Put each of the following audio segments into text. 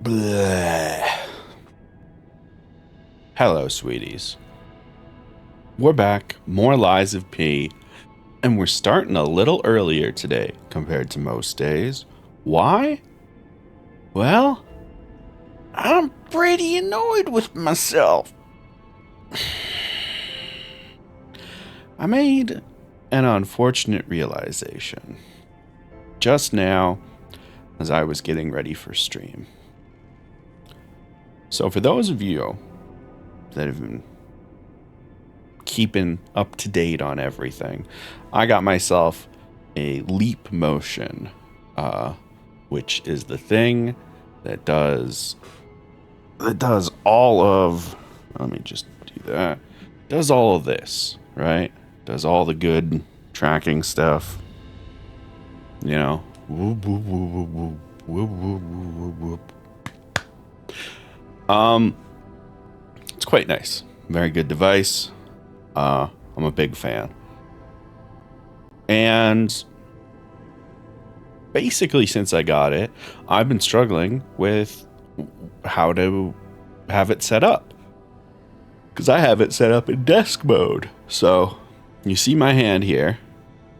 Bleh. Hello, sweeties. We're back, more Lies of P, and we're starting a little earlier today compared to most days. Why? Well, I'm pretty annoyed with myself. I made an unfortunate realization just now as I was getting ready for stream. So, for those of you that have been keeping up to date on everything, I got myself a Leap Motion, which is the thing that does all of. Let me just do that. Does all of this, right? Does all the good tracking stuff. You know. Whoop, whoop, whoop, whoop, whoop, whoop, whoop, whoop. It's quite nice. Very good device. I'm a big fan. And basically, since I got it, I've been struggling with how to have it set up. Because I have it set up in desk mode. So, you see my hand here.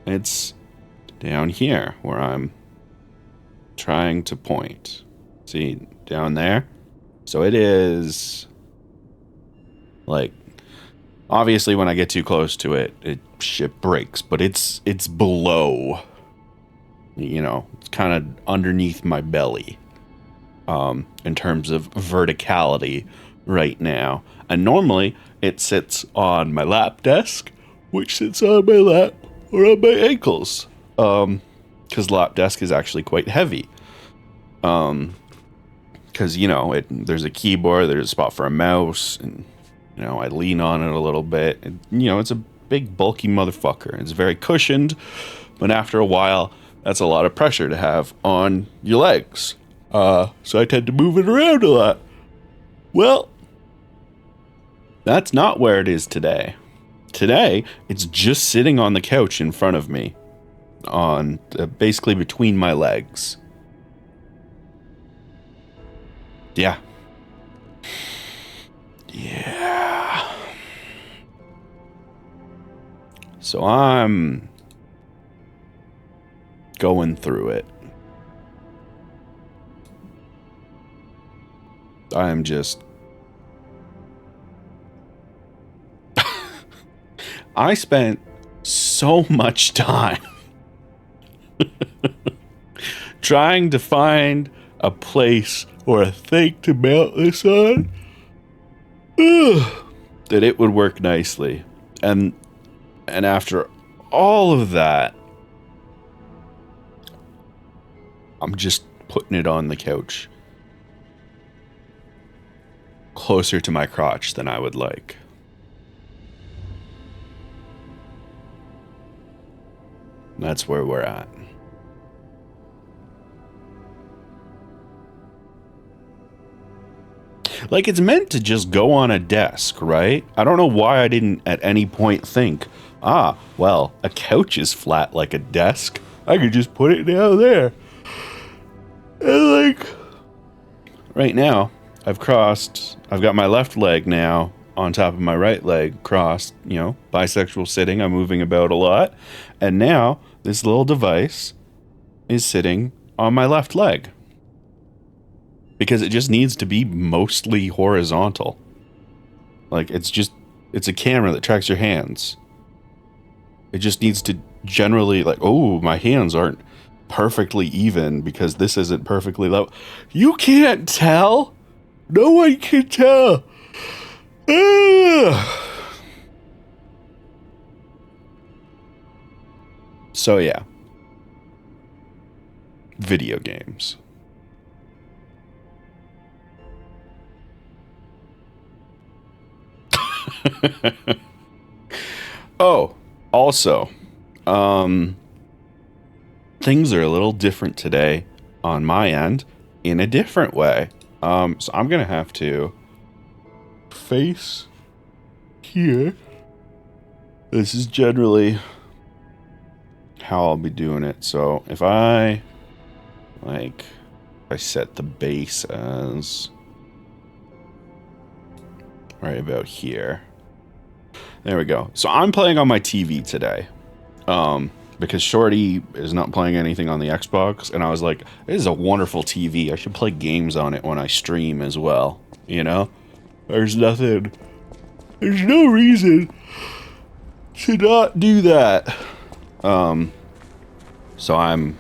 It's down here where I'm trying to point. See, down there? So it is like, obviously when I get too close to it, shit breaks, but it's below, you know, it's kind of underneath my belly, in terms of verticality right now. And normally it sits on my lap desk, which sits on my lap or on my ankles, because lap desk is actually quite heavy. Because, you know, there's a keyboard, there's a spot for a mouse, and, you know, I lean on it a little bit. And, you know, it's a big, bulky motherfucker. It's very cushioned, but after a while, that's a lot of pressure to have on your legs. So I tend to move it around a lot. Well, that's not where it is today. Today, it's just sitting on the couch in front of me, on basically between my legs. Yeah. Yeah. So I'm going through it. I'm just... I spent so much time trying to find a place or a thing to mount this on that it would work nicely. And after all of that, I'm just putting it on the couch closer to my crotch than I would like. That's where we're at. Like, it's meant to just go on a desk, right? I don't know why I didn't at any point think, well, a couch is flat like a desk. I could just put it down there. And, like, right now, I've got my left leg now on top of my right leg crossed, you know, bisexual sitting. I'm moving about a lot. And now, this little device is sitting on my left leg. Because it just needs to be mostly horizontal. Like, it's a camera that tracks your hands. It just needs to generally, like, oh, my hands aren't perfectly even because this isn't perfectly level. You can't tell. No one can tell. So, yeah. Video games. Oh, also, things are a little different today on my end in a different way. So I'm gonna have to face here. This is generally how I'll be doing it. So if I like I set the base as right about here. There we go. So I'm playing on my TV today. Because Shorty is not playing anything on the Xbox, and I was like, this is a wonderful TV. I should play games on it when I stream as well, you know? There's no reason to not do that. So I'm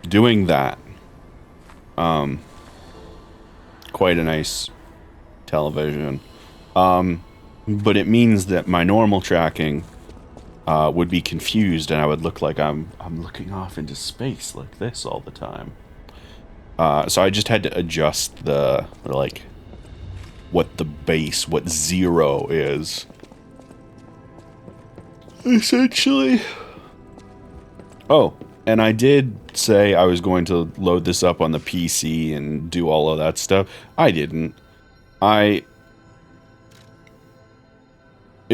doing that. Quite a nice television. But it means that my normal tracking would be confused, and I would look like I'm looking off into space like this all the time. So I just had to adjust the, like, what zero is. Essentially. Oh, and I did say I was going to load this up on the PC and do all of that stuff. I didn't. It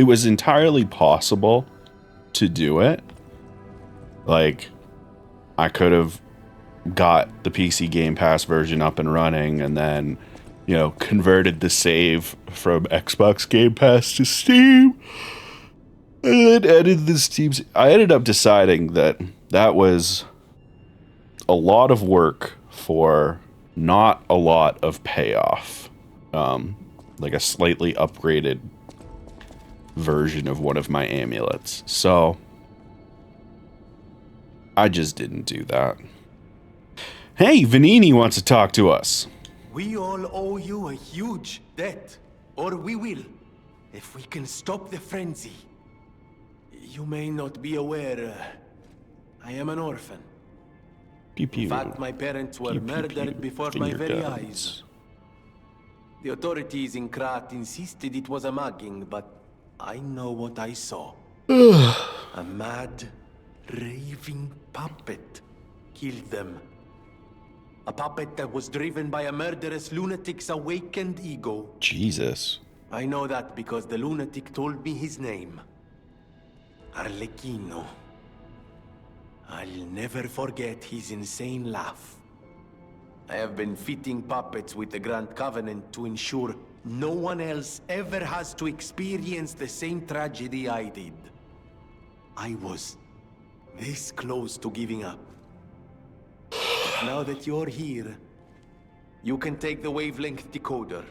was entirely possible to do it. Like, I could have got the PC Game Pass version up and running and then, you know, converted the save from Xbox Game Pass to Steam and then edited the Steam. I ended up deciding that that was a lot of work for not a lot of payoff. Like a slightly upgraded version of one of my amulets. So I just didn't do that. Hey, Vanini wants to talk to us. We all owe you a huge debt, or we will, if we can stop the frenzy. You may not be aware, I am an orphan. Pew, pew. In fact, my parents were Pew, pew, murdered pew. before my Finger very guns. eyes. The authorities in Krat insisted it was a mugging, but I know what I saw. A mad, raving puppet killed them. A puppet that was driven by a murderous lunatic's awakened ego. Jesus. I know that because the lunatic told me his name. Arlecchino. I'll never forget his insane laugh. I have been fitting puppets with the Grand Covenant to ensure no one else ever has to experience the same tragedy I did. I was this close to giving up. Now that you're here, you can take the wavelength decoder.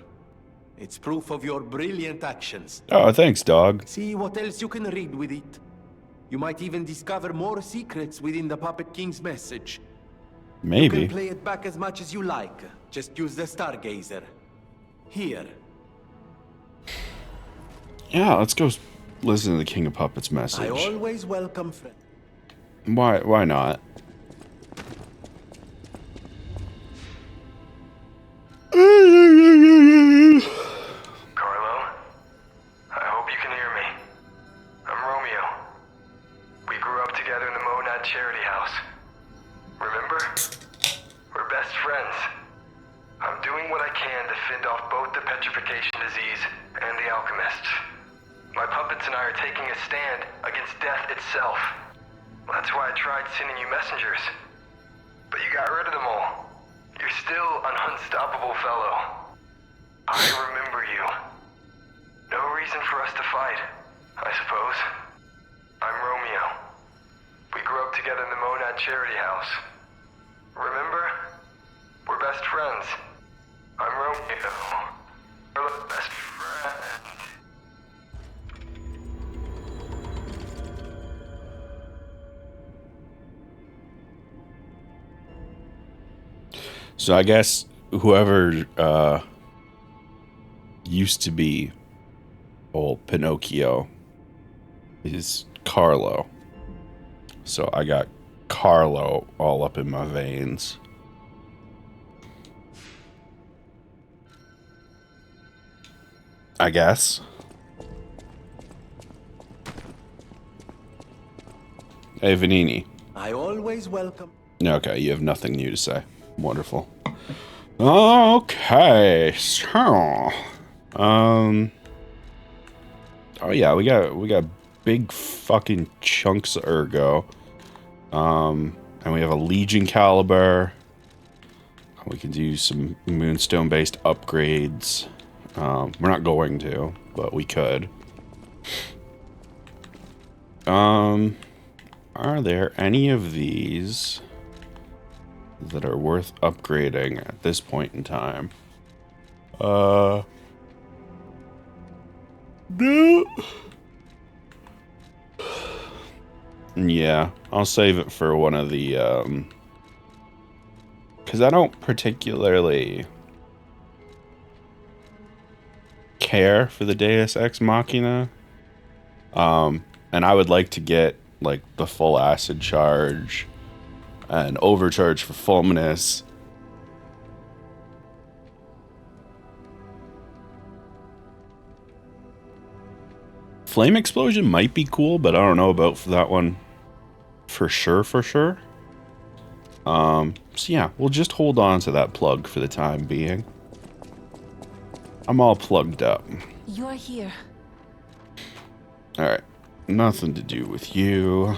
It's proof of your brilliant actions. Oh, thanks, dog. See what else you can read with it. You might even discover more secrets within the Puppet King's message. You Maybe. can play it back as much as you like. Just use the Stargazer. Here. Yeah, let's go listen to the King of Puppets I message. always welcome friends. Why not? Carlo, I hope you can hear me. I'm Romeo. We grew up together in the Monad Charity House. Remember? We're best friends. I'm doing what I can to fend off both the petrification disease and the alchemists. My puppets and I are taking a stand against death itself. That's why I tried sending you messengers. But you got rid of them all. You're still an unstoppable fellow. I remember you. No reason for us to fight, I suppose. I'm Romeo. We grew up together in the Monad Charity House. Remember? We're best friends. I'm Romeo. We're best friends. So I guess whoever used to be old Pinocchio is Carlo. So I got Carlo all up in my veins. I guess. Hey, Vanini. I always welcome. Okay, you have nothing new to say. Wonderful. Okay, so, oh yeah, we got big fucking chunks of ergo, and we have a Legion caliber. We can do some moonstone-based upgrades. We're not going to, but we could. Are there any of these that are worth upgrading at this point in time? No. Yeah, I'll save it for one of the, because I don't particularly care for the Deus Ex Machina. And I would like to get, like, the full acid charge and overcharge for Fulminous. Flame Explosion might be cool, but I don't know about for that one for sure. So yeah, we'll just hold on to that plug for the time being. I'm all plugged up. You're here. Alright. Nothing to do with you.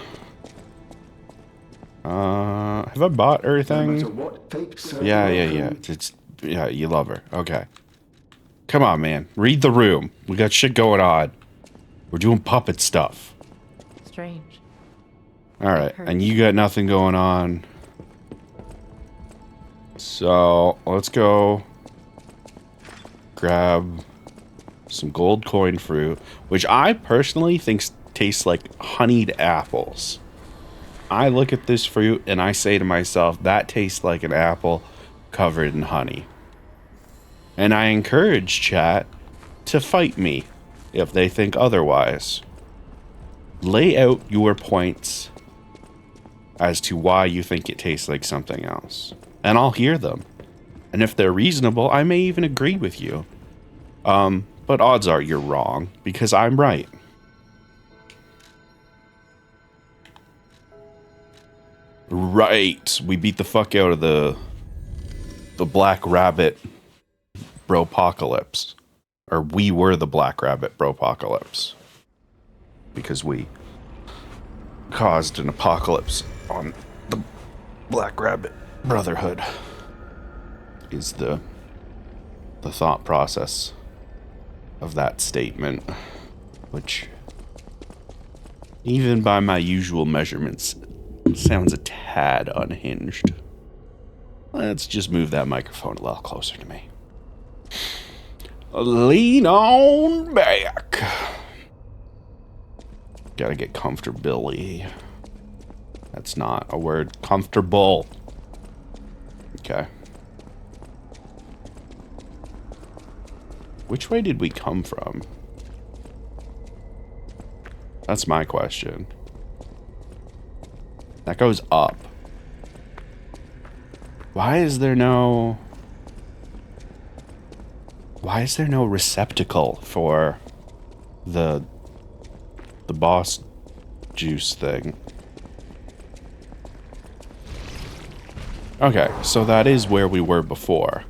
Have I bought everything? Yeah. Yeah, you love her. Okay. Come on, man. Read the room. We got shit going on. We're doing puppet stuff. Strange. Alright, and you got nothing going on. So, let's go grab some gold coin fruit, which I personally think tastes like honeyed apples. I look at this fruit and I say to myself, that tastes like an apple covered in honey. And I encourage chat to fight me if they think otherwise. Lay out your points as to why you think it tastes like something else. And I'll hear them. And if they're reasonable, I may even agree with you. But odds are you're wrong, because I'm right. Right. We beat the fuck out of the Black Rabbit Bropocalypse. Or we were the Black Rabbit Bropocalypse. Because we caused an apocalypse on the Black Rabbit Brotherhood. Is the thought process of that statement. Which, even by my usual measurements, sounds a tad unhinged. Let's just move that microphone a little closer to me. Lean on back. Gotta get comfortability. That's not a word. Comfortable. Okay. Which way did we come from? That's my question. That goes up. Why is there no receptacle for the boss juice thing? Okay, so that is where we were before.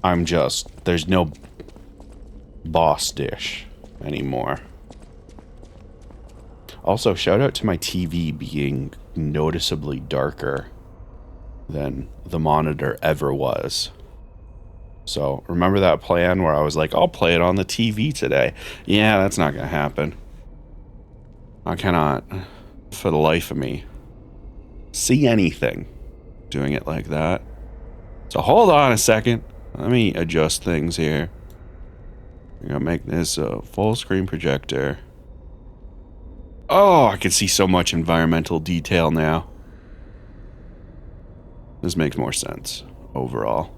There's no boss dish anymore. Also, shout out to my TV being noticeably darker than the monitor ever was. So, remember that plan where I was like, I'll play it on the TV today? Yeah, that's not gonna happen. I cannot, for the life of me, see anything doing it like that. So hold on a second. Let me adjust things here. I'm gonna make this a full screen projector. Oh, I can see so much environmental detail now. This makes more sense overall.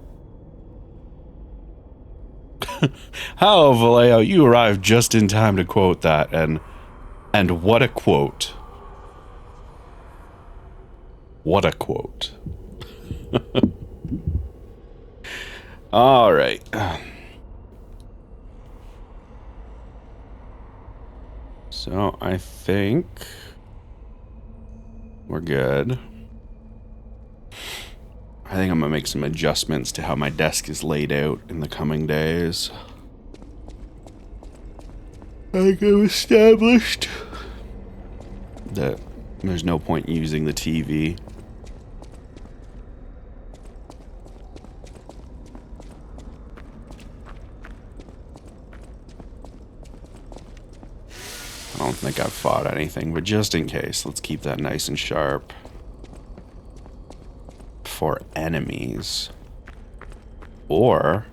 How, Vallejo, you arrived just in time to quote that, and what a quote. What a quote. All right. So I think we're good. I think I'm gonna make some adjustments to how my desk is laid out in the coming days. I think I've established that there's no point in using the TV. don't think I've fought anything, but just in case, let's keep that nice and sharp. For enemies. Or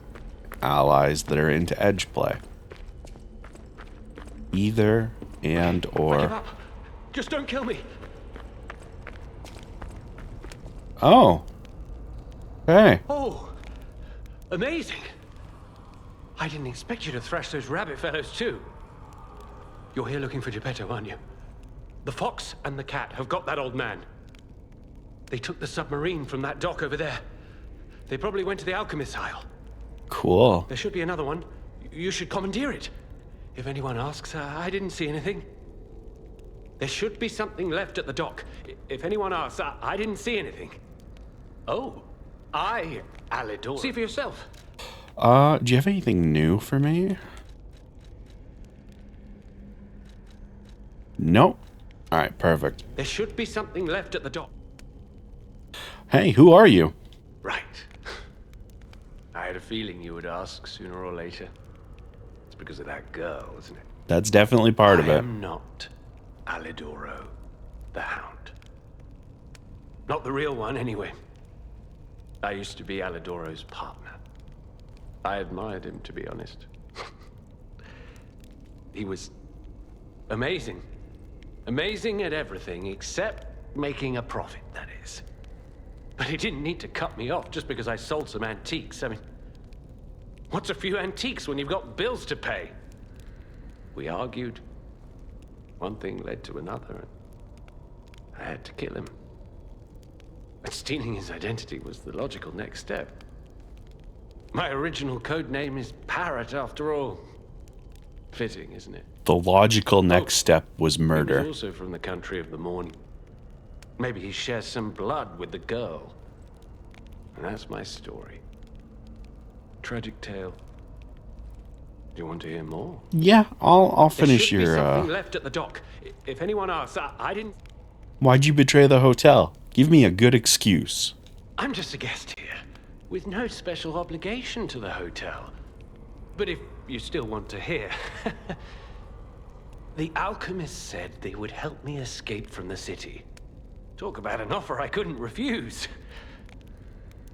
allies that are into edge play. Either and I give or. up. Just don't kill me. Oh. Hey. Oh, amazing. I didn't expect you to thrash those rabbit fellows too. You're here looking for Geppetto, aren't you? The fox and the cat have got that old man. They took the submarine from that dock over there. They probably went to the Alchemist's Isle. Cool. There should be another one. You should commandeer it. If anyone asks, I didn't see anything. There should be something left at the dock. If anyone asks, I didn't see anything. Oh, Alidor. See for yourself. Do you have anything new for me? Nope. Alright, perfect. There should be something left at the dock. Hey, who are you? Right. I had a feeling you would ask sooner or later. It's because of that girl, isn't it? That's definitely part of I it. am not Alidoro, the Hound. Not the real one, anyway. I used to be Alidoro's partner. I admired him, to be honest. He was amazing. Amazing at everything, except making a profit, that is. But he didn't need to cut me off just because I sold some antiques. I mean, what's a few antiques when you've got bills to pay? We argued. One thing led to another, and I had to kill him. But stealing his identity was the logical next step. My original code name is Parrot, after all. Fitting, isn't it? The logical next step was He murder. was also from the country of the morning. Maybe he shares some blood with the girl. And that's my story. Tragic tale. Do you want to hear more? Yeah, I'll There finish should be your, something left at the dock. If anyone asks, I didn't... Why'd you betray the hotel? Give me a good excuse. I'm just a guest here, with no special obligation to the hotel. But if you still want to hear... The alchemist said they would help me escape from the city. Talk about an offer I couldn't refuse.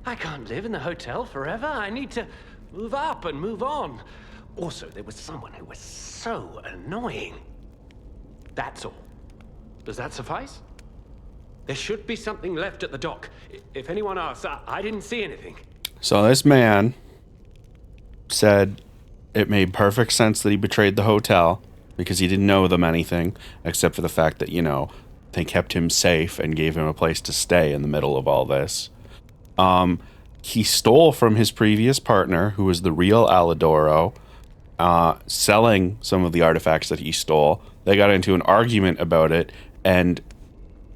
I can't live in the hotel forever. I need to move up and move on. Also, there was someone who was so annoying. That's all. Does that suffice? There should be something left at the dock. If anyone asks, I didn't see anything. So this man said it made perfect sense that he betrayed the hotel because he didn't know them anything except for the fact that, you know, they kept him safe and gave him a place to stay in the middle of all this. He stole from his previous partner, who was the real Alidoro, selling some of the artifacts that he stole. They got into an argument about it, and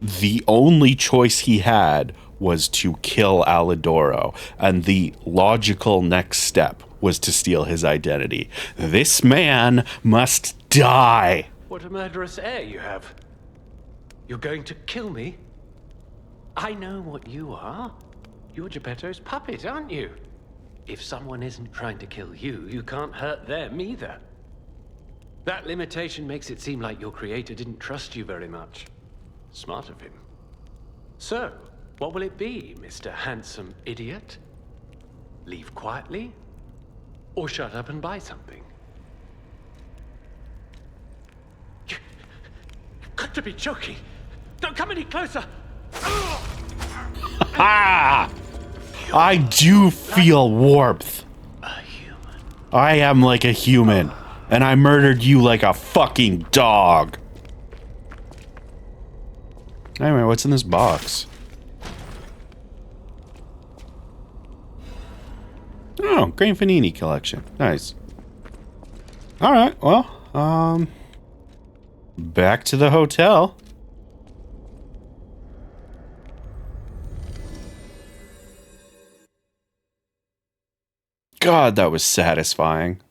the only choice he had was to kill Alidoro, and the logical next step was to steal his identity. This man must die. What a murderous air you have. You're going to kill me? I know what you are. You're Geppetto's puppet, aren't you? If someone isn't trying to kill you, you can't hurt them either. That limitation makes it seem like your creator didn't trust you very much. Smart of him. So, what will it be, Mr. Handsome Idiot? Leave quietly? Or shut up and buy something? You've got to be joking. Don't come any closer. Ah! I do feel warmth. A human. I am like a human, and I murdered you like a fucking dog. Anyway, what's in this box? Oh, Graham Fanini collection. Nice. Alright, well, back to the hotel. God, that was satisfying.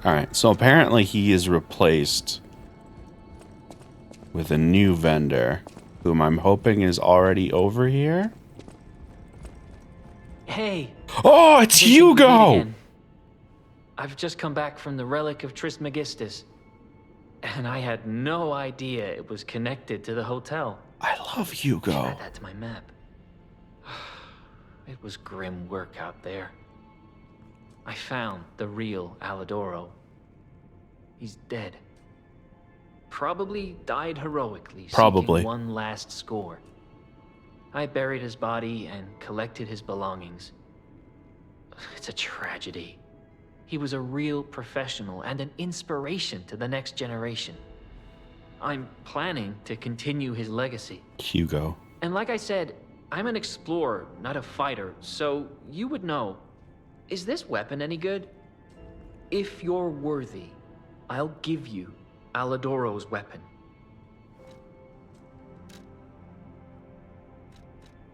Alright, so apparently he is replaced with a new vendor, whom I'm hoping is already over here. Hey. Oh, it's Good to meet you Hugo! again. I've just come back from the relic of Trismegistus, and I had no idea it was connected to the hotel. I love Hugo. Add that to my map. It was grim work out there. I found the real Alidoro. He's dead. Probably died heroically, Probably. seeking one last score. I buried his body and collected his belongings. It's a tragedy. He was a real professional and an inspiration to the next generation. I'm planning to continue his legacy. Hugo. And like I said, I'm an explorer, not a fighter, so you would know. Is this weapon any good? If you're worthy, I'll give you Alidoro's weapon.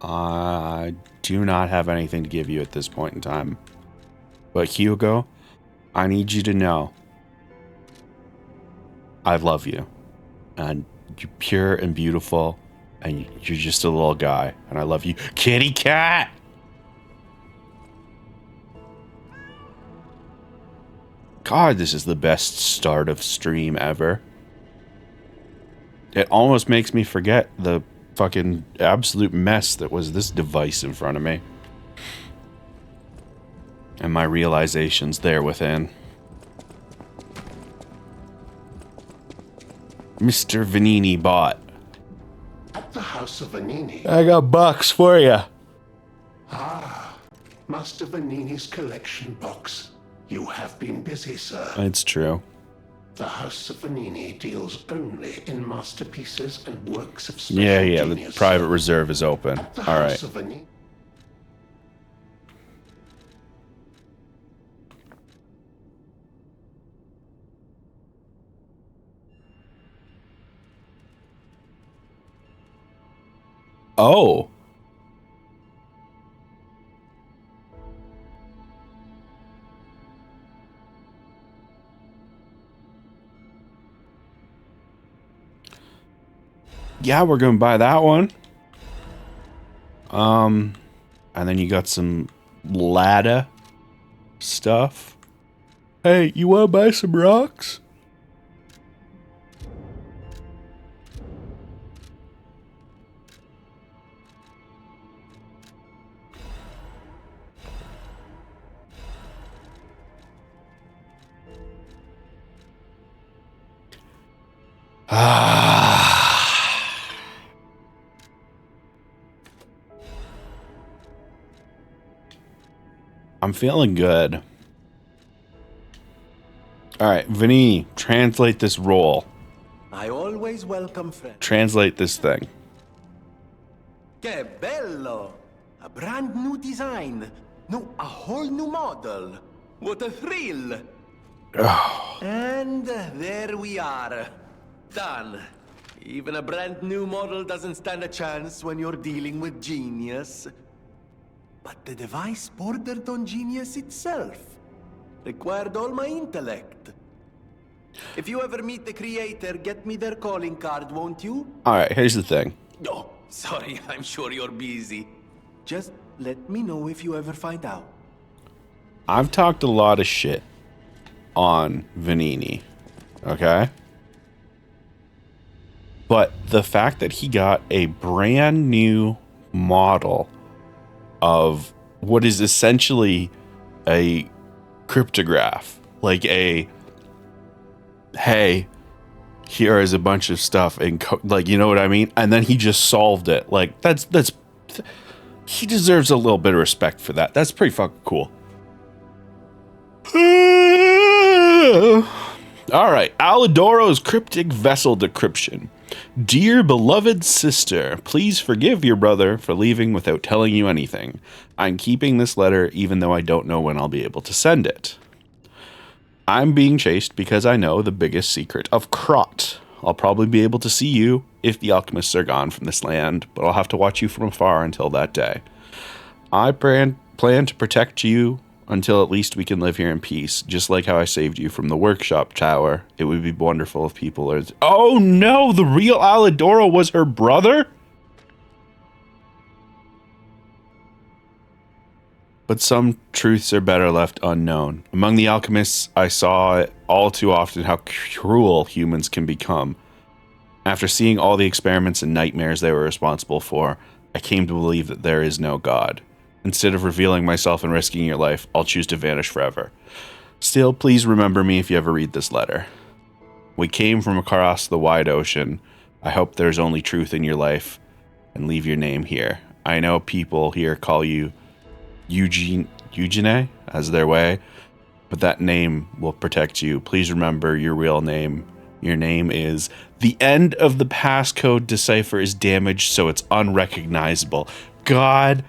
I do not have anything to give you at this point in time. But Hugo, I need you to know I love you. And you're pure and beautiful. And you're just a little guy. And I love you. Kitty cat! God, this is the best start of stream ever. It almost makes me forget the fucking absolute mess that was this device in front of me. And my realizations there within. Mr. Vanini bought. At the House of Vanini. I got bucks for you. Master Vanini's collection box. You have been busy, sir. It's true. The House of Vanini deals only in masterpieces and works of special Yeah, the genius, private sir. reserve is open. At the All House right. of Vanini. Oh. Yeah, we're gonna buy that one. And then you got some ladder stuff. Hey, you wanna buy some rocks? I'm feeling good. All right, Vanini, translate this roll. I always welcome friends. Translate this thing. Que bello! A brand new design. No, a whole new model. What a thrill! And there we are. Done. Even a brand new model doesn't stand a chance when you're dealing with genius. But the device bordered on genius itself. Required all my intellect. If you ever meet the creator, get me their calling card, won't you? All right, here's the thing. Oh, sorry, I'm sure you're busy. Just let me know if you ever find out. I've talked a lot of shit on Vanini, okay? But the fact that he got a brand new model of what is essentially a cryptograph, like a, hey, here is a bunch of stuff and like, you know what I mean? And then he just solved it. Like that's he deserves a little bit of respect for that. That's pretty fucking cool. All right, Alidoro's cryptic vessel decryption. Dear beloved sister, please forgive your brother for leaving without telling you anything. I'm keeping this letter even though I don't know when I'll be able to send it. I'm being chased because I know the biggest secret of Krot. I'll probably be able to see you if the alchemists are gone from this land, but I'll have to watch you from afar until that day. I plan to protect you until at least we can live here in peace, just like how I saved you from the workshop tower. It would be wonderful if people are... Oh no, the real Alidoro was her brother? But some truths are better left unknown. Among the alchemists, I saw it all too often how cruel humans can become. After seeing all the experiments and nightmares they were responsible for, I came to believe that there is no God. Instead of revealing myself and risking your life, I'll choose to vanish forever. Still, please remember me if you ever read this letter. We came from across the wide ocean. I hope there's only truth in your life, and leave your name here. I know people here call you Eugene as their way, but that name will protect you. Please remember your real name. Your name is... The end of the passcode decipher is damaged, so it's unrecognizable. God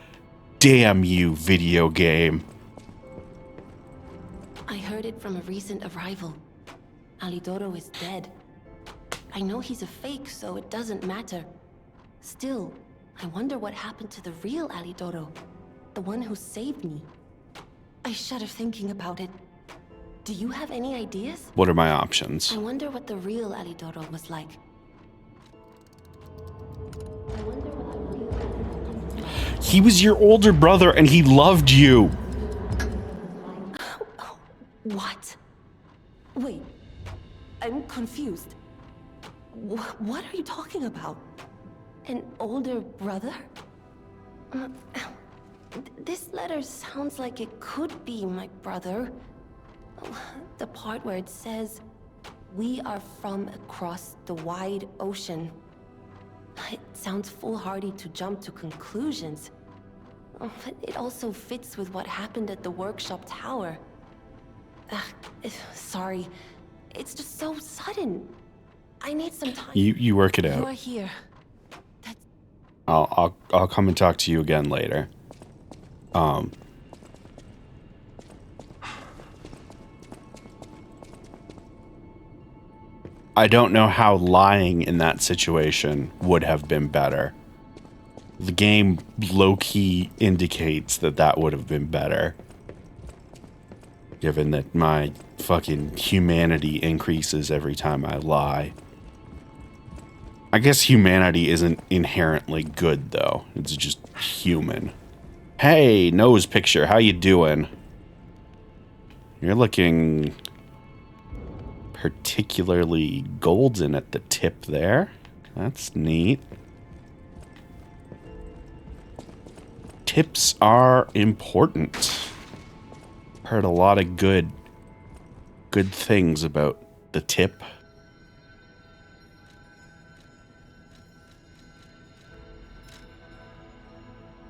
damn you, video game. I heard it from a recent arrival. Alidoro is dead. I know he's a fake, so it doesn't matter. Still, I wonder what happened to the real Alidoro. The one who saved me. I shudder thinking about it. Do you have any ideas? What are my options? I wonder what the real Alidoro was like. He was your older brother and he loved you. What? Wait. I'm confused. What are you talking about? An older brother? This letter sounds like it could be my brother. The part where it says, "We are from across the wide ocean." It sounds foolhardy to jump to conclusions. But it also fits with what happened at the workshop tower. Sorry. It's just so sudden. I need some time. You work it out. You are here. I'll come and talk to you again later. I don't know how lying in that situation would have been better. The game low-key indicates that that would have been better. Given that my fucking humanity increases every time I lie. I guess humanity isn't inherently good, though. It's just human. Hey, nose picture, how you doing? You're looking particularly golden at the tip there. That's neat. Tips are important. Heard a lot of good things about the tip.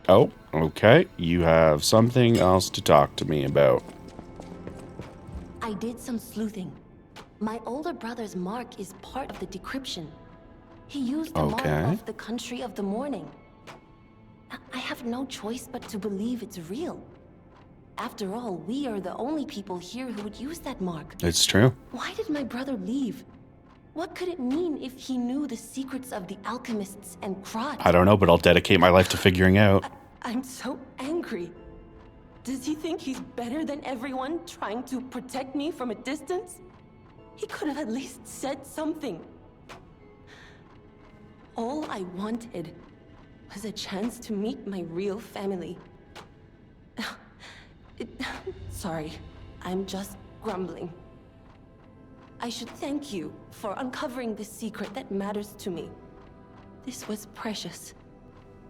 Oh, okay. You have something else to talk to me about. I did some sleuthing. My older brother's mark is part of the decryption. He used the mark of the country of the morning. I have no choice but to believe it's real. After all, we are the only people here who would use that mark. It's true. Why did my brother leave? What could it mean if he knew the secrets of the alchemists and Krat? I don't know, but I'll dedicate my life to figuring out. I'm so angry. Does he think he's better than everyone, trying to protect me from a distance? He could have at least said something. All I wanted was a chance to meet my real family. Sorry, I'm just grumbling. I should thank you for uncovering this secret that matters to me. This was precious.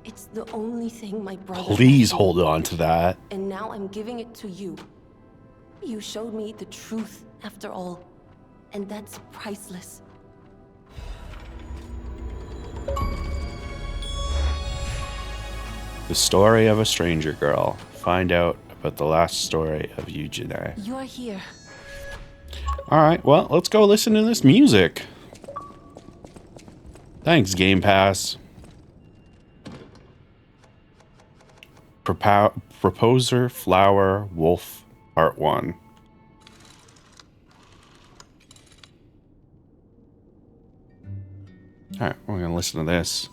It's the only thing my brother... Please hold on to that. And now I'm giving it to you. You showed me the truth after all, and that's priceless. The story of a stranger girl. Find out about the last story of Eugene. You are here. Alright, well, let's go listen to this music. Thanks, Game Pass. Proposer, Flower, Wolf, Part 1. Alright, we're gonna listen to this.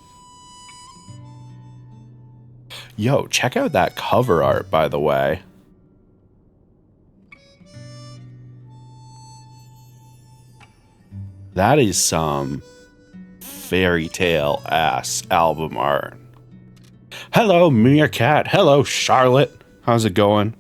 Yo, check out that cover art, by the way. That is some fairy tale ass album art. Hello, Meerkat. Hello, Charlotte. How's it going?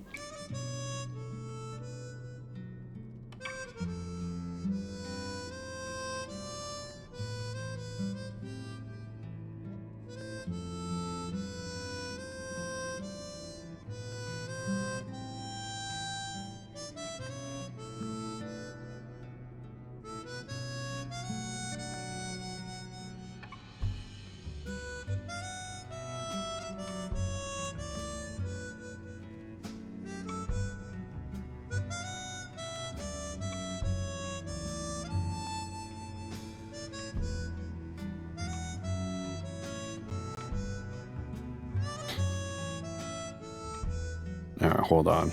Alright, hold on.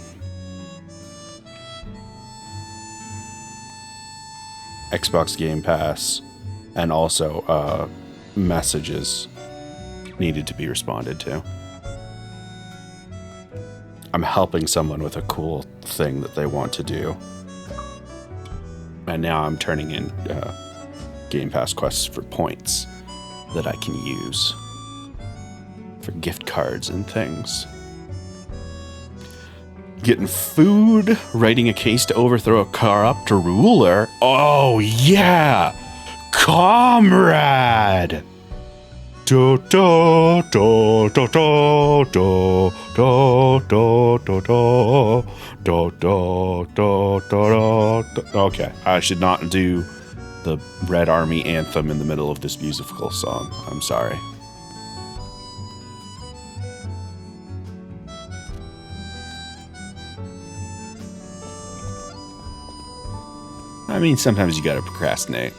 Xbox Game Pass and also messages needed to be responded to. I'm helping someone with a cool thing that they want to do. And now I'm turning in Game Pass quests for points that I can use for gift cards and things. Getting food, writing a case to overthrow a corrupt ruler. Oh yeah, comrade. Do do do do do do do do do do do do do. Okay, I should not do the Red Army anthem in the middle of this musical song. I'm sorry. I mean, sometimes you gotta procrastinate.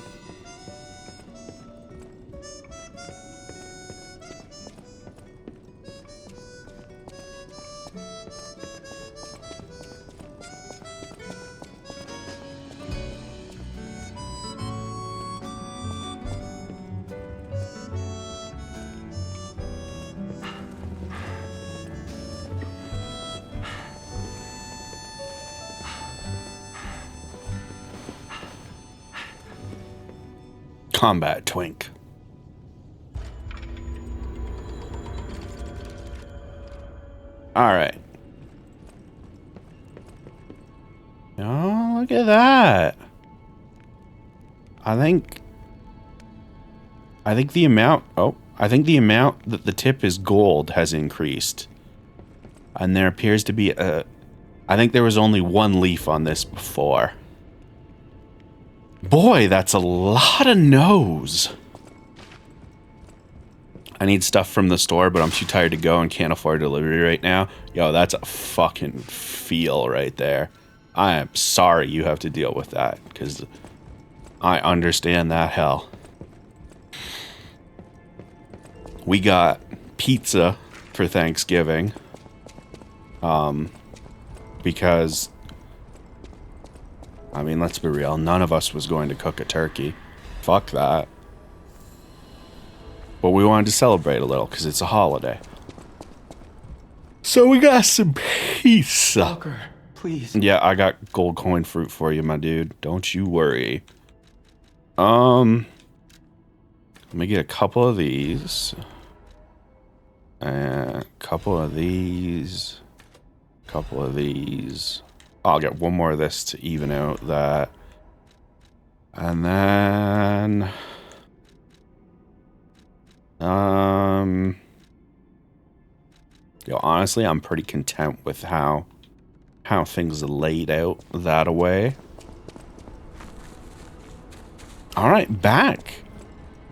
Combat twink. All right. Oh, look at that. I think the amount that the tip is gold has increased. And there appears to be I think there was only one leaf on this before. Boy, that's a lot of nose. I need stuff from the store, but I'm too tired to go and can't afford delivery right now. Yo, that's a fucking feel right there. I am sorry you have to deal with that, because I understand that hell. We got pizza for Thanksgiving. Because... I mean, let's be real. None of us was going to cook a turkey. Fuck that. But we wanted to celebrate a little because it's a holiday. So we got some pizza. Walker, please. Yeah, I got gold coin fruit for you, my dude. Don't you worry. Let me get a couple of these. A couple of these. Couple of these. I'll get one more of this to even out that. And then... Yo, honestly, I'm pretty content with how things are laid out that away. Alright, back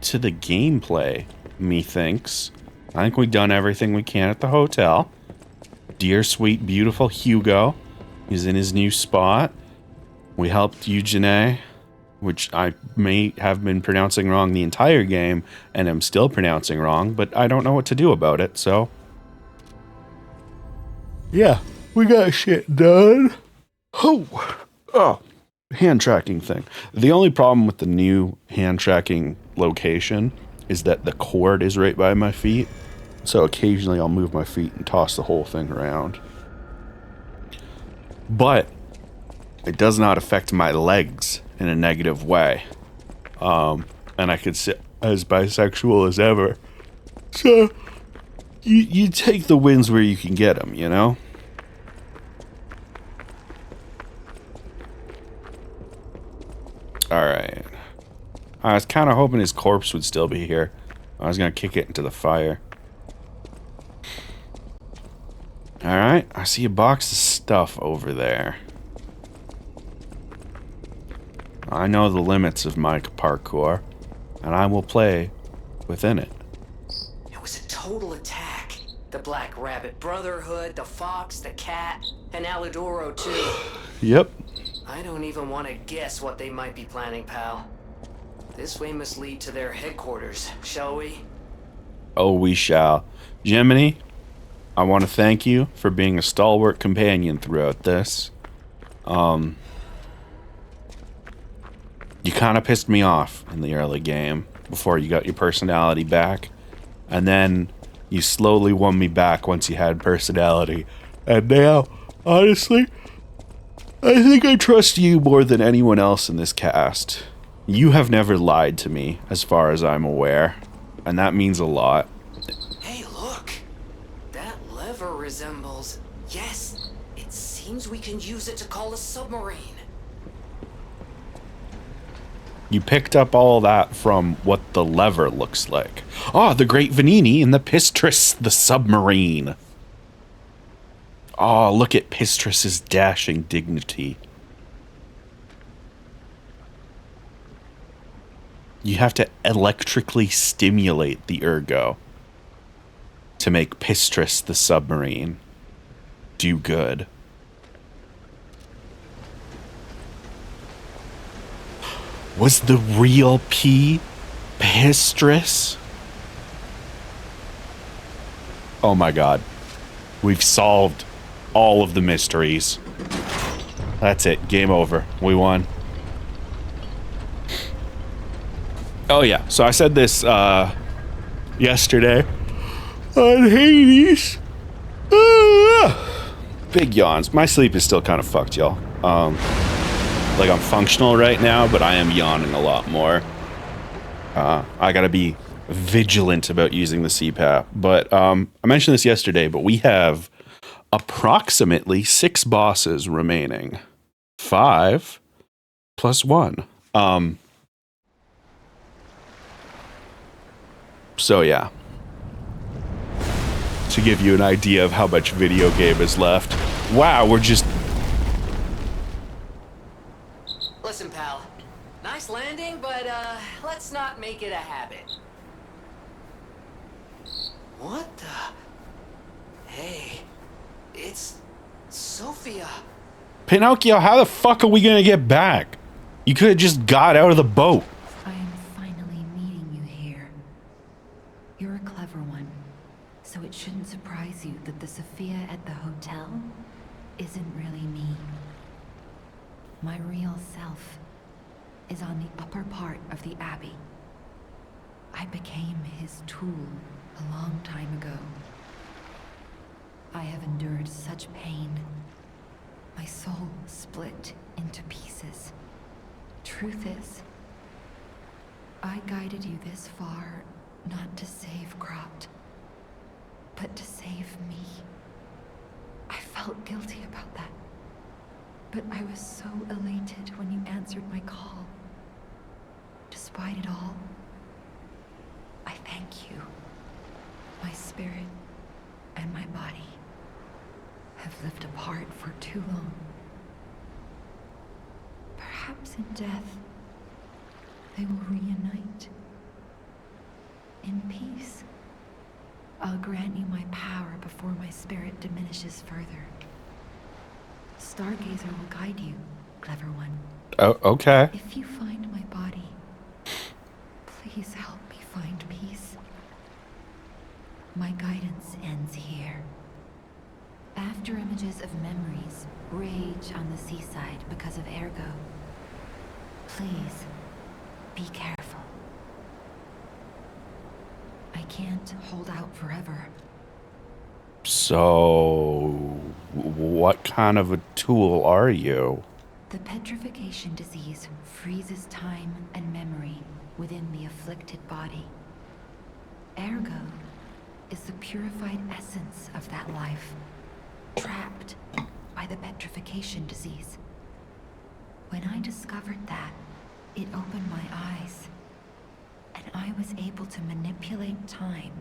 to the gameplay, methinks. I think we've done everything we can at the hotel. Dear, sweet, beautiful Hugo. He's in his new spot. We helped Eugene, which I may have been pronouncing wrong the entire game, and am still pronouncing wrong, but I don't know what to do about it, so... Yeah, we got shit done. Oh, hand tracking thing. The only problem with the new hand tracking location is that the cord is right by my feet, so occasionally I'll move my feet and toss the whole thing around. But it does not affect my legs in a negative way. And I could sit as bisexual as ever. So, you take the wins where you can get them, you know? I was kind of hoping his corpse would still be here. I was gonna kick it into the fire. Alright, I see a box of stuff over there. I know the limits of my parkour, and I will play within it. It was a total attack. The Black Rabbit Brotherhood, the Fox, the Cat, and Alidoro too. Yep. I don't even want to guess what they might be planning, pal. This way must lead to their headquarters, shall we? Oh, we shall. Gemini, I want to thank you for being a stalwart companion throughout this. You kind of pissed me off in the early game before you got your personality back. And then you slowly won me back once you had personality. And now, honestly, I think I trust you more than anyone else in this cast. You have never lied to me, as far as I'm aware. And that means a lot. Hey, look! That lever resembles... Yes, it seems we can use it to call a submarine. You picked up all that from what the lever looks like. Ah, the Great Venini and the Pistris, the submarine. Ah, look at Pistris's dashing dignity. You have to electrically stimulate the ergo to make Pistris, the submarine, do good. Was the real P Pistris? Oh my god. We've solved all of the mysteries. That's it. Game over. We won. Oh yeah. So I said this yesterday on Hades. Big yawns. My sleep is still kind of fucked, y'all. Like, I'm functional right now, but I am yawning a lot more. I gotta be vigilant about using the CPAP. But I mentioned this yesterday, but we have approximately 6 bosses remaining. 5 plus 1. So yeah. To give you an idea of how much video game is left. Wow, we're just... Listen, pal. Nice landing, but, let's not make it a habit. What the... Hey... It's... Sophia. Pinocchio, how the fuck are we gonna get back? You could have just got out of the boat. I am finally meeting you here. You're a clever one, so it shouldn't surprise you that the Sophia at the hotel isn't really me. My real self is on the upper part of the Abbey. I became his tool a long time ago. I have endured such pain. My soul split into pieces. Truth is, I guided you this far not to save Cropt, but to save me. I felt guilty about that. But I was so elated when you answered my call. Despite it all, I thank you. My spirit and my body have lived apart for too long. Perhaps in death, they will reunite. In peace, I'll grant you my power before my spirit diminishes further. Stargazer will guide you, clever one. Oh, okay. If you find my body, please help me find peace. My guidance ends here. After images of memories rage on the seaside because of Ergo, please be careful. I can't hold out forever. So, what kind of a tool are you? The petrification disease freezes time and memory within the afflicted body. Ergo is the purified essence of that life, trapped by the petrification disease. When I discovered that, it opened my eyes I was able to manipulate time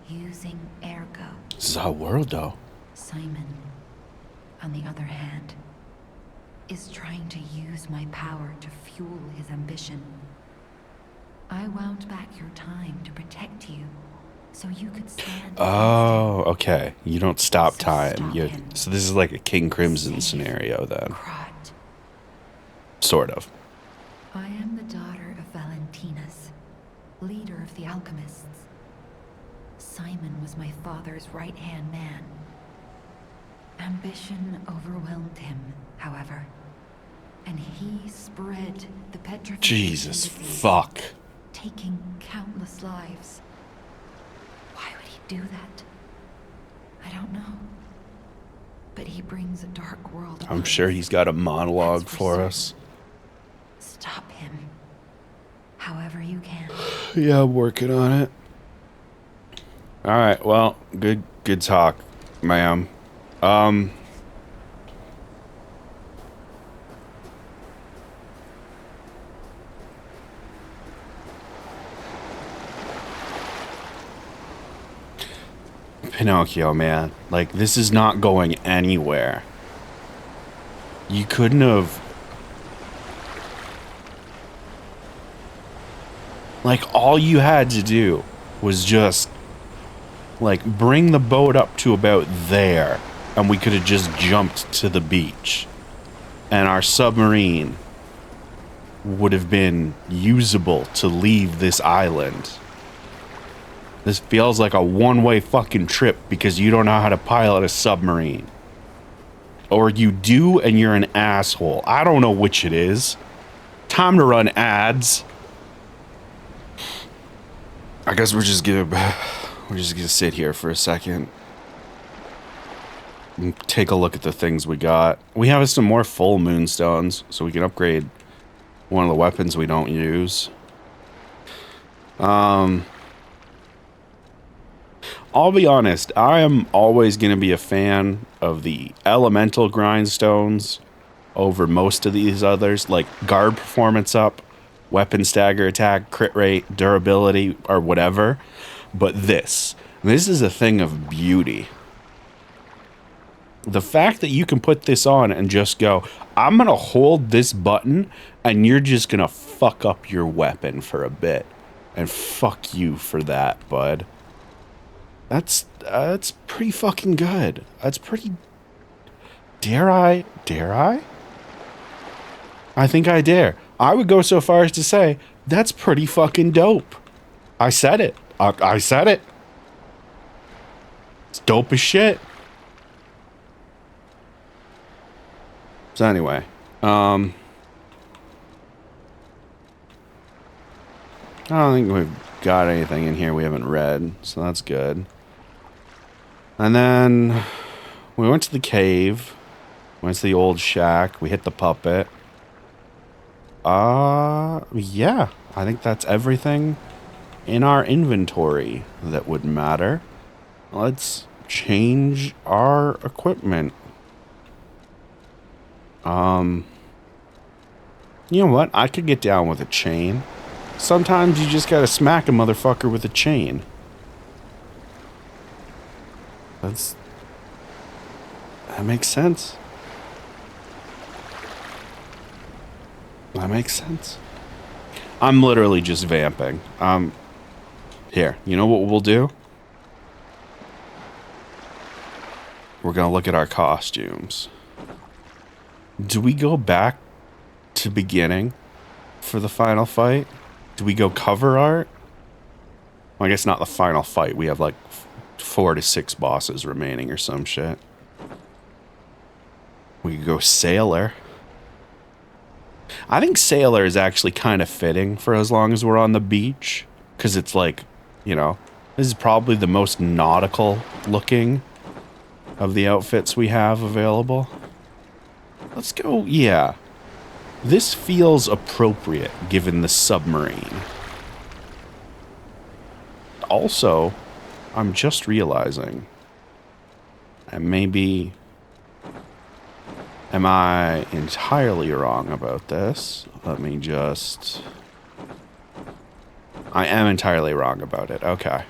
using ergo. This is our world, though. Simon, on the other hand, is trying to use my power to fuel his ambition. I wound back your time to protect you, so you could stand. Oh, okay. You don't stop So time. stop You, him. so this is like a King Crimson Save scenario, then. Krat. Sort of. I am the daughter of Valentinus, leader of the alchemists. Simon was my father's right-hand man. Ambition overwhelmed him, however, and he spread the petrification Jesus disease, fuck. taking countless lives. Why would he do that? I don't know. But he brings a dark world I'm upon sure us. he's got a monologue That's for certain. us. Stop him. However you can. Yeah, I'm working on it. Alright, well, good talk, ma'am. Pinocchio, man. Like, this is not going anywhere. You couldn't have... Like, all you had to do was just, like, bring the boat up to about there, and we could have just jumped to the beach. And our submarine would have been usable to leave this island. This feels like a one-way fucking trip because you don't know how to pilot a submarine. Or you do and you're an asshole. I don't know which it is. Time to run ads. I guess we're just gonna sit here for a second and take a look at the things we got. We have some more full moonstones, so we can upgrade one of the weapons we don't use. I'll be honest, I am always going to be a fan of the elemental grindstones over most of these others, like guard performance up, weapon stagger attack, crit rate, durability, or whatever. But this is a thing of beauty. The fact that you can put this on and just go, I'm going to hold this button and you're just going to fuck up your weapon for a bit. And fuck you for that, bud. That's pretty fucking good. That's pretty... Dare I? I think I dare. I would go so far as to say, that's pretty fucking dope. I said it. I said it. It's dope as shit. So anyway, I don't think we've got anything in here we haven't read, so that's good. And then we went to the cave, went to the old shack, we hit the puppet. Yeah, I think that's everything in our inventory that would matter. Let's change our equipment. You know what? I could get down with a chain. Sometimes you just gotta smack a motherfucker with a chain. That makes sense. That makes sense. I'm literally just vamping. Here, you know what we'll do? We're gonna look at our costumes. Do we go back to beginning for the final fight? Do we go cover art? Well, I guess not the final fight. We have like 4 to 6 bosses remaining or some shit. We could go sailor. I think sailor is actually kind of fitting for as long as we're on the beach. Because it's like, you know, this is probably the most nautical looking of the outfits we have available. Let's go, yeah. This feels appropriate given the submarine. Also, I'm just realizing, and maybe, am I entirely wrong about this? Let me just... I am entirely wrong about it. Okay.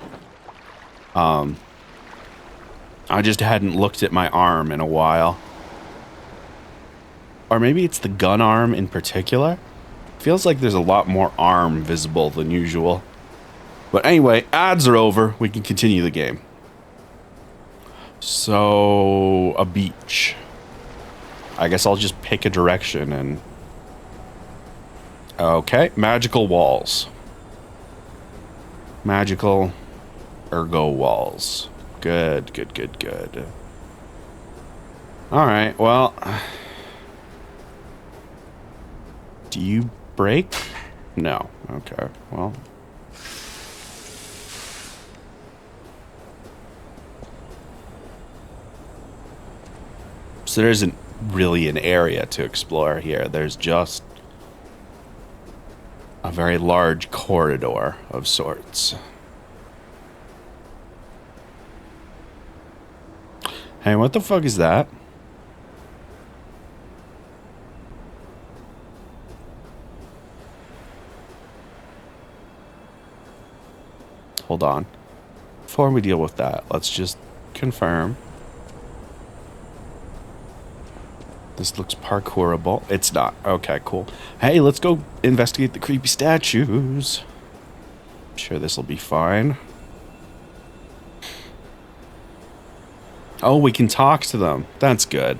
I just hadn't looked at my arm in a while. Or maybe it's the gun arm in particular. Feels like there's a lot more arm visible than usual. But anyway, ads are over. We can continue the game. So, a beach. I guess I'll just pick a direction and... Okay, magical walls. Magical ergo walls. Good, good, good, good. Alright, well... Do you break? No. Okay, well... So there isn't really an area to explore here. There's just a very large corridor of sorts. Hey, what the fuck is that? Hold on. Before we deal with that, let's just confirm. This looks parkourable. It's not. Okay, cool. Hey, let's go investigate the creepy statues. I'm sure this will be fine. Oh, we can talk to them. That's good.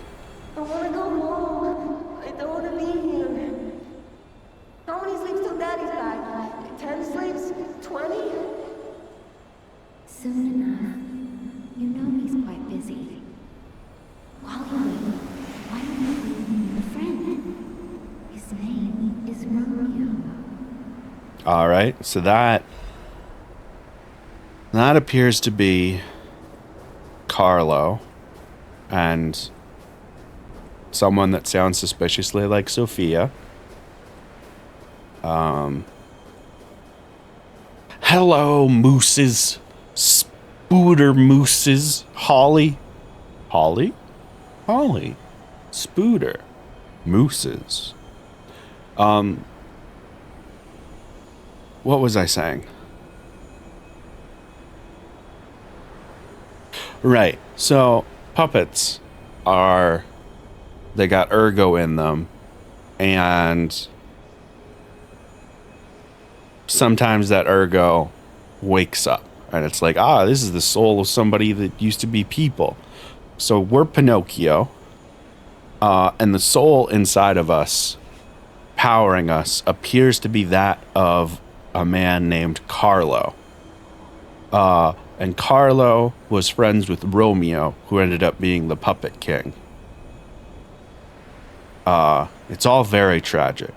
I wanna go home. I don't wanna be here. How many sleeps till Daddy's back? 10 sleeps? 20? Soon enough. You know he's quite busy. While you wait, why don't you leave me a friend? His name is Romeo. Alright, so that appears to be Carlo and someone that sounds suspiciously like Sophia. Hello, mooses. Spooder mooses. Holly? Holly? Holly. Spooder. Mooses. What was I saying? Right. So, puppets are... They got ergo in them. And... sometimes that ergo wakes up. And it's like, this is the soul of somebody that used to be people. So we're Pinocchio. And the soul inside of us, powering us, appears to be that of a man named Carlo. And Carlo was friends with Romeo, who ended up being the Puppet King. It's all very tragic.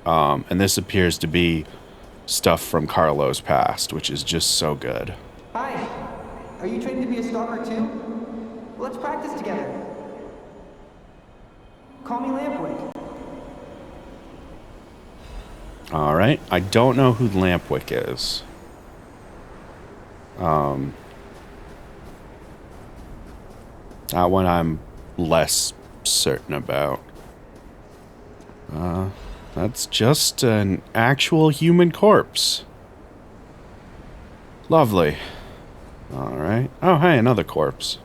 And this appears to be stuff from Carlo's past, which is just so good. Hi. Are you trained to be a stalker too? Let's practice together. Call me Lampwick. Alright, I don't know who Lampwick is. That one I'm less certain about. That's just an actual human corpse. Lovely. Alright. Oh, hey, another corpse.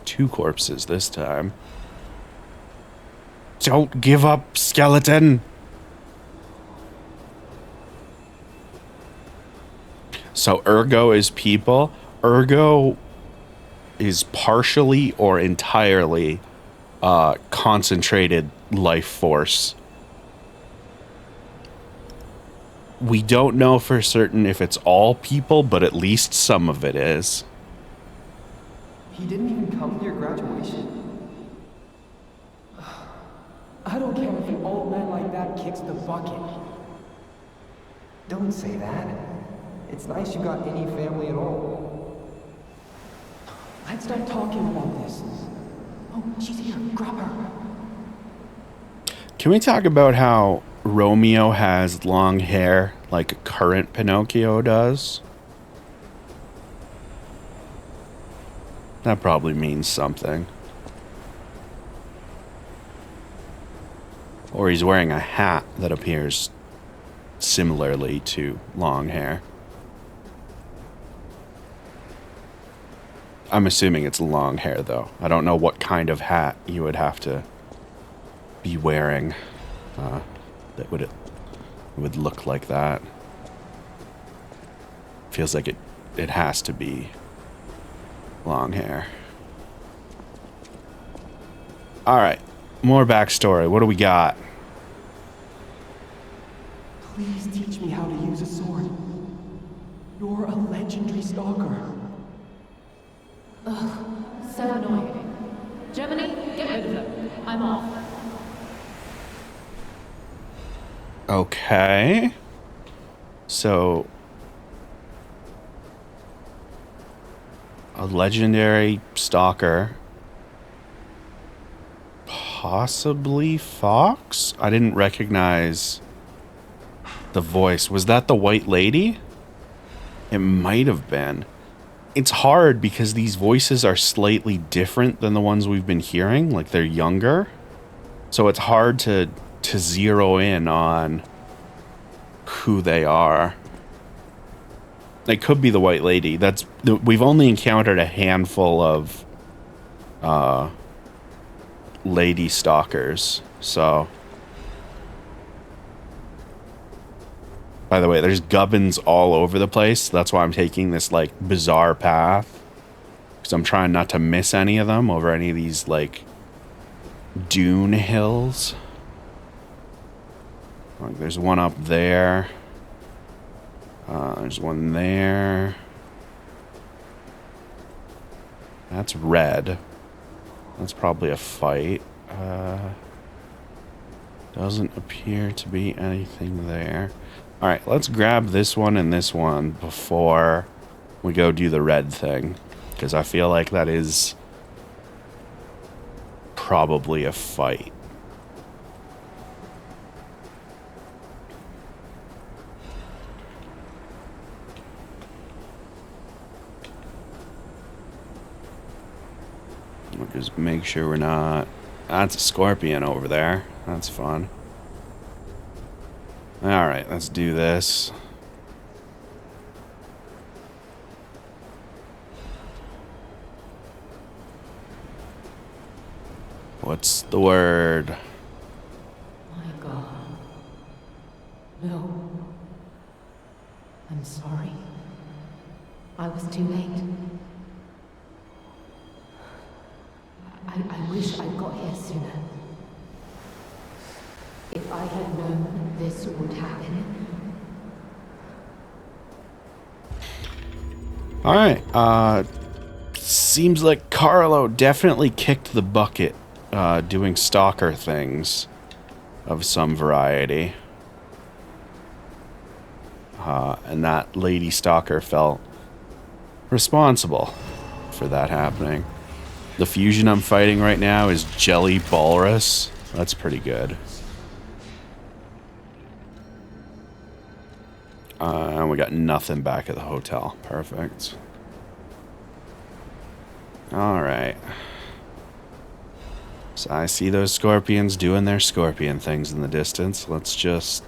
2 corpses this time. Don't give up, skeleton! So ergo is people. Ergo is partially or entirely concentrated life force. We don't know for certain if it's all people, but at least some of it is. He didn't even come to your graduation? I don't care if an old man like that kicks the bucket. Don't say that. It's nice you got any family at all. Let's start talking about this. Oh, she's here. Grab her. Can we talk about how Romeo has long hair like a current Pinocchio does? That probably means something. Or he's wearing a hat that appears similarly to long hair. I'm assuming it's long hair, though. I don't know what kind of hat you would have to be wearing that would look like that. Feels like it has to be long hair. All right, more backstory. What do we got? Please teach me how to use a sword. You're a legendary stalker. Ugh, so annoying. Germany, get rid of it. I'm off. Okay. So, a legendary stalker. Possibly Fox? I didn't recognize the voice. Was that the white lady? It might have been. It's hard because these voices are slightly different than the ones we've been hearing. Like, they're younger. So it's hard to zero in on who they are. It could be the white lady. We've only encountered a handful of lady stalkers. So, by the way, there's gubbins all over the place. That's why I'm taking this like bizarre path, because I'm trying not to miss any of them over any of these like dune hills. Like, there's one up there. There's one there. That's red. That's probably a fight. Doesn't appear to be anything there. Alright, let's grab this one and this one before we go do the red thing. Because I feel like that is probably a fight. We'll just make sure we're not... That's a scorpion over there. That's fun. Alright, let's do this. What's the word? My God. No. I'm sorry. I was too late. I wish I'd got here sooner. If I had known this would happen. Alright, seems like Carlo definitely kicked the bucket doing stalker things of some variety. And that lady stalker felt responsible for that happening. The fusion I'm fighting right now is Jelly Walrus. That's pretty good. And we got nothing back at the hotel. Perfect. Alright. So I see those scorpions doing their scorpion things in the distance. Let's just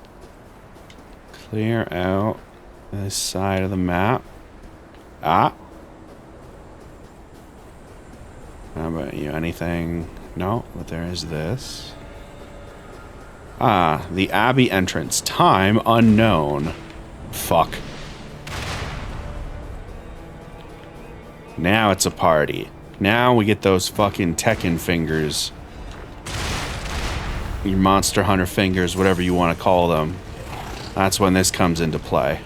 clear out this side of the map. Ah! How about you? Anything? No, but there is this. Ah, the Abbey entrance. Time unknown. Fuck. Now it's a party. Now we get those fucking Tekken fingers. Your Monster Hunter fingers, whatever you want to call them. That's when this comes into play.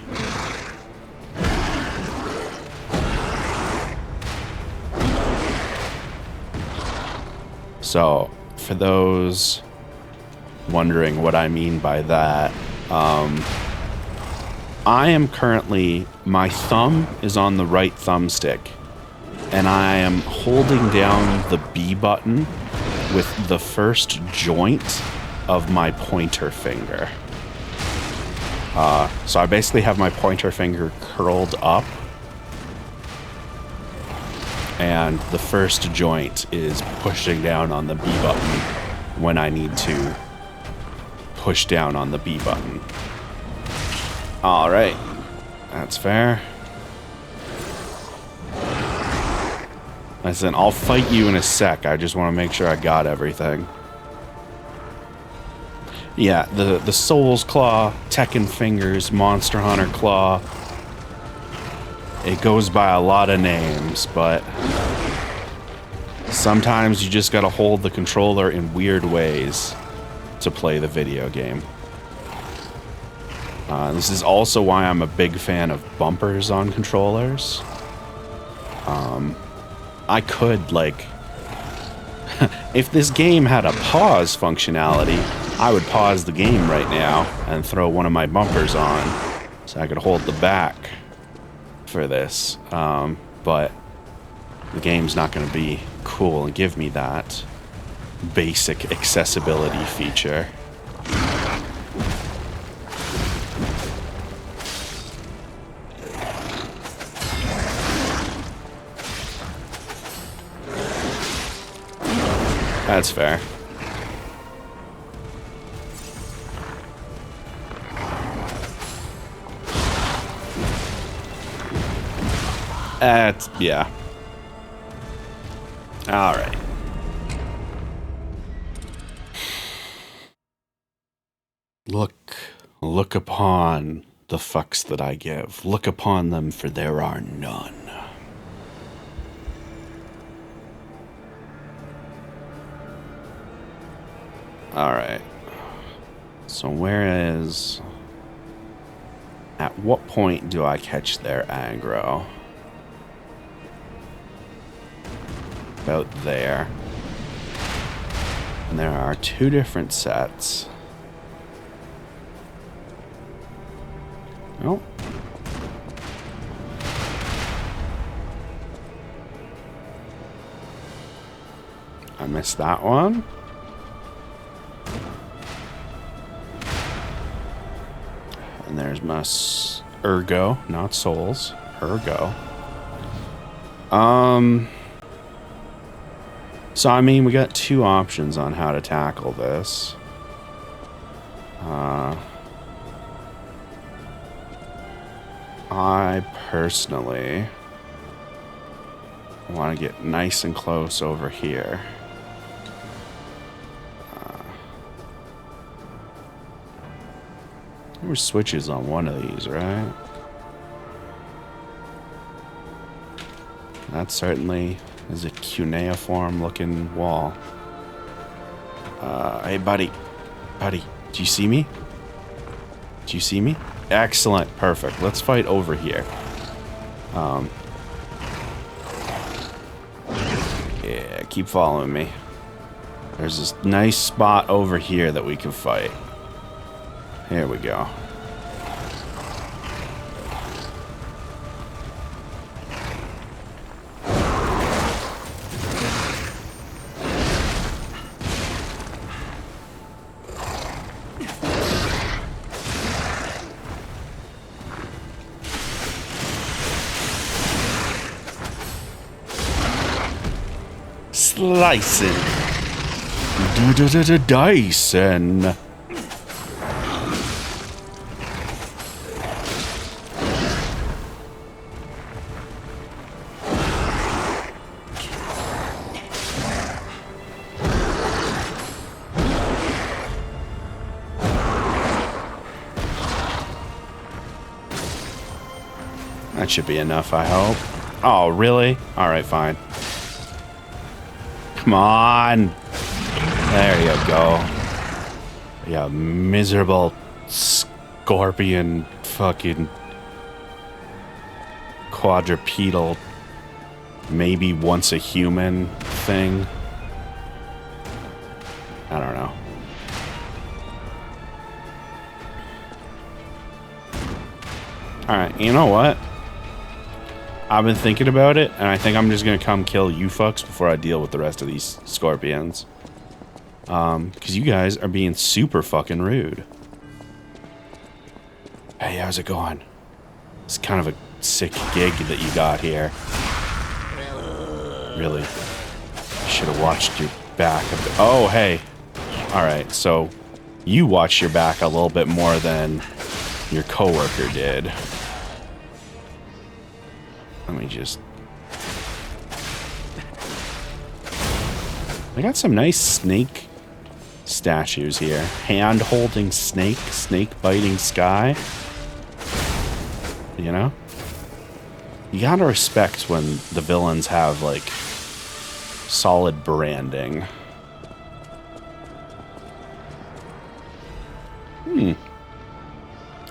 So, for those wondering what I mean by that, I am currently, my thumb is on the right thumbstick, and I am holding down the B button with the first joint of my pointer finger. So I basically have my pointer finger curled up, and the first joint is pushing down on the B button when I need to push down on the B button. All right. That's fair. Listen, I'll fight you in a sec. I just want to make sure I got everything. Yeah, the Soul's Claw, Tekken Fingers, Monster Hunter Claw. It goes by a lot of names, but sometimes you just gotta hold the controller in weird ways to play the video game. This is also why I'm a big fan of bumpers on controllers. I could, like... if this game had a pause functionality, I would pause the game right now and throw one of my bumpers on so I could hold the back for this. But the game's not going to be cool and give me that basic accessibility feature. That's fair. Yeah. All right. Look upon the fucks that I give. Look upon them, for there are none. Alright. So where is... At what point do I catch their aggro? About there. And there are two different sets. Oh. I missed that one. And there's my Ergo, not Souls. Ergo. So, I mean, we got two options on how to tackle this. I personally want to get nice and close over here. There were switches on one of these, right? That certainly is a cuneiform looking wall. Hey, buddy. Buddy, do you see me? Do you see me? Excellent. Perfect. Let's fight over here. Yeah, keep following me. There's this nice spot over here that we can fight. Here we go. Slicing. Dyson. That should be enough, I hope. Oh, really? Alright, fine. Come on! There you go. Yeah, miserable scorpion fucking quadrupedal, maybe once a human thing. I don't know. Alright, you know what? I've been thinking about it, and I think I'm just gonna come kill you fucks before I deal with the rest of these scorpions. Because you guys are being super fucking rude. Hey, how's it going? It's kind of a sick gig that you got here. Really. Should have watched your back a bit. Oh, hey. Alright, so you watch your back a little bit more than your coworker did. Let me just... I got some nice snake statues here. Hand-holding snake, snake-biting sky. You know? You gotta respect when the villains have, like, solid branding.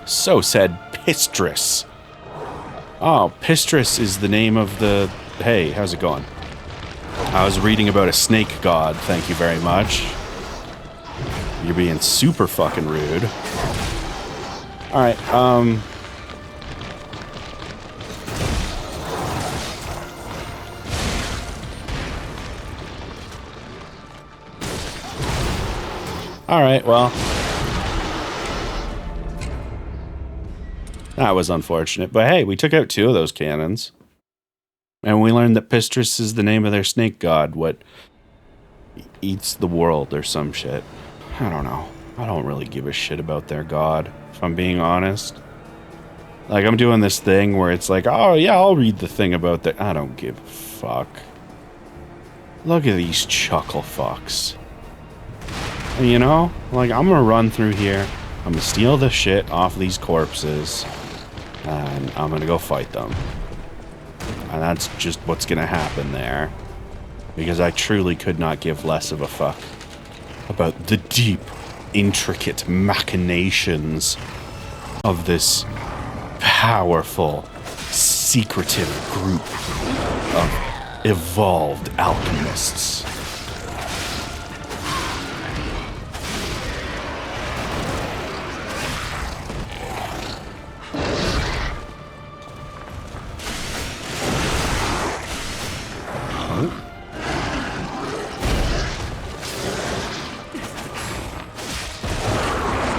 So said Pistris. Oh, Pistris is the name of the... Hey, how's it going? I was reading about a snake god, thank you very much. You're being super fucking rude. Alright, Alright, well... That was unfortunate, but hey, we took out 2 of those cannons. And we learned that Pistris is the name of their snake god, what eats the world or some shit. I don't know. I don't really give a shit about their god, if I'm being honest. Like, I'm doing this thing where it's like, oh yeah, I'll read the thing about that. I don't give a fuck. Look at these chuckle fucks. You know? Like, I'm gonna run through here, I'm gonna steal the shit off these corpses, and I'm gonna go fight them. And that's just what's gonna happen there. Because I truly could not give less of a fuck about the deep, intricate machinations of this powerful, secretive group of evolved alchemists.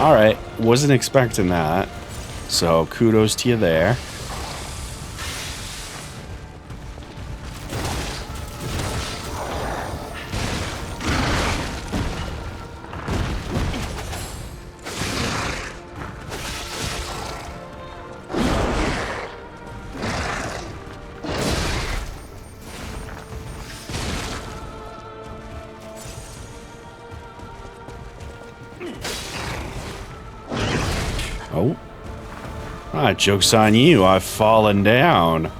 Alright, wasn't expecting that. So, kudos to you there. Oh. Ah, joke's on you. I've fallen down.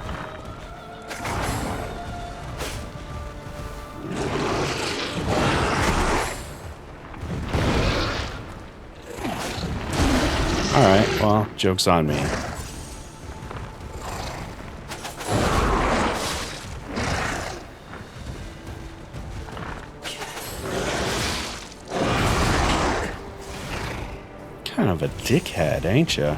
Alright, well, joke's on me. Kind of a dickhead, ain't ya?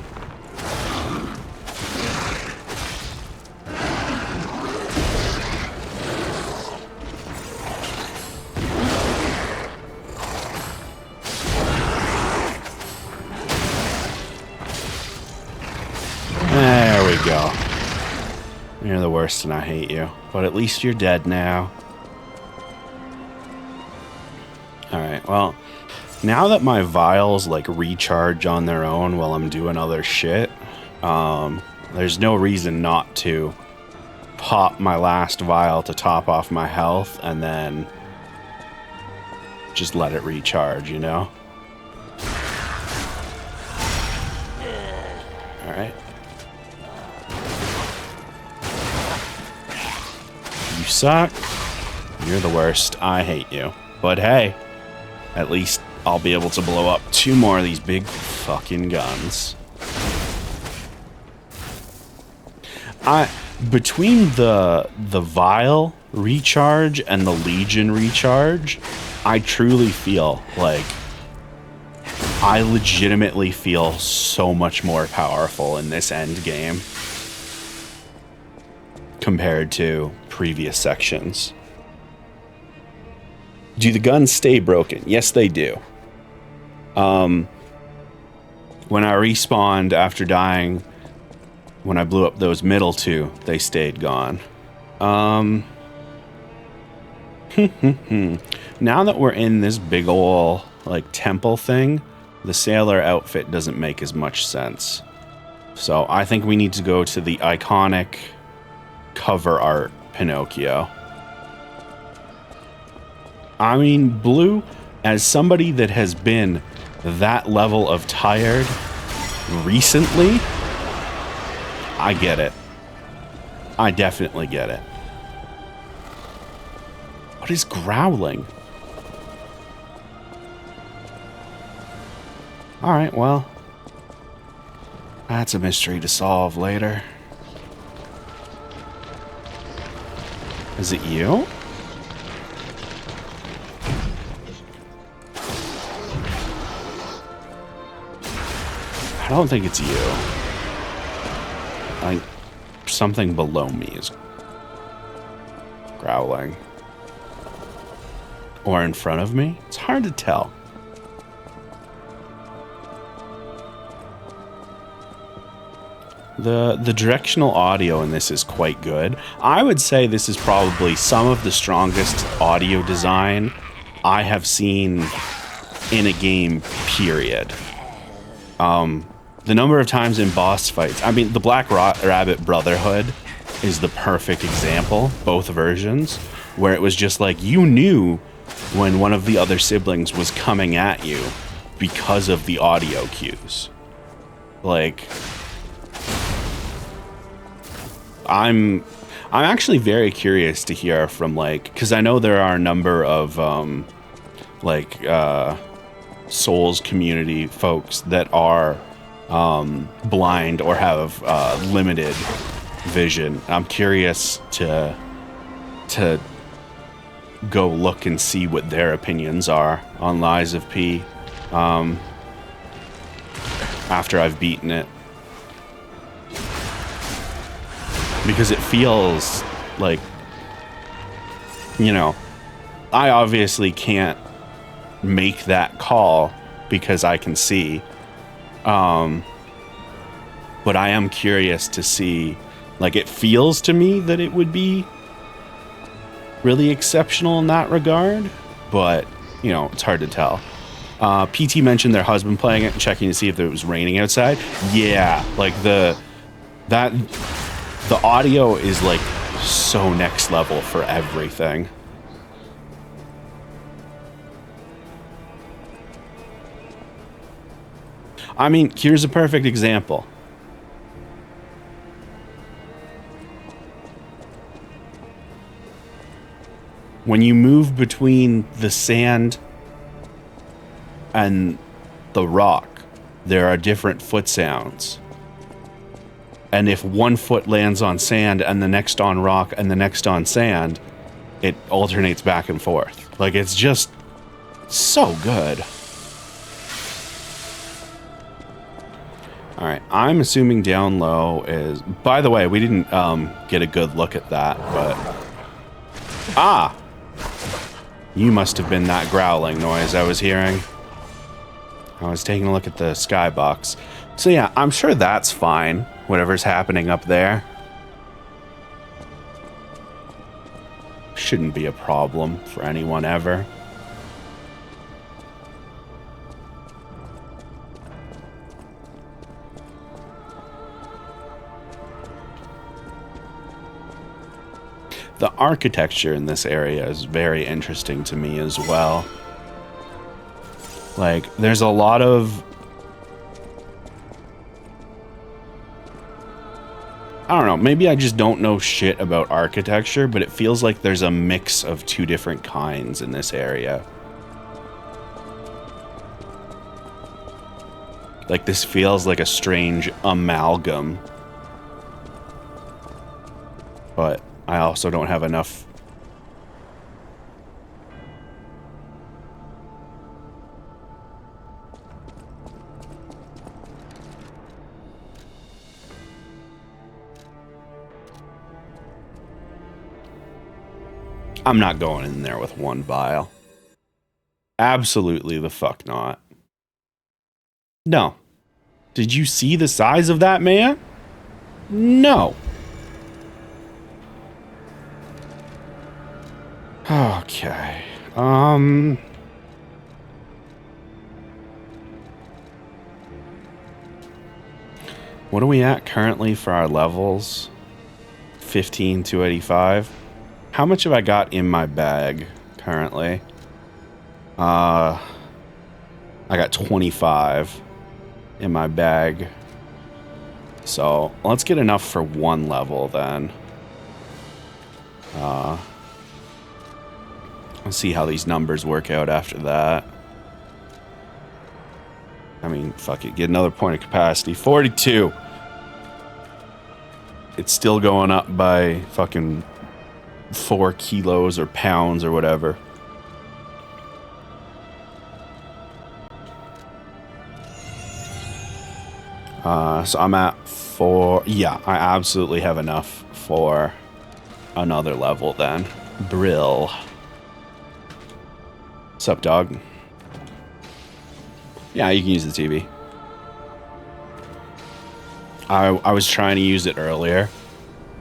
There we go. You're the worst and I hate you. But at least you're dead now. Alright, well... Now that my vials, like, recharge on their own while I'm doing other shit, there's no reason not to pop my last vial to top off my health and then just let it recharge, you know? Alright. You suck. You're the worst. I hate you. But hey, at least I'll be able to blow up 2 more of these big fucking guns. Between the vial recharge and the Legion recharge, I truly feel like I legitimately feel so much more powerful in this end game compared to previous sections. Do the guns stay broken? Yes, they do. When I respawned after dying, when I blew up those middle 2, they stayed gone. Now that we're in this big ol', like, temple thing, the sailor outfit doesn't make as much sense. So I think we need to go to the iconic cover art Pinocchio. I mean, Blue, as somebody that has been that level of tired recently, I get it. I definitely get it. What is growling? Alright, well, that's a mystery to solve later. Is it you? I don't think it's you. I think something below me is growling. Or in front of me? It's hard to tell. The directional audio in this is quite good. I would say this is probably some of the strongest audio design I have seen in a game, period. The number of times in boss fights, I mean, the Black Rabbit Brotherhood is the perfect example, both versions, where it was just like, you knew when one of the other siblings was coming at you because of the audio cues. Like, I'm actually very curious to hear from, like, because I know there are a number of Souls community folks that are blind or have limited vision. I'm curious to go look and see what their opinions are on Lies of P after I've beaten it. Because it feels like, you know, I obviously can't make that call because I can see. But I am curious to see, like, it feels to me that it would be really exceptional in that regard, but, you know, it's hard to tell. PT mentioned their husband playing it and checking to see if it was raining outside. Yeah, like the audio is like so next level for everything. I mean, here's a perfect example. When you move between the sand and the rock, there are different foot sounds. And if one foot lands on sand and the next on rock and the next on sand, it alternates back and forth. Like, it's just so good. All right, I'm assuming down low is... By the way, we didn't get a good look at that, but... Ah! You must have been that growling noise I was hearing. I was taking a look at the skybox. So yeah, I'm sure that's fine, whatever's happening up there. Shouldn't be a problem for anyone ever. The architecture in this area is very interesting to me as well. Like, there's a lot of... I don't know, maybe I just don't know shit about architecture, but it feels like there's a mix of two different kinds in this area. Like, this feels like a strange amalgam. But I also don't have enough. I'm not going in there with one vial. Absolutely the fuck not. No. Did you see the size of that man? No. Okay. What are we at currently for our levels? 15 to 85. How much have I got in my bag currently? I got 25 in my bag. So let's get enough for one level then. Let's see how these numbers work out after that. I mean, fuck it. Get another point of capacity. 42. It's still going up by fucking 4 kilos or pounds or whatever. So I'm at 4. Yeah, I absolutely have enough for another level then. Brill. What's up, dog? Yeah, you can use the TV. I was trying to use it earlier,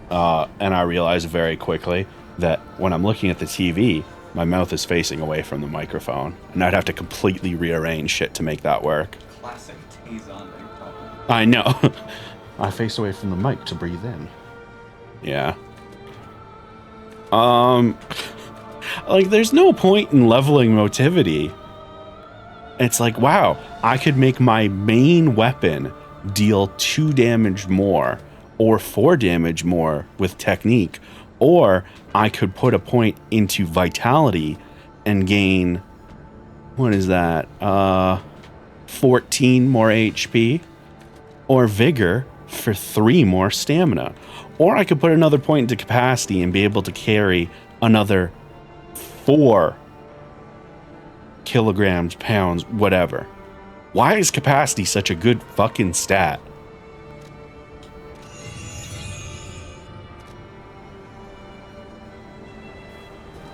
and I realized very quickly that when I'm looking at the TV, my mouth is facing away from the microphone, and I'd have to completely rearrange shit to make that work. Classic Tazon problem. I know. I face away from the mic to breathe in. Yeah. Like, there's no point in leveling motivity. It's like, wow, I could make my main weapon deal 2 damage more or 4 damage more with technique, or I could put a point into vitality and gain, what is that, 14 more HP, or vigor for 3 more stamina, or I could put another point into capacity and be able to carry another 4 kilograms, pounds, whatever. Why is capacity such a good fucking stat?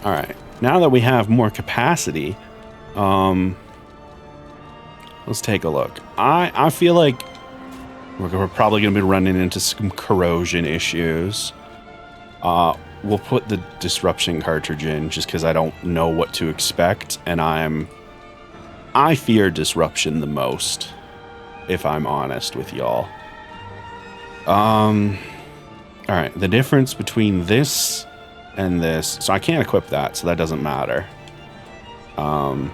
Alright, now that we have more capacity, let's take a look. I feel like we're probably going to be running into some corrosion issues. We'll put the disruption cartridge in just because I don't know what to expect, and I fear disruption the most, if I'm honest with y'all. Alright, the difference between this and this, so I can't equip that, so that doesn't matter. Can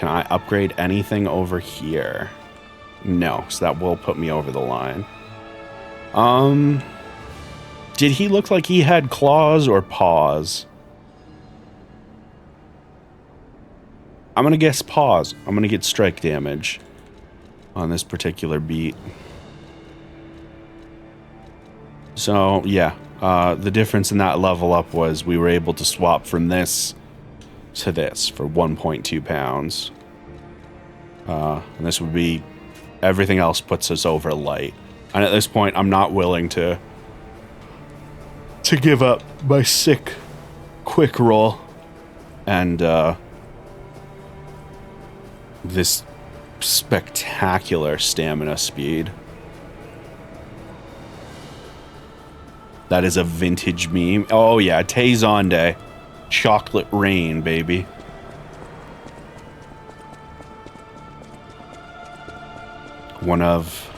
I upgrade anything over here? No, so that will put me over the line. Did he look like he had claws or paws? I'm gonna guess paws. I'm gonna get strike damage on this particular beat. So, yeah. The difference in that level up was we were able to swap from this to this for 1.2 pounds. And this would be... Everything else puts us over light. And at this point, I'm not willing to give up my sick quick roll and this spectacular stamina speed. That is a vintage meme. Oh yeah, Tazon Day. Chocolate rain, baby. One of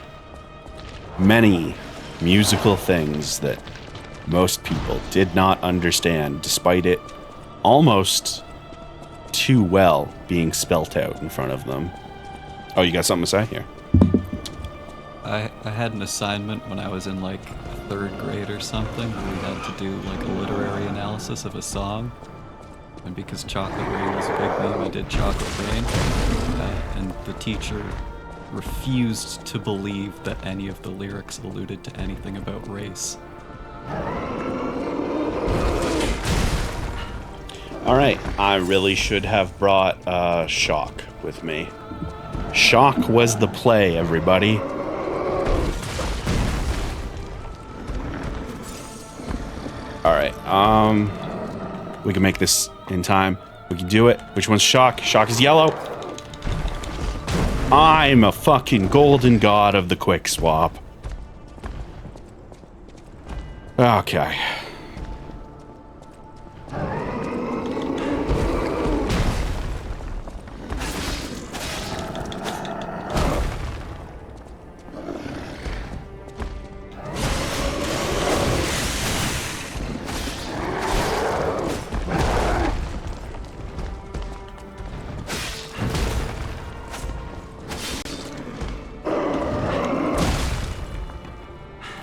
many musical things that most people did not understand, despite it almost too well being spelt out in front of them. Oh, you got something to say here? I had an assignment when I was in like 3rd grade or something where we had to do like a literary analysis of a song. And because Chocolate Rain was a big meme, I did Chocolate Rain. And the teacher refused to believe that any of the lyrics alluded to anything about race. Alright, I really should have brought Shock with me. Shock was the play, everybody. Alright, we can make this in time. We can do it. Which one's Shock? Shock is yellow. I'm a fucking golden god of the quick swap. Okay.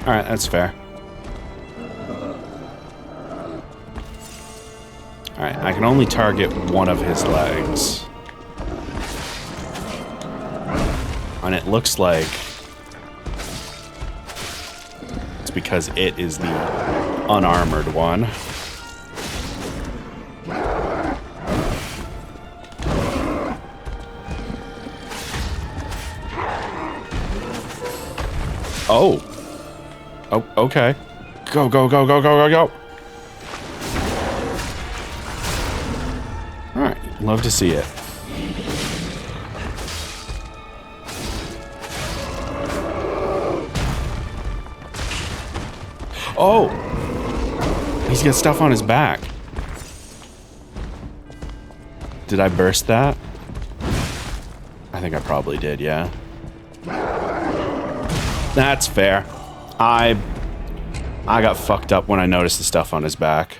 Alright, that's fair. Alright, I can only target one of his legs. And it looks like it's because it is the unarmored one. Oh. Oh, okay. Go, go, go, go, go, go, go. Alright, love to see it. Oh! He's got stuff on his back. Did I burst that? I think I probably did, yeah. That's fair. I got fucked up when I noticed the stuff on his back.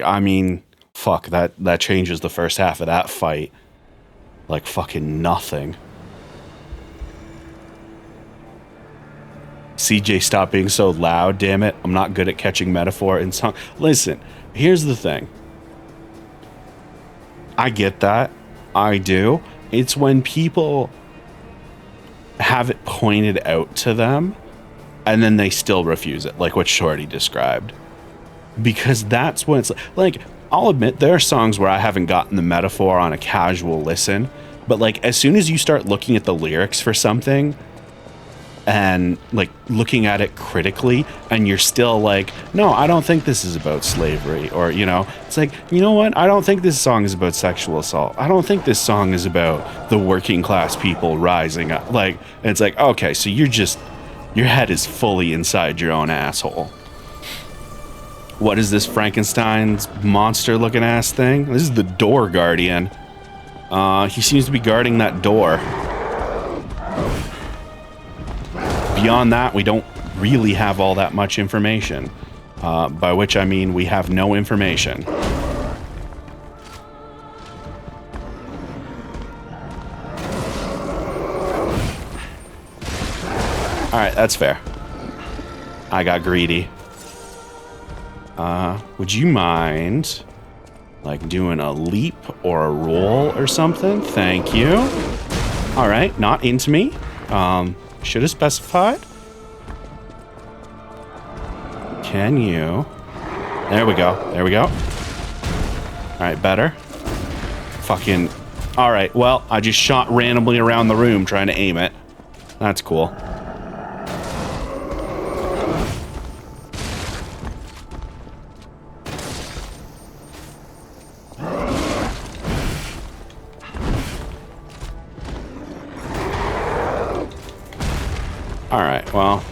I mean, fuck, that changes the first half of that fight. Like fucking nothing. CJ, stop being so loud, damn it. I'm not good at catching metaphor in song. Listen, here's the thing. I get that. I do. It's when people have it pointed out to them and then they still refuse it, like what Shorty described. Because that's when it's like, I'll admit there are songs where I haven't gotten the metaphor on a casual listen, but like as soon as you start looking at the lyrics for something and like looking at it critically and you're still like, no, I don't think this is about slavery, or you know, it's like, you know what, I don't think this song is about sexual assault, I don't think this song is about the working class people rising up, like, it's like, okay, so you're just, your head is fully inside your own asshole. What is this Frankenstein's monster looking ass thing? This is the door guardian. He seems to be guarding that door. Beyond that, we don't really have all that much information. By which I mean we have no information. Alright, that's fair. I got greedy. Would you mind like doing a leap or a roll or something? Thank you. Alright, not into me. Should have specified. Can you? There we go. There we go. Alright, better. Fucking. Alright, well, I just shot randomly around the room trying to aim it. That's cool. Alright, well.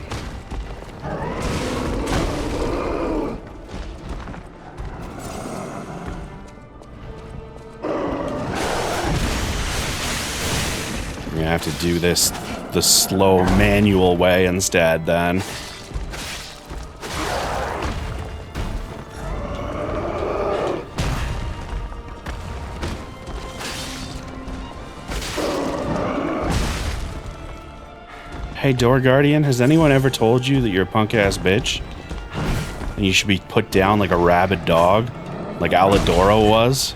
We're gonna have to do this the slow manual way instead then. Hey, Door Guardian, has anyone ever told you that you're a punk-ass bitch? And you should be put down like a rabid dog? Like Alidoro was?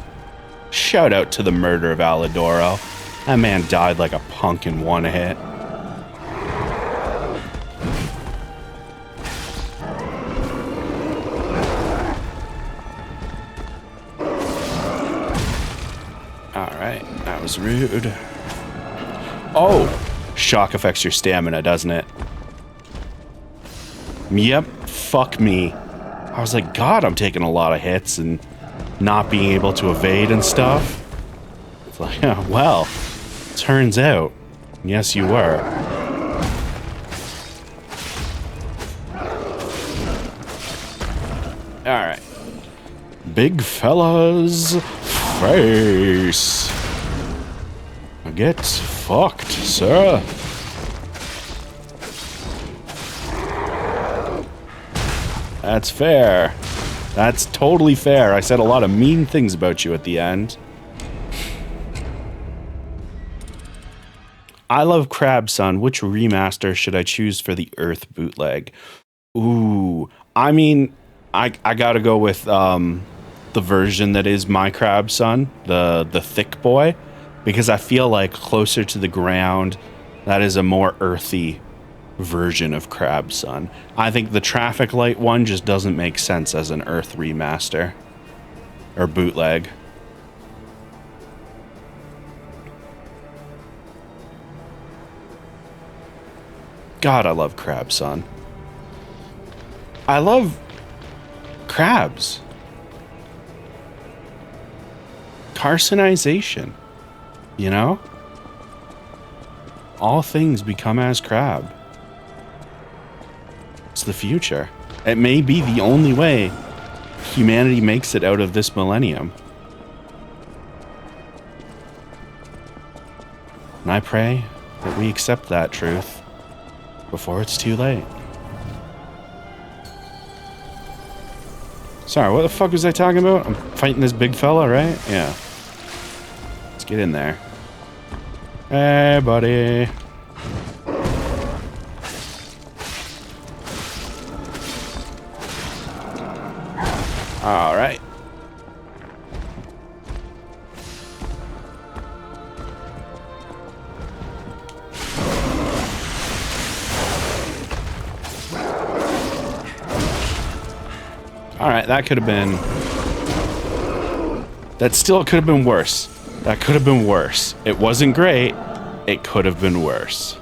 Shout out to the murder of Alidoro. That man died like a punk in one hit. Alright, that was rude. Oh! Shock affects your stamina, doesn't it? Yep, fuck me. I was like, God, I'm taking a lot of hits and not being able to evade and stuff. It's like, yeah, well, turns out, yes, you were. Alright. Big fella's face. Get fucked, sir. That's fair. That's totally fair. I said a lot of mean things about you at the end. I love Crab Sun. Which remaster should I choose for the Earth bootleg? Ooh, I mean, I gotta go with the version that is my Crab Sun, the thick boy, because I feel like closer to the ground, that is a more earthy version of Crab Sun. I think the traffic light one just doesn't make sense as an Earth remaster or bootleg. God, I love Crab Sun. I love crabs. Carcinization, you know? All things become as crab. It's the future. It may be the only way humanity makes it out of this millennium. And I pray that we accept that truth before it's too late. Sorry, what the fuck was I talking about? I'm fighting this big fella, right? Yeah. Let's get in there. Hey, buddy. All right. All right, that could have been... That still could have been worse. That could have been worse. It wasn't great. It could have been worse.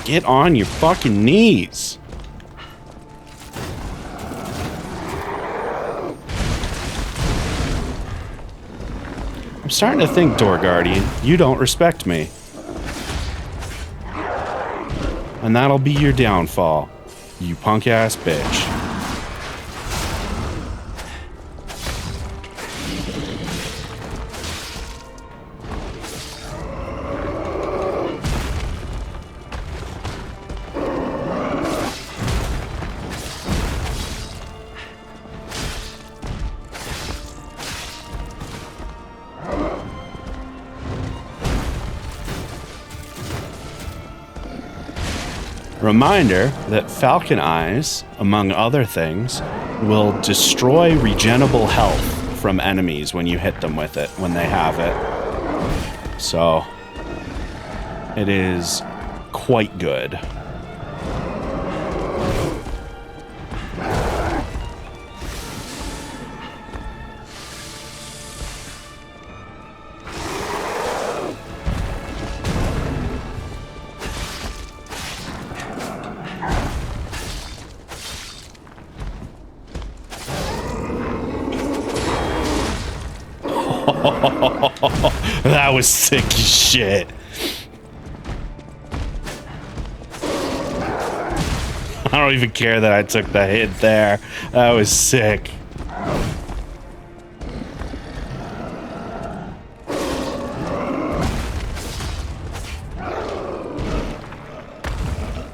Get on your fucking knees. I'm starting to think, Door Guardian, you don't respect me. And that'll be your downfall, you punk-ass bitch. Reminder that Falcon Eyes, among other things, will destroy regenerable health from enemies when you hit them with it, when they have it. So, it is quite good. That was sick as shit. I don't even care that I took the hit there. That was sick.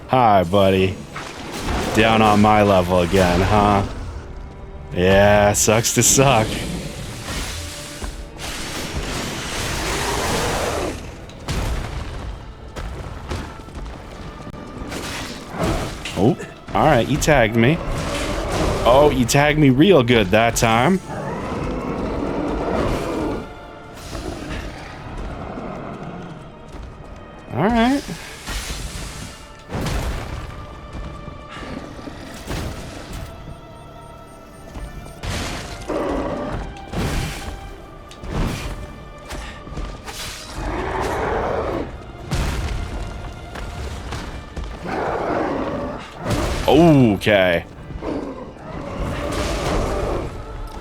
Hi, buddy. Down on my level again, huh? Yeah, sucks to suck. Oh, alright, you tagged me. Oh, you tagged me real good that time. Alright. Okay.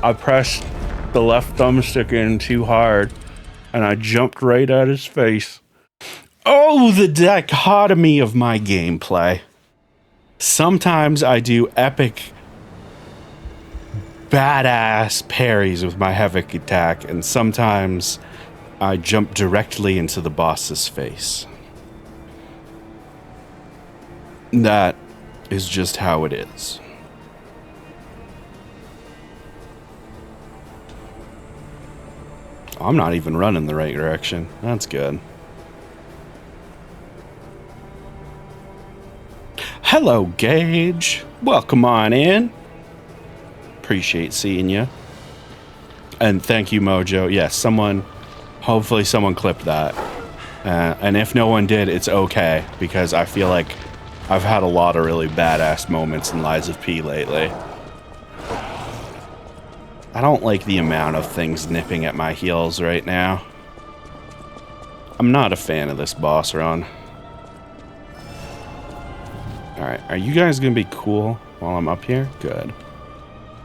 I pressed the left thumbstick in too hard, and I jumped right at his face. Oh, the dichotomy of my gameplay. Sometimes I do epic, badass parries with my Havoc attack, and sometimes I jump directly into the boss's face. That is just how it is. I'm not even running the right direction. That's good. Hello, Gage. Welcome on in. Appreciate seeing you. And thank you, Mojo. Yes, hopefully someone clipped that. And if no one did, it's okay, because I feel like I've had a lot of really badass moments in Lies of P lately. I don't like the amount of things nipping at my heels right now. I'm not a fan of this boss run. Alright, are you guys gonna be cool while I'm up here? Good.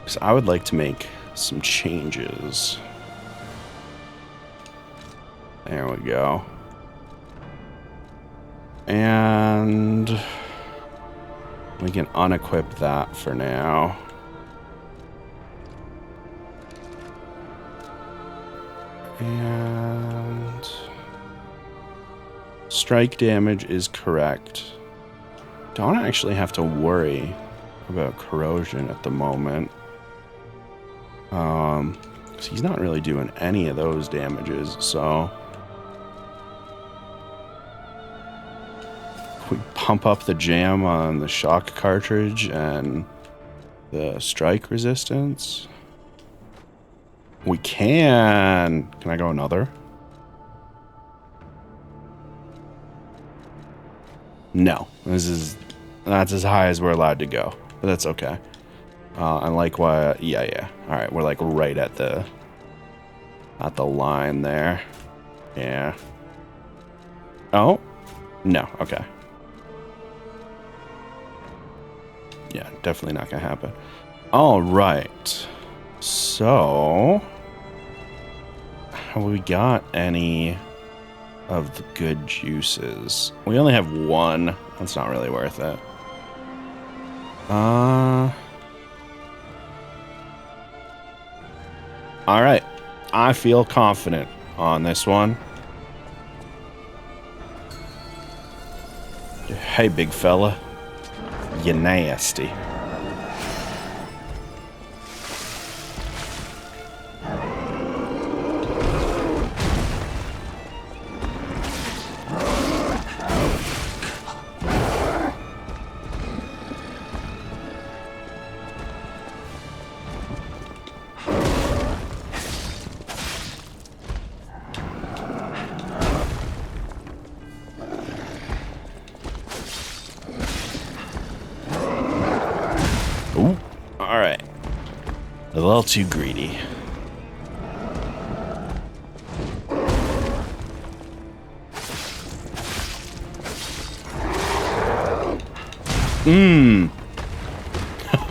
Because I would like to make some changes. There we go. And we can unequip that for now. And strike damage is correct. Don't actually have to worry about corrosion at the moment. 'Cause he's not really doing any of those damages, so we pump up the jam on the shock cartridge and the strike resistance. We can. Can I go another? No. That's as high as we're allowed to go. But that's okay. And likewise, yeah. Alright, we're like right at the line there. Yeah. Oh? No, okay. Yeah, definitely not gonna happen. Alright. So, have we got any of the good juices? We only have one. That's not really worth it. Alright. I feel confident on this one. Hey, big fella. You nasty. Ooh, alright. A little too greedy.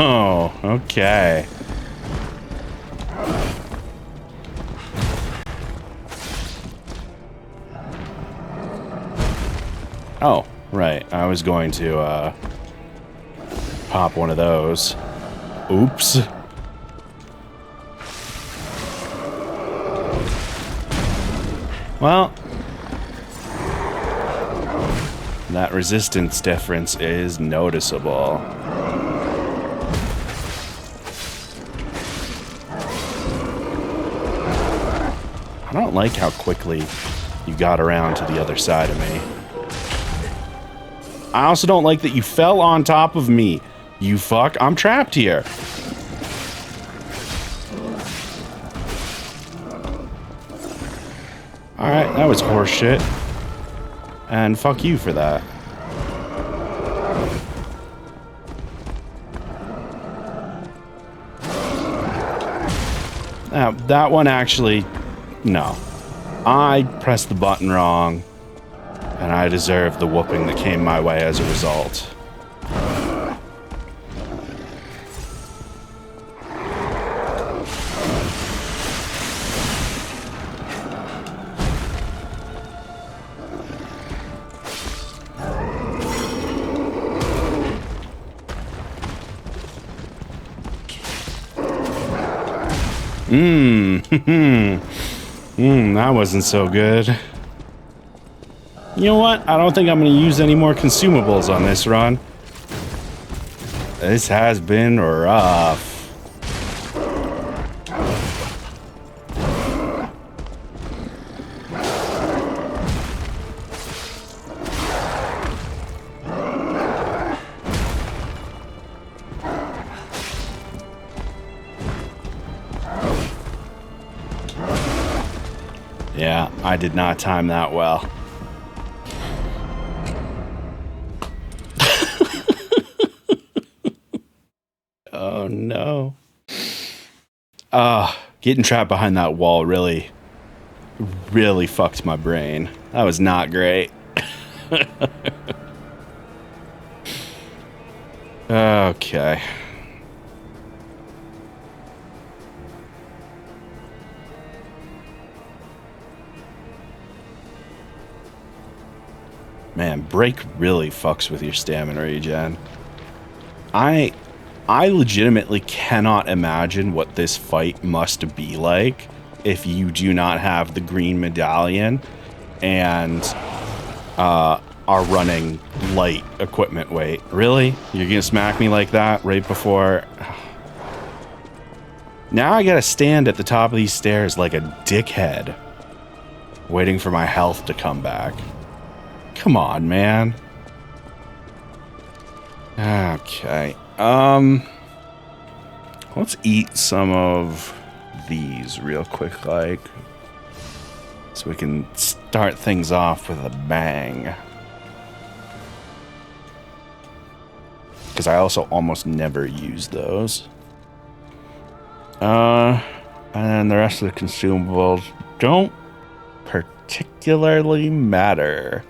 Oh, okay. Oh, right. I was going to, pop one of those. Oops. Well, that resistance difference is noticeable. I don't like how quickly you got around to the other side of me. I also don't like that you fell on top of me. You fuck. I'm trapped here. Alright, that was horseshit. And fuck you for that. Now, that one actually... No. I pressed the button wrong, and I deserve the whooping that came my way as a result. That wasn't so good. You know what? I don't think I'm going to use any more consumables on this run. This has been rough. Yeah, I did not time that well. Oh no. Getting trapped behind that wall really fucked my brain. That was not great. Okay. Man, break really fucks with your stamina regen. I legitimately cannot imagine what this fight must be like if you do not have the green medallion and are running light equipment weight. Really? You're gonna smack me like that right before? Now I gotta stand at the top of these stairs like a dickhead, waiting for my health to come back. Come on, man. Okay. Let's eat some of these real quick, like, so we can start things off with a bang. Because I also almost never use those. And then the rest of the consumables don't particularly matter.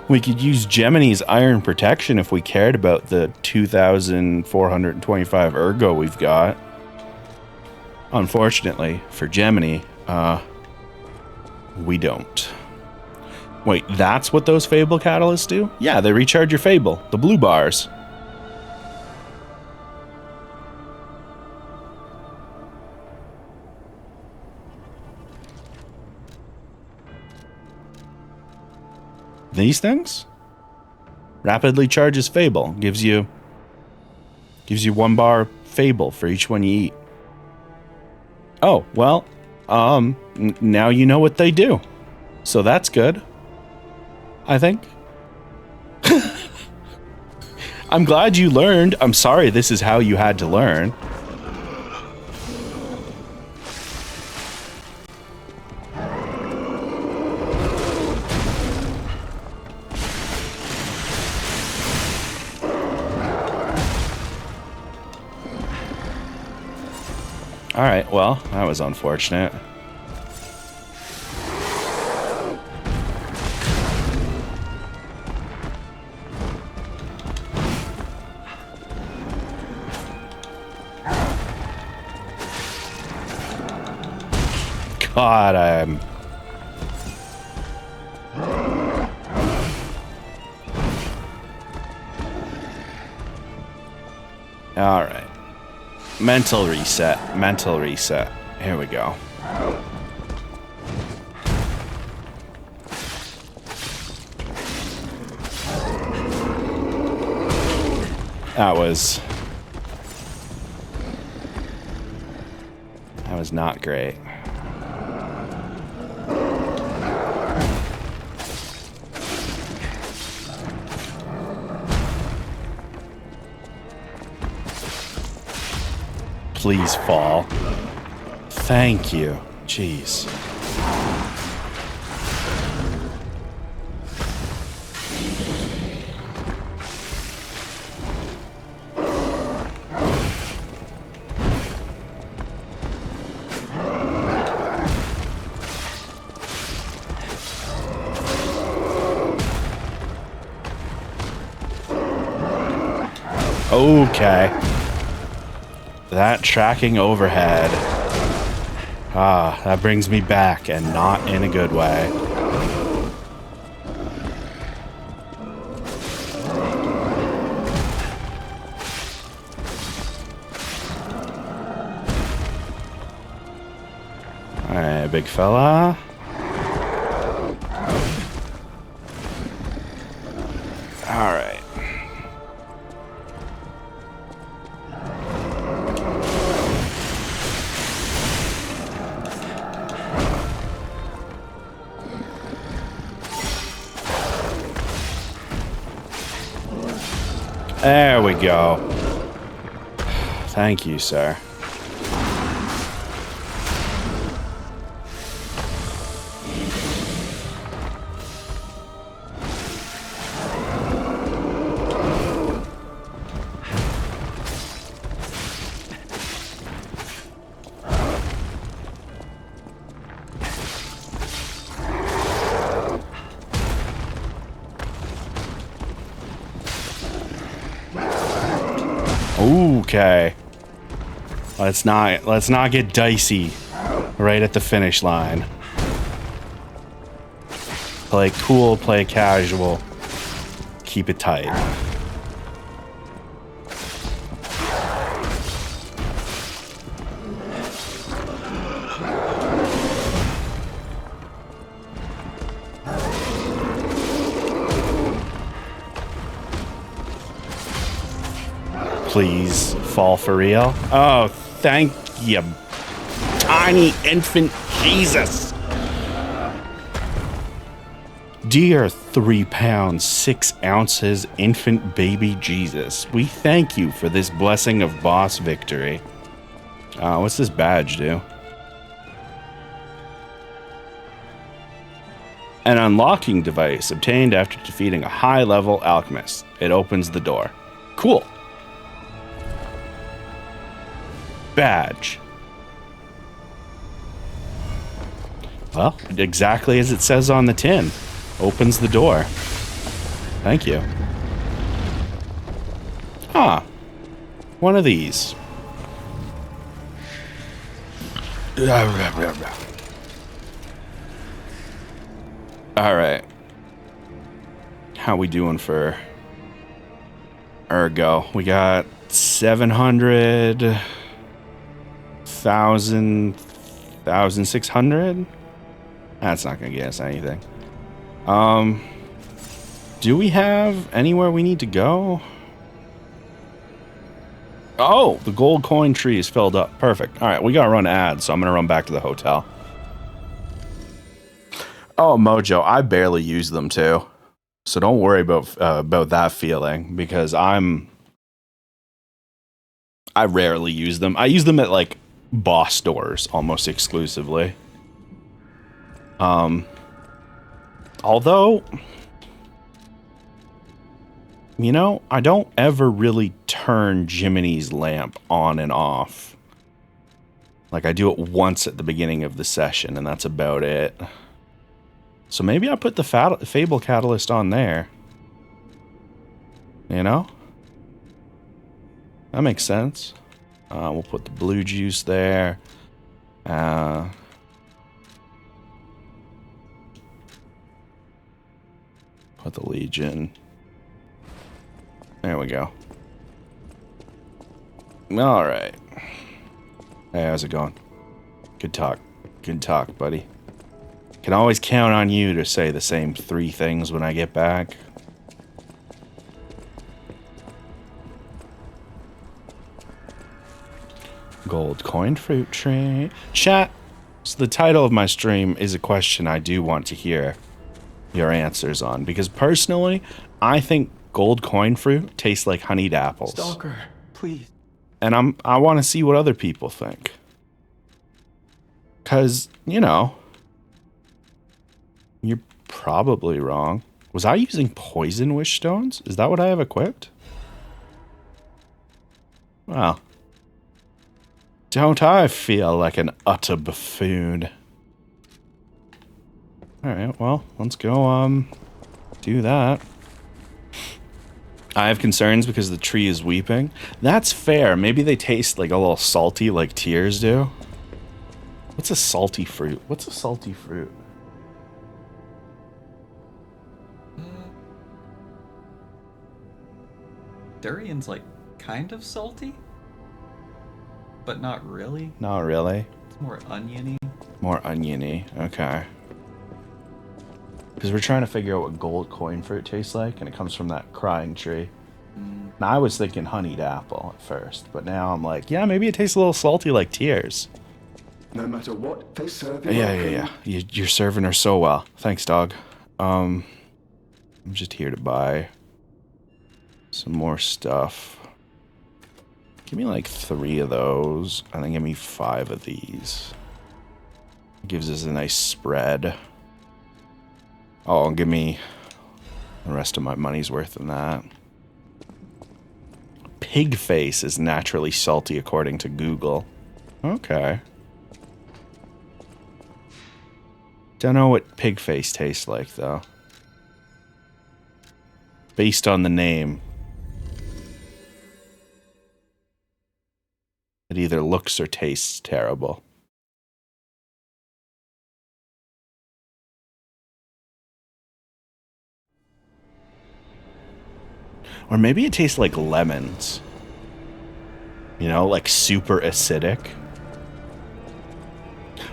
We could use Gemini's Iron Protection if we cared about the 2,425 ergo we've got. Unfortunately, for Gemini, we don't. Wait, that's what those Fable Catalysts do? Yeah, they recharge your Fable, the blue bars. These things? Rapidly charges Fable. Gives you 1 bar Fable for each one you eat. Oh, well, now you know what they do. So that's good. I think. I'm glad you learned. I'm sorry this is how you had to learn. Alright, well, that was unfortunate. God, I'm... Alright. Mental reset. Mental reset. Here we go. That was not great. Please fall. Thank you. Jeez. Okay. That tracking overhead. Ah, that brings me back, and not in a good way. Alright, big fella. Alright. There we go. Thank you, sir. Okay. Let's not get dicey right at the finish line. Play cool, play casual. Keep it tight. Please fall for real. Oh, thank you, tiny infant Jesus. Dear 3 pounds 6 ounces infant baby Jesus, we thank you for this blessing of boss victory. What's this badge do? An unlocking device obtained after defeating a high-level alchemist. It opens the door. Cool. Badge. Well, exactly as it says on the tin. Opens the door. Thank you. Ah. One of these. Alright. How we doing for Ergo? We got 700... 1,600? That's not gonna get us anything. Do we have anywhere we need to go? Oh, the gold coin tree is filled up. Perfect. All right, we gotta run ads, so I'm gonna run back to the hotel. Oh, Mojo, I barely use them too, so don't worry about that feeling, because I rarely use them. I use them at like boss stores almost exclusively. Although, you know, I don't ever really turn Jiminy's lamp on and off. Like, I do it once at the beginning of the session, and that's about it. So maybe I put the Fable Catalyst on there. You know? That makes sense. We'll put the blue juice there. Put the Legion. There we go. All right. Hey, how's it going? Good talk. Good talk, buddy. Can always count on you to say the same 3 things when I get back. Gold coin fruit tree. Chat. So the title of my stream is a question I do want to hear your answers on, because personally, I think gold coin fruit tastes like honeyed apples. Stalker, please. And I want to see what other people think. Cause, you know, you're probably wrong. Was I using poison wish stones? Is that what I have equipped? Well, don't I feel like an utter buffoon? Alright, well, let's go, do that. I have concerns because the tree is weeping. That's fair. Maybe they taste like a little salty like tears do. What's a salty fruit? What's a salty fruit? Durian's like kind of salty, but not really. Not really. It's more oniony. More oniony. Okay. Because we're trying to figure out what gold coin fruit tastes like, and it comes from that crying tree. Now, I was thinking honeyed apple at first, but now I'm like, yeah, maybe it tastes a little salty like tears. No matter what they serve you. Yeah. You're serving her so well. Thanks, dog. I'm just here to buy some more stuff. Give me like 3 of those, and then give me 5 of these. Gives us a nice spread. Oh, and give me the rest of my money's worth in that. Pig face is naturally salty according to Google. Okay. Don't know what pig face tastes like, though. Based on the name. It either looks or tastes terrible. Or maybe it tastes like lemons. You know, like super acidic.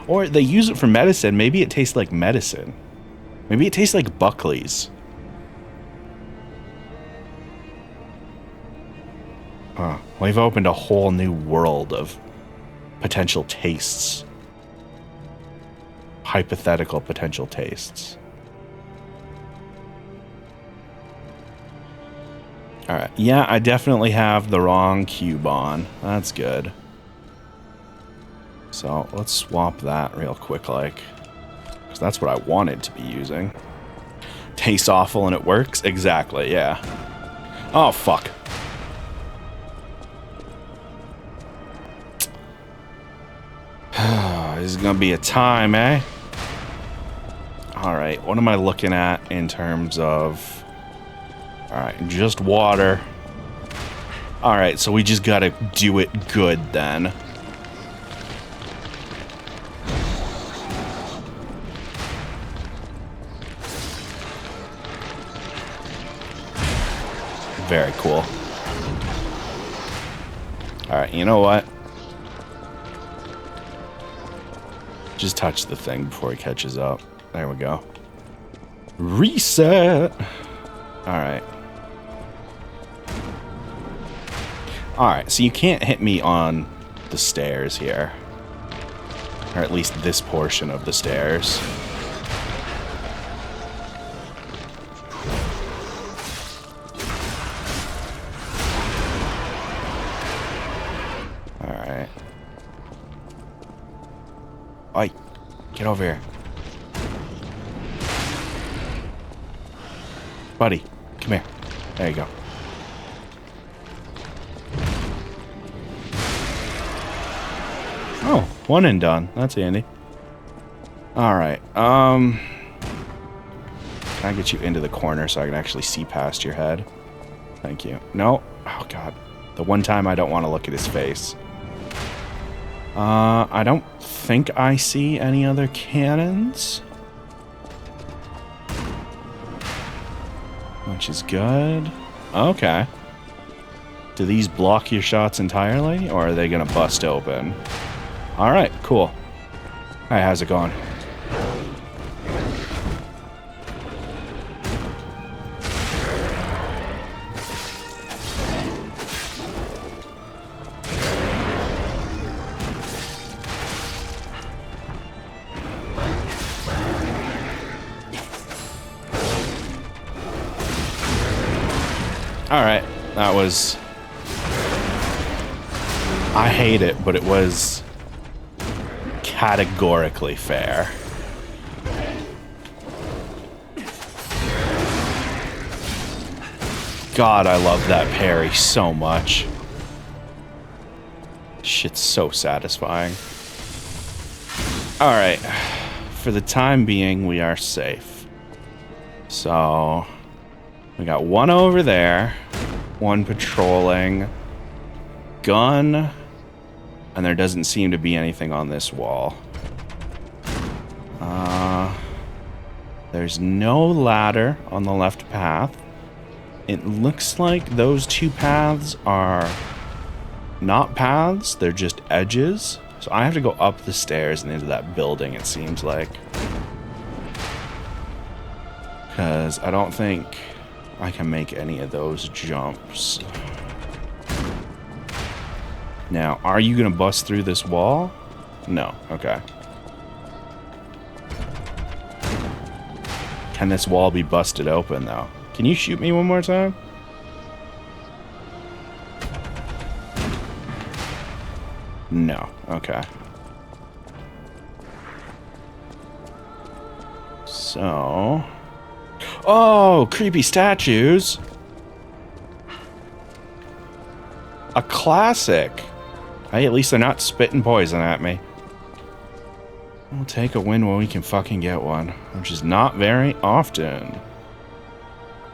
Or they use it for medicine. Maybe it tastes like medicine. Maybe it tastes like Buckley's. Huh. We've opened a whole new world of potential tastes. Hypothetical potential tastes. Alright, yeah, I definitely have the wrong cube on. That's good. So, let's swap that real quick, like. Because that's what I wanted to be using. Tastes awful and it works? Exactly, yeah. Oh, fuck. This is gonna be a time, eh? Alright, what am I looking at in terms of... Alright, just water. Alright, so we just gotta do it good then. Very cool. Alright, you know what? Just touch the thing before it catches up. There we go. Reset! Alright. Alright, so you can't hit me on the stairs here. Or at least this portion of the stairs. Alright. Oi, get over here. Buddy, come here. There you go. Oh, one and done. That's handy. Alright, can I get you into the corner so I can actually see past your head? Thank you. No. Oh, God. The one time I don't want to look at his face. I don't think I see any other cannons. Which is good. Okay. Do these block your shots entirely, or are they gonna bust open? Alright, cool. Hi, how's it going? Alright, that was... I hate it, but it was categorically fair. God, I love that parry so much. Shit's so satisfying. Alright, for the time being, we are safe. So... we got one over there, one patrolling, gun, and there doesn't seem to be anything on this wall. There's no ladder on the left path. It looks like those two paths are not paths, they're just edges. So I have to go up the stairs and into that building, it seems like. Because I don't think I can make any of those jumps. Now, are you gonna bust through this wall? No, okay. Can this wall be busted open, though? Can you shoot me one more time? No, okay. So... oh, creepy statues. A classic. Hey, at least they're not spitting poison at me. We'll take a win when we can fucking get one, which is not very often.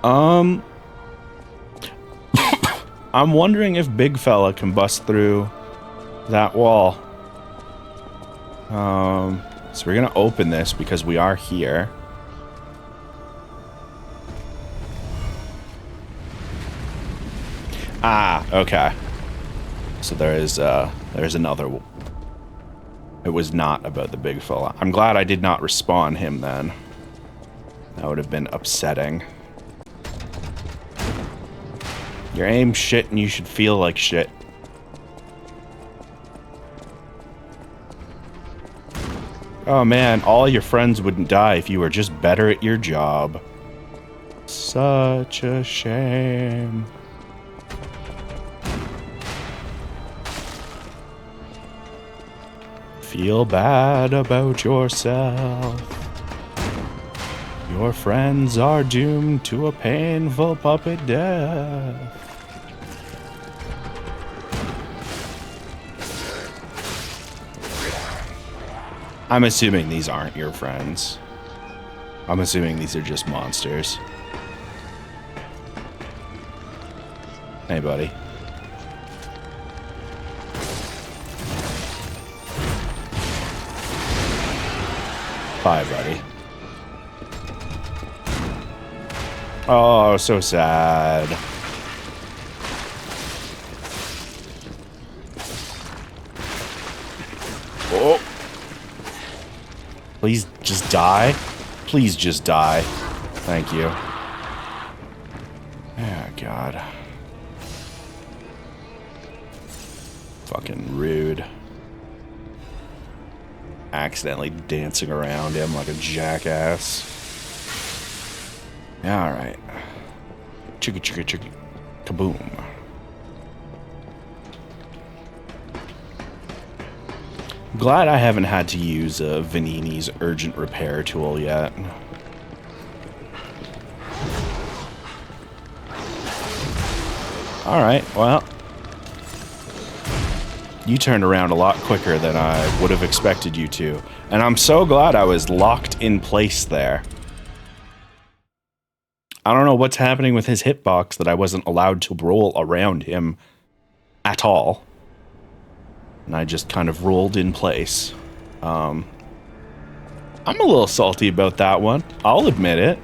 I'm wondering if Big Fella can bust through that wall. So we're gonna open this because we are here. Ah, okay. So there's another. It was not about the big fella. I'm glad I did not respawn him then. That would have been upsetting. Your aim's shit and you should feel like shit. Oh man, all your friends wouldn't die if you were just better at your job. Such a shame. Feel bad about yourself. Your friends are doomed to a painful puppet death. I'm assuming these aren't your friends. I'm assuming these are just monsters. Hey, buddy. Bye, buddy. Oh, so sad. Oh. Please just die. Please just die. Thank you. Oh, God. Fucking rude. Accidentally dancing around him like a jackass. Alright. Chicka chicka chicka. Kaboom. Glad I haven't had to use Venini's urgent repair tool yet. Alright, well. You turned around a lot quicker than I would have expected you to. And I'm so glad I was locked in place there. I don't know what's happening with his hitbox that I wasn't allowed to roll around him at all. And I just kind of rolled in place. I'm a little salty about that one. I'll admit it.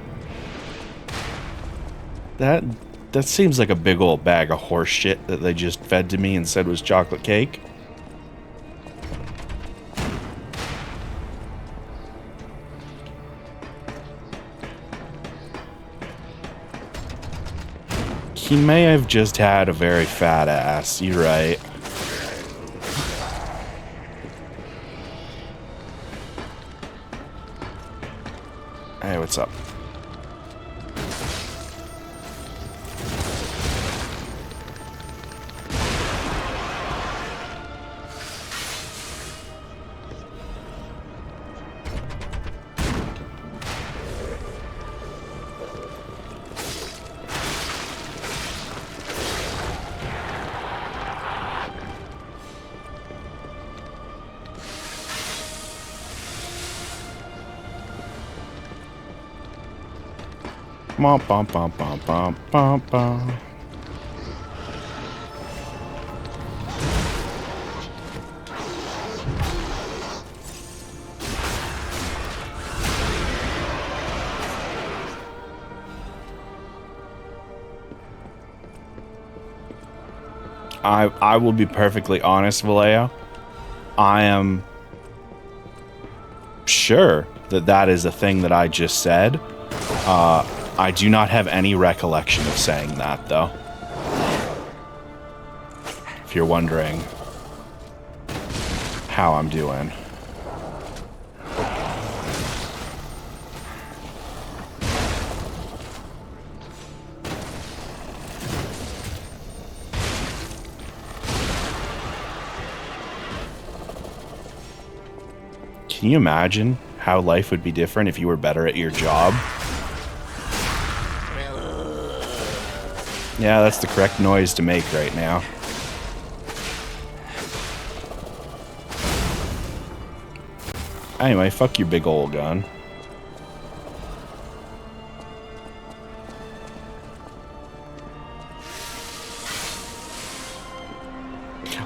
That seems like a big old bag of horse shit that they just fed to me and said was chocolate cake. He may have just had a very fat ass. You're right. Hey, what's up? Bum, bum, bum, bum, bum, bum, bum. I will be perfectly honest, Vallejo. I am sure that that is a thing that I just said. I do not have any recollection of saying that, though. If you're wondering how I'm doing. Can you imagine how life would be different if you were better at your job? Yeah, that's the correct noise to make right now. Anyway, fuck your big old gun.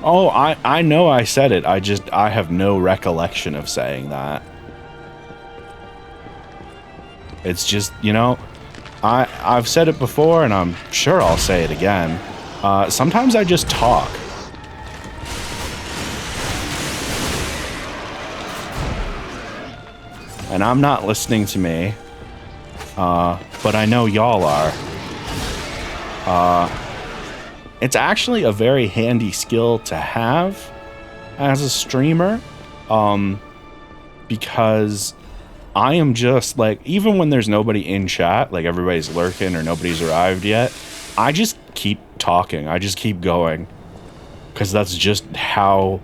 Oh, I know I said it. I have no recollection of saying that. It's just, you know, I've said it before, and I'm sure I'll say it again. Sometimes I just talk. And I'm not listening to me. But I know y'all are. It's actually a very handy skill to have as a streamer. Because I am just like, even when there's nobody in chat, like everybody's lurking or nobody's arrived yet, I just keep talking. I just keep going. Because that's just how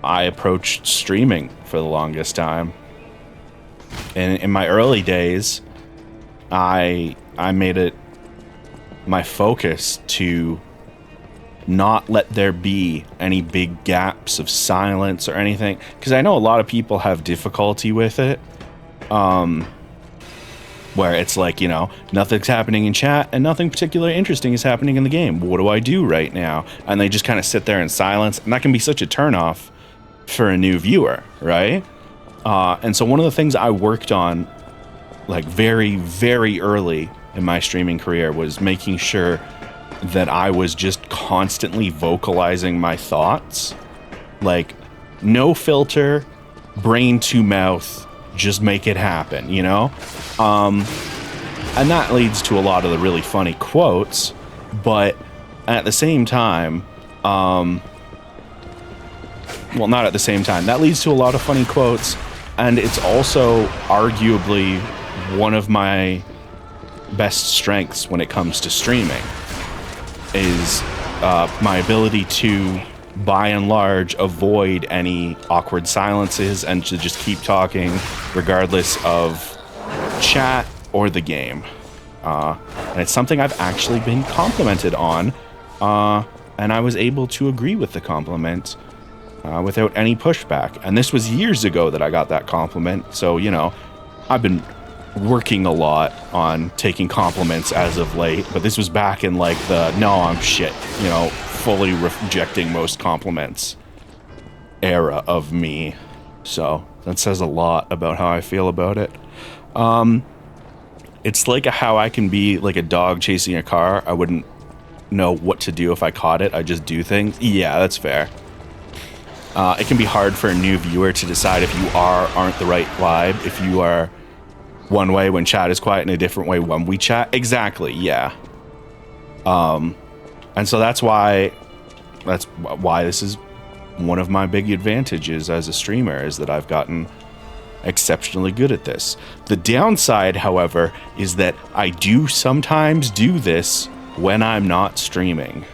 I approached streaming for the longest time. And in my early days, I made it my focus to not let there be any big gaps of silence or anything, because I know a lot of people have difficulty with it, where it's like, you know, nothing's happening in chat and nothing particularly interesting is happening in the game. What do I do right now? And they just kind of sit there in silence, and that can be such a turnoff for a new viewer, right? And so one of the things I worked on, like very, very early in my streaming career, was making sure that I was just constantly vocalizing my thoughts. Like, no filter, brain to mouth, just make it happen, you know? And that leads to a lot of the really funny quotes, but at the same time, well, not at the same time, that leads to a lot of funny quotes, and it's also arguably one of my best strengths when it comes to streaming, is my ability to, by and large, avoid any awkward silences and to just keep talking regardless of chat or the game. And it's something I've actually been complimented on, and I was able to agree with the compliment without any pushback. And this was years ago that I got that compliment, so, you know, I've been working a lot on taking compliments as of late, but this was back in like the no, I'm shit, you know, fully rejecting most compliments era of me. So that says a lot about how I feel about it. It's like how I can be like a dog chasing a car. I wouldn't know what to do if I caught it. I just do things. Yeah, that's fair. It can be hard for a new viewer to decide if you aren't the right vibe, if you are one way when chat is quiet and a different way when we chat. Exactly, yeah. And so that's why this is one of my big advantages as a streamer, is that I've gotten exceptionally good at this. The downside, however, is that I do sometimes do this when I'm not streaming.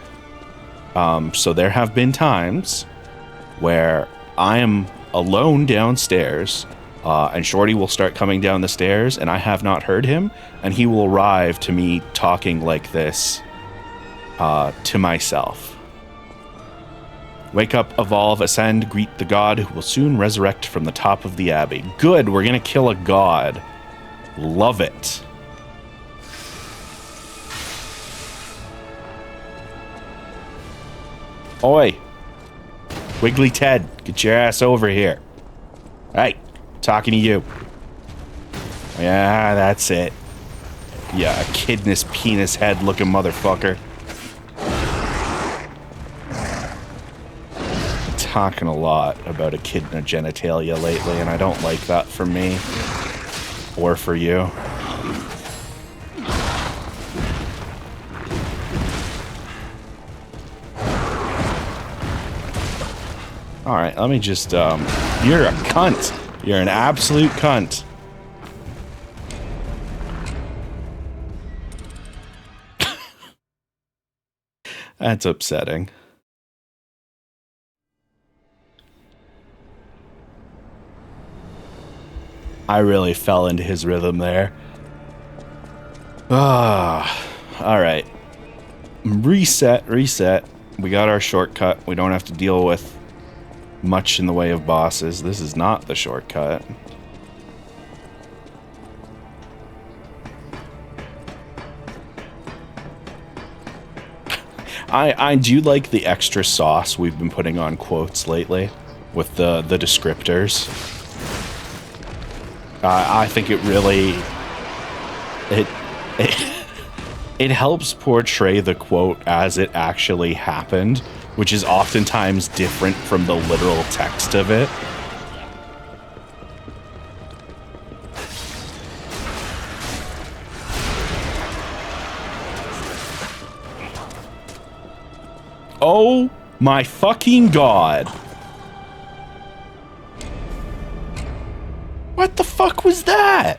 So there have been times where I am alone downstairs, and Shorty will start coming down the stairs, and I have not heard him, and he will arrive to me talking like this to myself. Wake up, evolve, ascend, greet the god who will soon resurrect from the top of the abbey. Good, we're gonna kill a god. Love it. Oi. Wiggly Ted, get your ass over here. Hey, talking to you. Yeah, that's it. Yeah, a kidness penis head looking motherfucker. Talking a lot about echidna genitalia lately, and I don't like that for me or for you. All right, let me just you're a cunt. You're an absolute cunt. That's upsetting. I really fell into his rhythm there. Ah, all right. Reset. We got our shortcut. We don't have to deal with much in the way of bosses. This is not the shortcut. I do like the extra sauce we've been putting on quotes lately with the descriptors. I think it really it helps portray the quote as it actually happened, which is oftentimes different from the literal text of it. Oh my fucking god. What the fuck was that?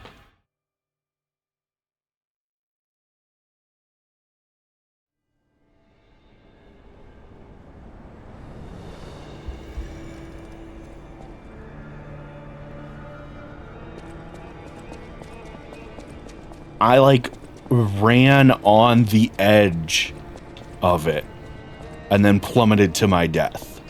I like ran on the edge of it and then plummeted to my death.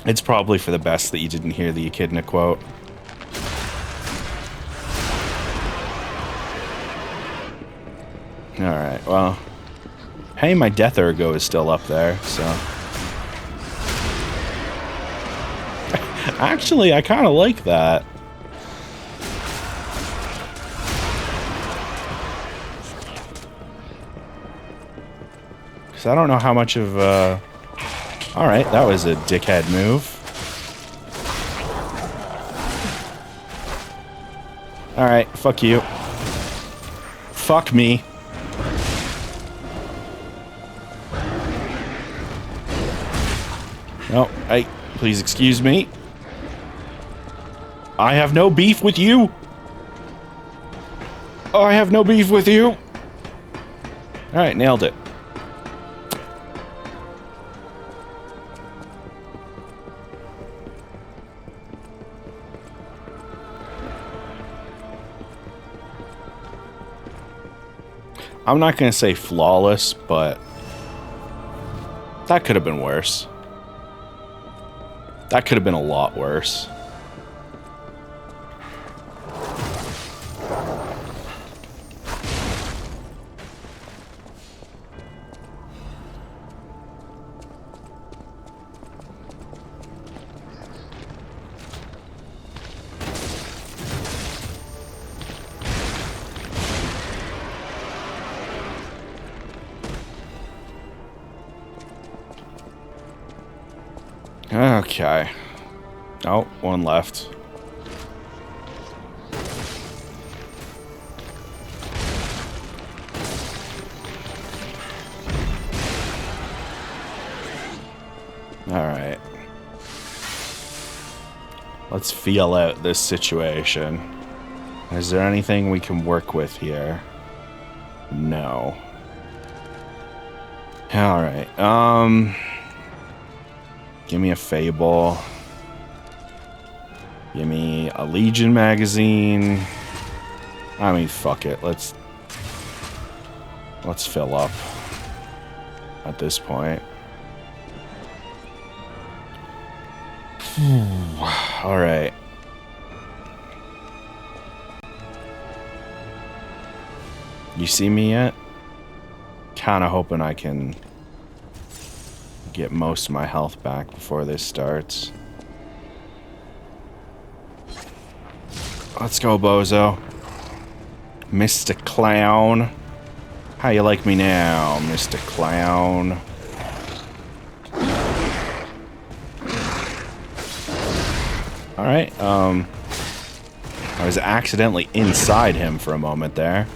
It's probably for the best that you didn't hear the Echidna quote. Alright, well. Hey, my Death Ergo is still up there, so. Actually, I kind of like that. Because I don't know how much of, Alright, that was a dickhead move. Alright, fuck you. Fuck me. No, hey, please excuse me. I have no beef with you. I have no beef with you. Alright, nailed it. I'm not going to say flawless, but that could have been worse. That could have been a lot worse. Okay. Oh, one left. Alright. Let's feel out this situation. Is there anything we can work with here? No. Alright, give me a Fable. Give me a Legion magazine. I mean, fuck it. Let's fill up at this point. All right. You see me yet? Kind of hoping I can get most of my health back before this starts. Let's go, Bozo. Mr. Clown. How you like me now, Mr. Clown? Alright, I was accidentally inside him for a moment there.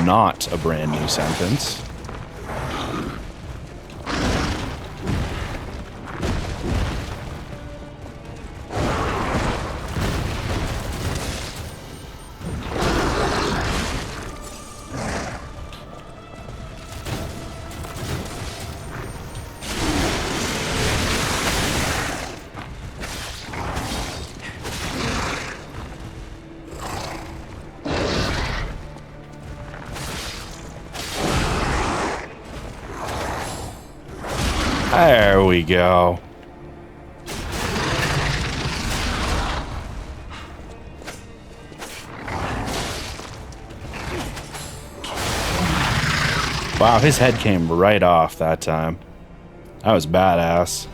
Not a brand new sentence. There we go. Wow, his head came right off that time. That was badass.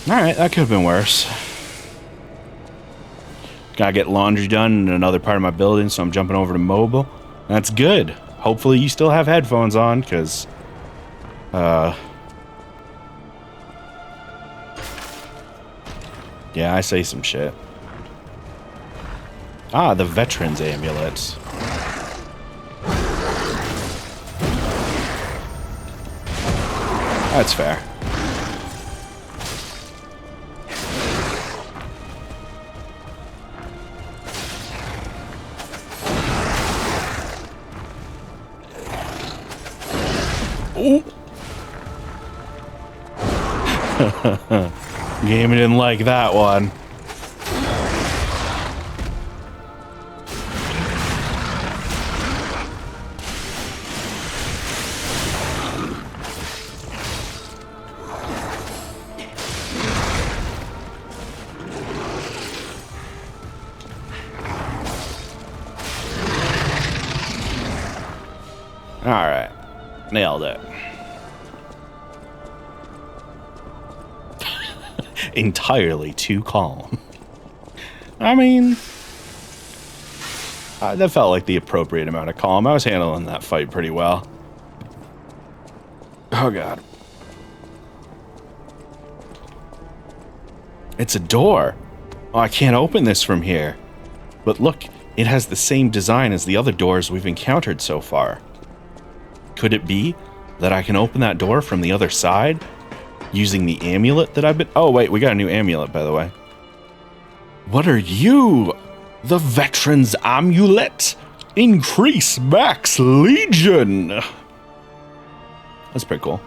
Alright, that could have been worse. Gotta get laundry done in another part of my building, so I'm jumping over to mobile. That's good. Hopefully you still have headphones on, because... yeah, I say some shit. Ah, the Veterans Amulet. That's fair. Ooh. Game didn't like that one. Alright. Nailed it. Entirely too calm. I mean, that felt like the appropriate amount of calm. I was handling that fight pretty well. Oh god. It's a door. Oh, I can't open this from here. But look, it has the same design as the other doors we've encountered so far. Could it be that I can open that door from the other side? Using the amulet that I've been... Oh, wait, we got a new amulet, by the way. What are you? The Veterans Amulet. Increase Max Legion. That's pretty cool.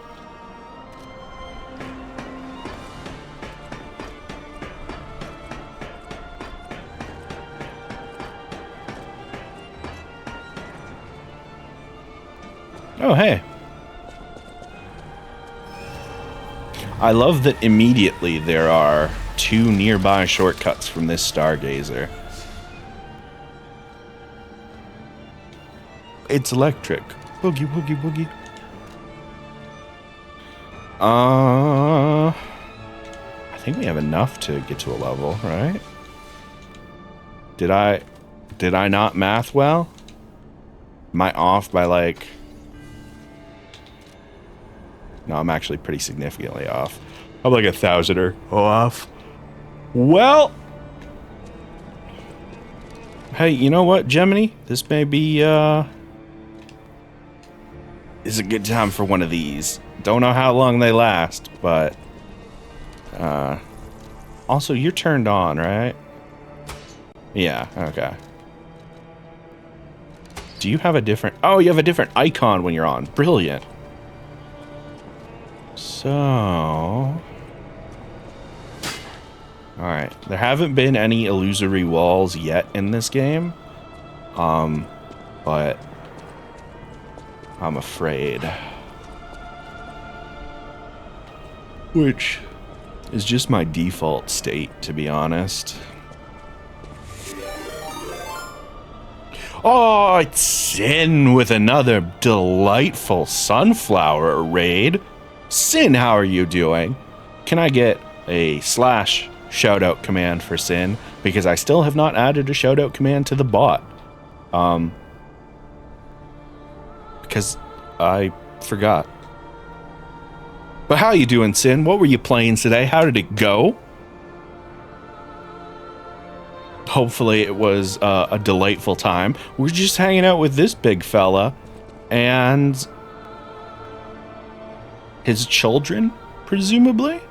Oh, hey. I love that immediately there are 2 nearby shortcuts from this Stargazer. It's electric. Boogie, boogie, boogie. I think we have enough to get to a level, right? Did I not math well? Am I off by like... No, I'm actually pretty significantly off. I'm like 1,000er off. Well, hey, you know what, Gemini? This may be is a good time for one of these. Don't know how long they last, but also you're turned on, right? Yeah, okay. Do you have a different... Oh, you have a different icon when you're on. Brilliant. So, alright, there haven't been any illusory walls yet in this game, but I'm afraid, which is just my default state, to be honest. Oh, it's Sin with another delightful sunflower raid. Sin, how are you doing? Can I get a / shoutout command for Sin? Because I still have not added a shoutout command to the bot. Because I forgot. But how you doing, Sin? What were you playing today? How did it go? Hopefully it was a delightful time. We're just hanging out with this big fella and his children, presumably?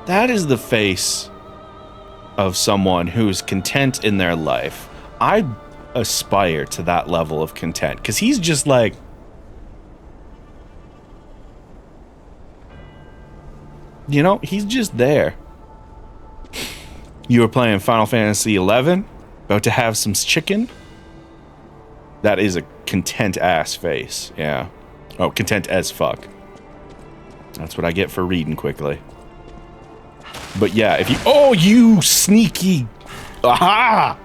That is the face of someone who's content in their life. I aspire to that level of content, because he's just like... You know, he's just there. You were playing Final Fantasy XI, about to have some chicken. That is a content-ass face, yeah. Oh, content as fuck. That's what I get for reading quickly. But yeah, if you... Oh, you sneaky Aha!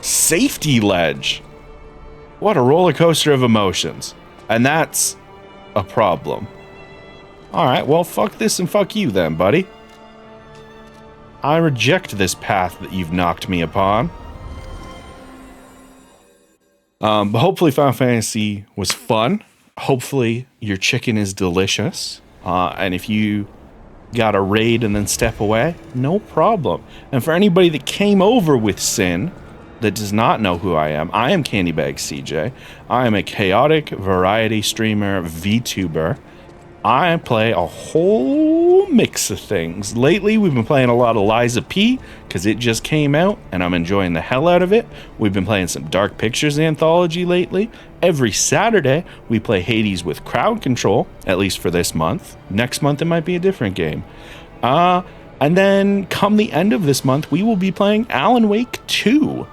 Safety ledge. What a roller coaster of emotions. And that's a problem. Alright, well, fuck this and fuck you then, buddy. I reject this path that you've knocked me upon. But hopefully Final Fantasy was fun. Hopefully your chicken is delicious. And if you got a raid and then step away, no problem. And for anybody that came over with Sin, that does not know who I am Candybag CJ. I am a chaotic variety streamer, VTuber. I play a whole mix of things. Lately, we've been playing a lot of Lies of P, because it just came out, and I'm enjoying the hell out of it. We've been playing some Dark Pictures Anthology lately. Every Saturday, we play Hades with Crowd Control, at least for this month. Next month, it might be a different game. And then, come the end of this month, we will be playing Alan Wake 2.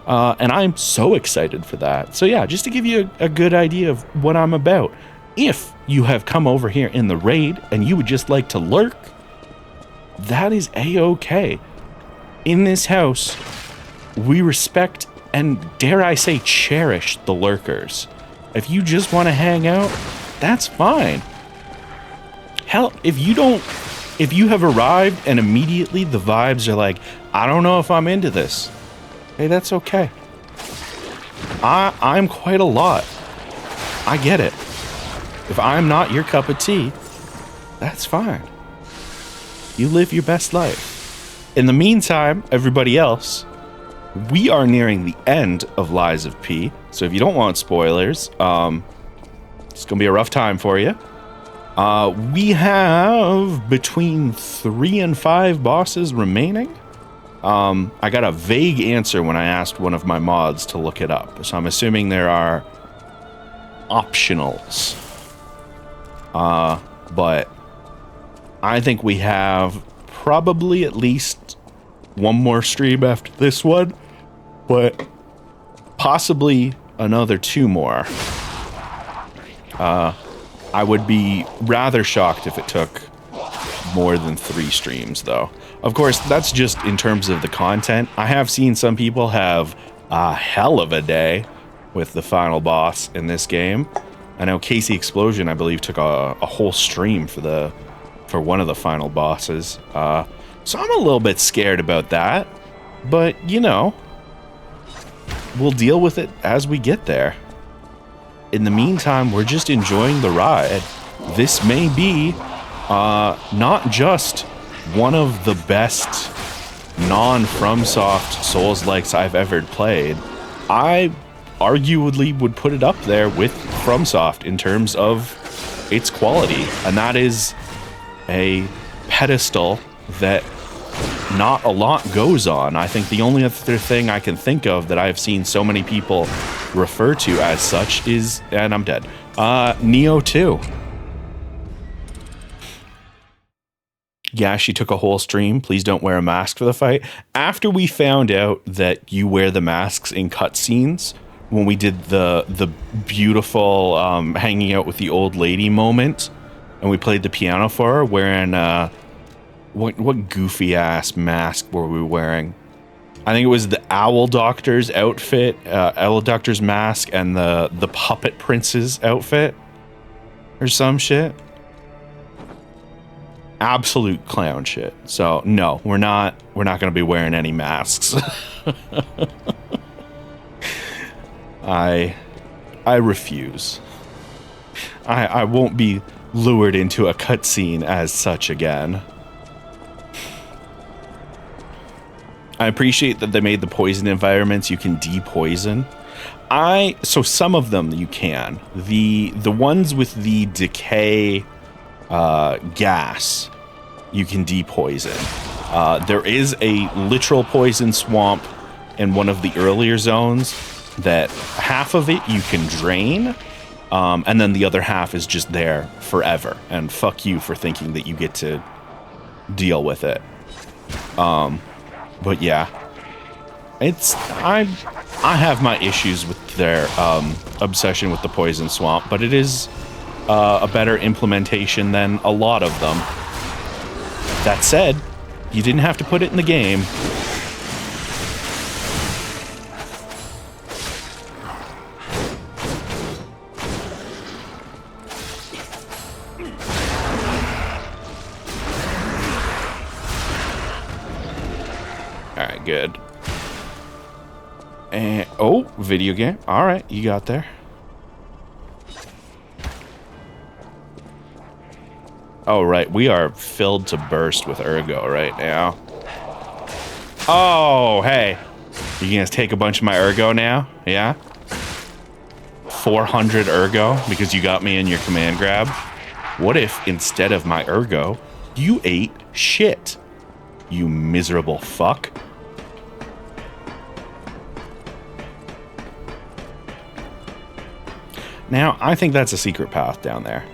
And I'm so excited for that. So yeah, just to give you a good idea of what I'm about. If you have come over here in the raid and you would just like to lurk, that is a-okay. In this house, we respect and, dare I say, cherish the lurkers. If you just want to hang out, that's fine. Hell, if you have arrived and immediately the vibes are like, I don't know if I'm into this, hey, that's okay. I'm quite a lot. I get it. If I'm not your cup of tea, that's fine. You live your best life. In the meantime, everybody else, we are nearing the end of Lies of P. So if you don't want spoilers, it's going to be a rough time for you. We have between 3 and 5 bosses remaining. I got a vague answer when I asked one of my mods to look it up. So I'm assuming there are optionals. But I think we have probably at least one more stream after this one, but possibly another 2 more. I would be rather shocked if it took more than 3 streams, though. Of course, that's just in terms of the content. I have seen some people have a hell of a day with the final boss in this game. I know Casey Explosion, I believe, took a whole stream for one of the final bosses. So I'm a little bit scared about that. But, you know, we'll deal with it as we get there. In the meantime, we're just enjoying the ride. This may be not just one of the best non-FromSoft Souls-likes I've ever played. I arguably would put it up there with FromSoft in terms of its quality, and that is a pedestal that not a lot goes on. I think the only other thing I can think of that I've seen so many people refer to as such is, and I'm dead, Neo 2. Yeah, she took a whole stream. Please don't wear a mask for the fight. After we found out that you wear the masks in cutscenes, when we did the beautiful hanging out with the old lady moment, and we played the piano for her wearing what goofy ass mask were we wearing? I think it was the Owl Doctor's outfit, Owl Doctor's mask, and the Puppet Prince's outfit, or some shit. Absolute clown shit. So no, we're not going to be wearing any masks. I refuse. I won't be lured into a cutscene as such again. I appreciate that they made the poison environments you can depoison. So some of them you can. The ones with the decay gas you can depoison. There is a literal poison swamp in one of the earlier zones that half of it you can drain, and then the other half is just there forever, and fuck you for thinking that you get to deal with it. But yeah, I have my issues with their obsession with the poison swamp, but it is a better implementation than a lot of them. That said, You didn't have to put it in the game. Alright, good. And, oh, video game. Alright, you got there. Oh, right. We are filled to burst with Ergo right now. Oh, hey. You gonna take a bunch of my Ergo now? Yeah? 400 Ergo because you got me in your command grab? What if, instead of my Ergo, you ate shit? You miserable fuck. Now, I think that's a secret path down there.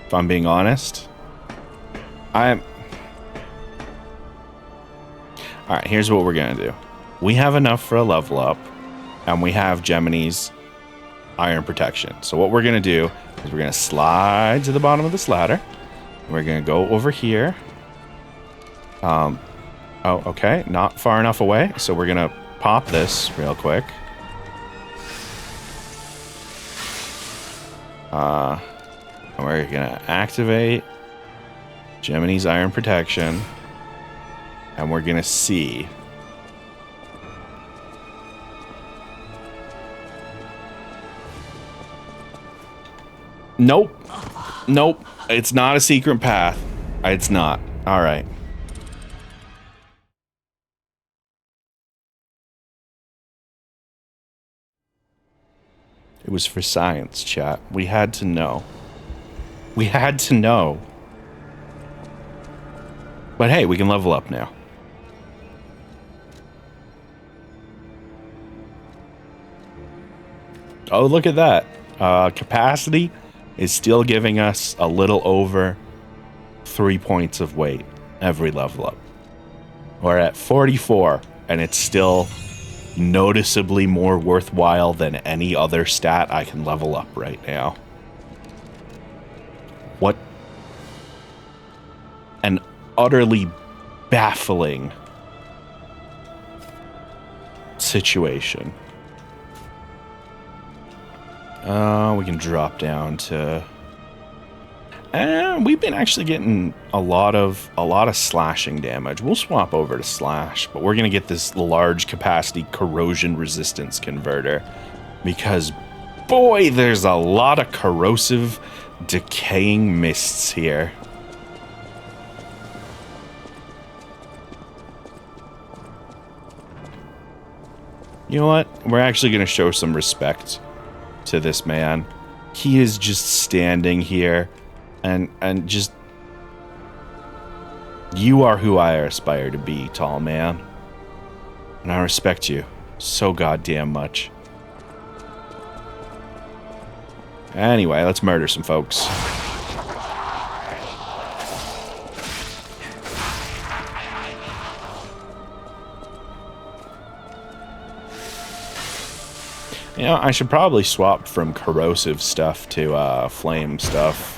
If I'm being honest. Alright, here's what we're gonna do. We have enough for a level up, and we have Gemini's iron protection. So what we're gonna do is we're gonna slide to the bottom of this ladder. We're gonna go over here. Oh, okay, not far enough away. So we're gonna pop this real quick. And we're gonna activate Gemini's iron protection, and we're gonna see. Nope. Nope. It's not a secret path. It's not. All right. It was for science, chat. We had to know. We had to know. But hey, we can level up now. Oh, look at that. Capacity is still giving us a little over 3 points of weight every level up. We're at 44, and it's still noticeably more worthwhile than any other stat I can level up right now. What an utterly baffling situation. We can drop down to. We've been actually getting a lot of slashing damage. We'll swap over to slash, but we're gonna get this large capacity corrosion resistance converter because, boy, there's a lot of corrosive, decaying mists here. You know what? We're actually gonna show some respect to this man. He is just standing here and just, you are who I aspire to be, tall man. And I respect you so goddamn much. Anyway, let's murder some folks. You know, I should probably swap from corrosive stuff to flame stuff.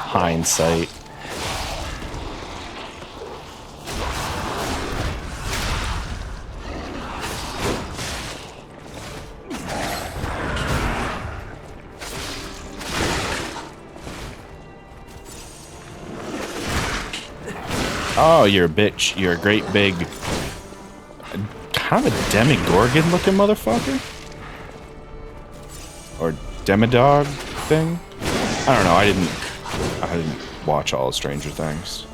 Hindsight. Oh, you're a bitch. You're a great big... kind of a Demogorgon looking motherfucker? Or Demodog thing? I don't know, I didn't watch all of Stranger Things.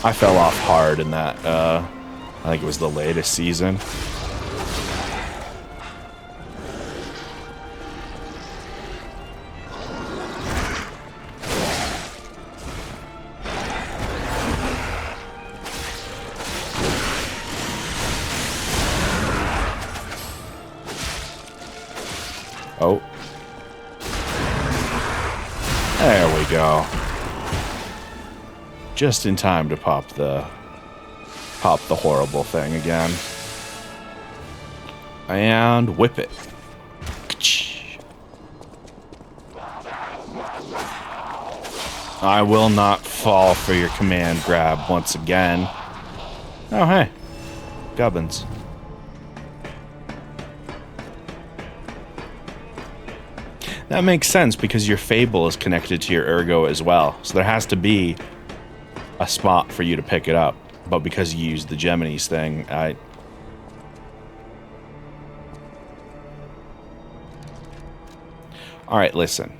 I fell off hard in that, I think it was the latest season. Oh. There we go. Just in time to pop the horrible thing again. And whip it. I will not fall for your command grab once again. Oh, hey. Gubbins. That makes sense because your Fable is connected to your Ergo as well. So there has to be a spot for you to pick it up. But because you used the Gemini's thing, Alright, listen.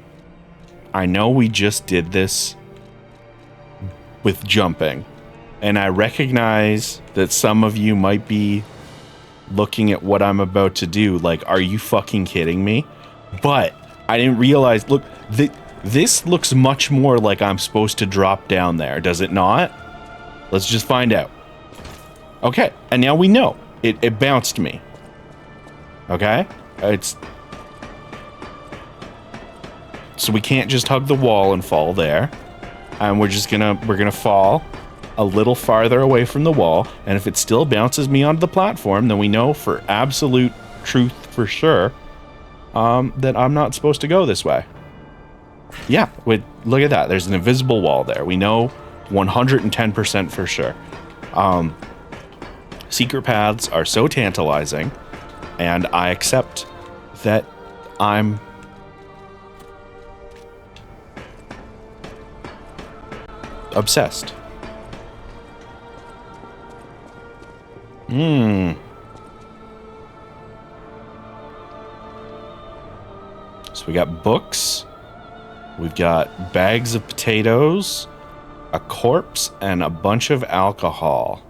I know we just did this with jumping. And I recognize that some of you might be looking at what I'm about to do like, are you fucking kidding me? But I didn't realize, look, this looks much more like I'm supposed to drop down there, does it not? Let's just find out. Okay, and now we know. It bounced me. Okay? So we can't just hug the wall and fall there. And we're gonna fall a little farther away from the wall, and if it still bounces me onto the platform, then we know for absolute truth for sure that I'm not supposed to go this way. Yeah, look at that. There's an invisible wall there. We know 110% for sure. Secret paths are so tantalizing, and I accept that I'm obsessed. So we got books, we've got bags of potatoes, a corpse, and a bunch of alcohol.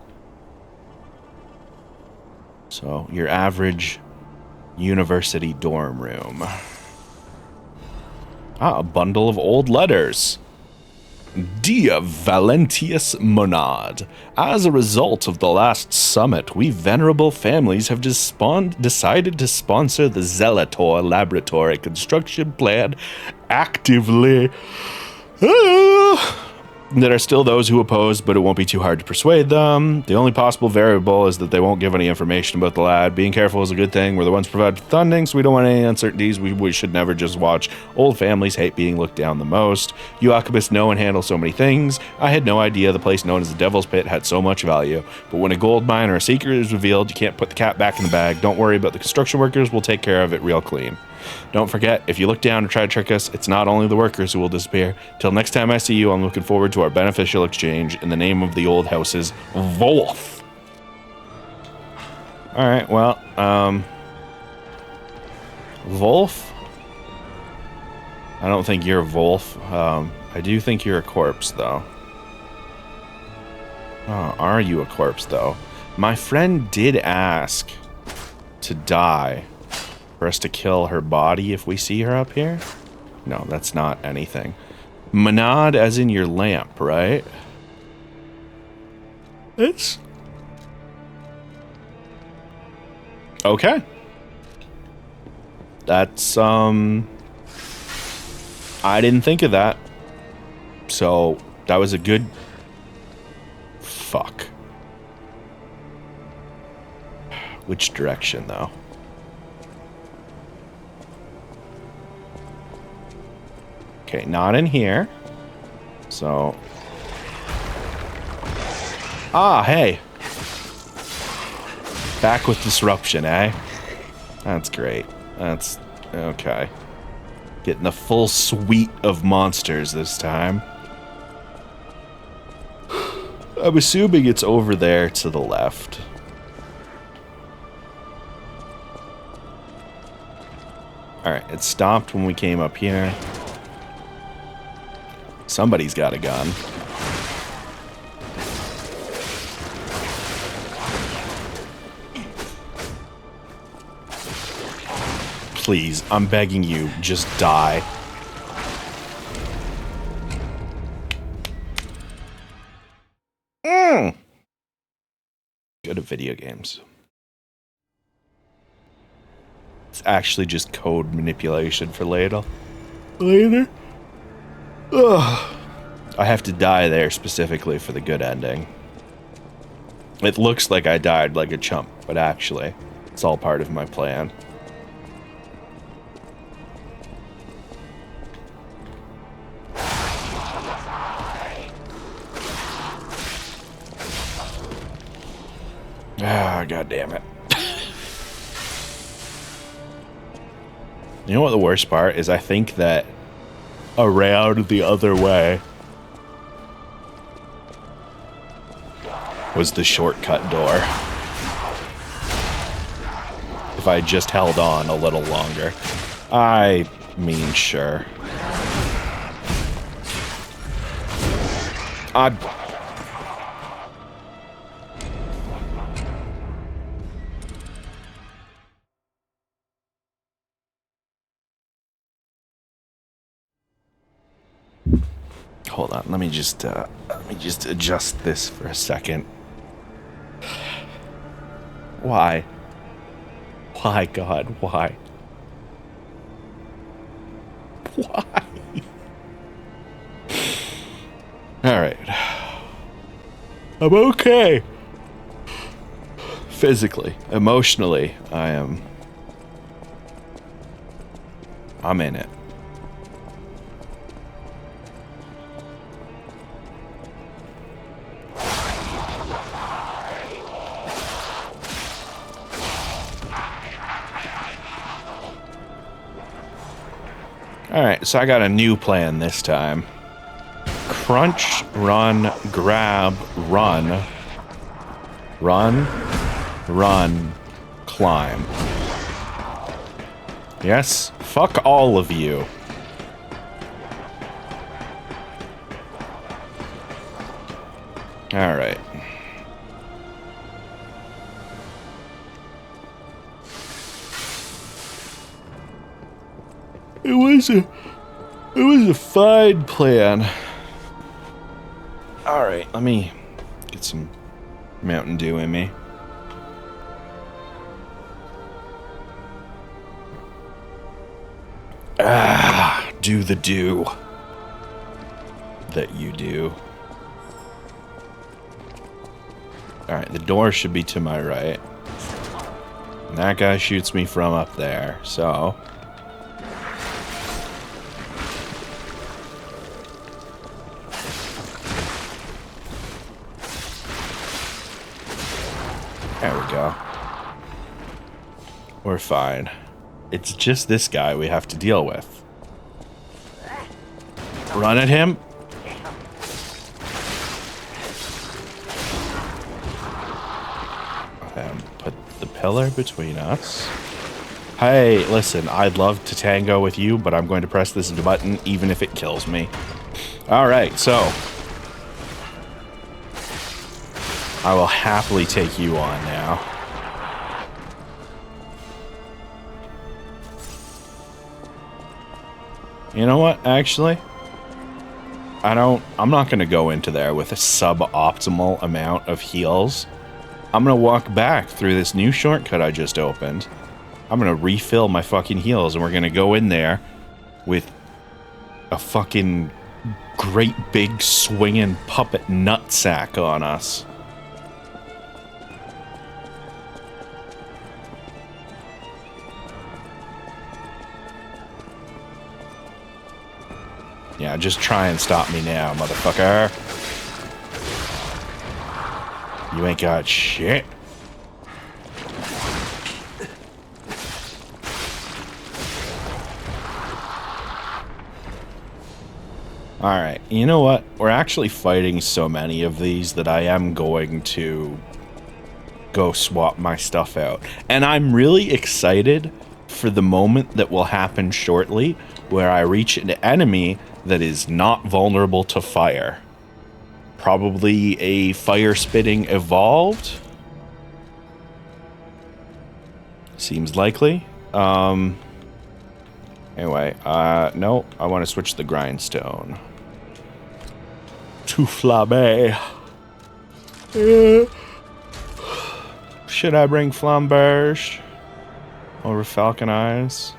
So your average university dorm room. A bundle of old letters. Dear Valentius Monad, as a result of the last summit, we venerable families have decided to sponsor the Zelator Laboratory construction plan actively. There are still those who oppose, but it won't be too hard to persuade them. The only possible variable is that they won't give any information about the lad. Being careful is a good thing. We're the ones provided funding, so we don't want any uncertainties. We should never just watch. Old families hate being looked down the most. You alchemists know and handle so many things. I had no idea the place known as the Devil's Pit had so much value. But when a gold mine or a secret is revealed, you can't put the cat back in the bag. Don't worry about the construction workers. We'll take care of it real clean. Don't forget, if you look down and try to trick us, it's not only the workers who will disappear. Till next time I see you, I'm looking forward to our beneficial exchange in the name of the old house's Wolf. Alright, well, Wolf? I don't think you're a Wolf. I do think you're a corpse, though. Oh, are you a corpse, though? My friend did ask to die for us to kill her body if we see her up here? No, that's not anything. Monad as in your lamp, right? It's... okay. That's, I didn't think of that. So, that was a good... fuck. Which direction, though? Okay, not in here. So... ah, hey. Back with disruption, eh? That's great. That's... okay. Getting the full suite of monsters this time. I'm assuming it's over there to the left. Alright, it stopped when we came up here. Somebody's got a gun. Please, I'm begging you, just die. Good at video games. It's actually just code manipulation for later. Ugh. I have to die there specifically for the good ending. It looks like I died like a chump, but actually, it's all part of my plan. Ah, God damn it. You know what the worst part is? I think that around the other way was the shortcut door. If I just held on a little longer. I mean, sure. Hold on, let me just adjust this for a second. Why? Why, God? Why? Why? All right. I'm okay. Physically, emotionally, I'm in it. Alright, so I got a new plan this time. Crunch, run, grab, run. Run, run, climb. Yes? Fuck all of you. Alright. It was a fine plan. Alright, let me get some Mountain Dew in me. Ah, do the do that you do. Alright, the door should be to my right. And that guy shoots me from up there, so... There we go. We're fine. It's just this guy we have to deal with. Run at him. And put the pillar between us. Hey, listen, I'd love to tango with you, but I'm going to press this button even if it kills me. Alright, so... I will happily take you on now. You know what, actually? I'm not gonna go into there with a suboptimal amount of heals. I'm gonna walk back through this new shortcut I just opened. I'm gonna refill my fucking heals and we're gonna go in there with a fucking great big swinging puppet nutsack on us. Yeah, just try and stop me now, motherfucker. You ain't got shit. Alright, you know what? We're actually fighting so many of these that I am going to go swap my stuff out. And I'm really excited for the moment that will happen shortly where I reach an enemy that is not vulnerable to fire. Probably a fire-spitting evolved. Seems likely. Anyway, no, I want to switch the grindstone to flambe. Should I bring flamberge over falcon eyes?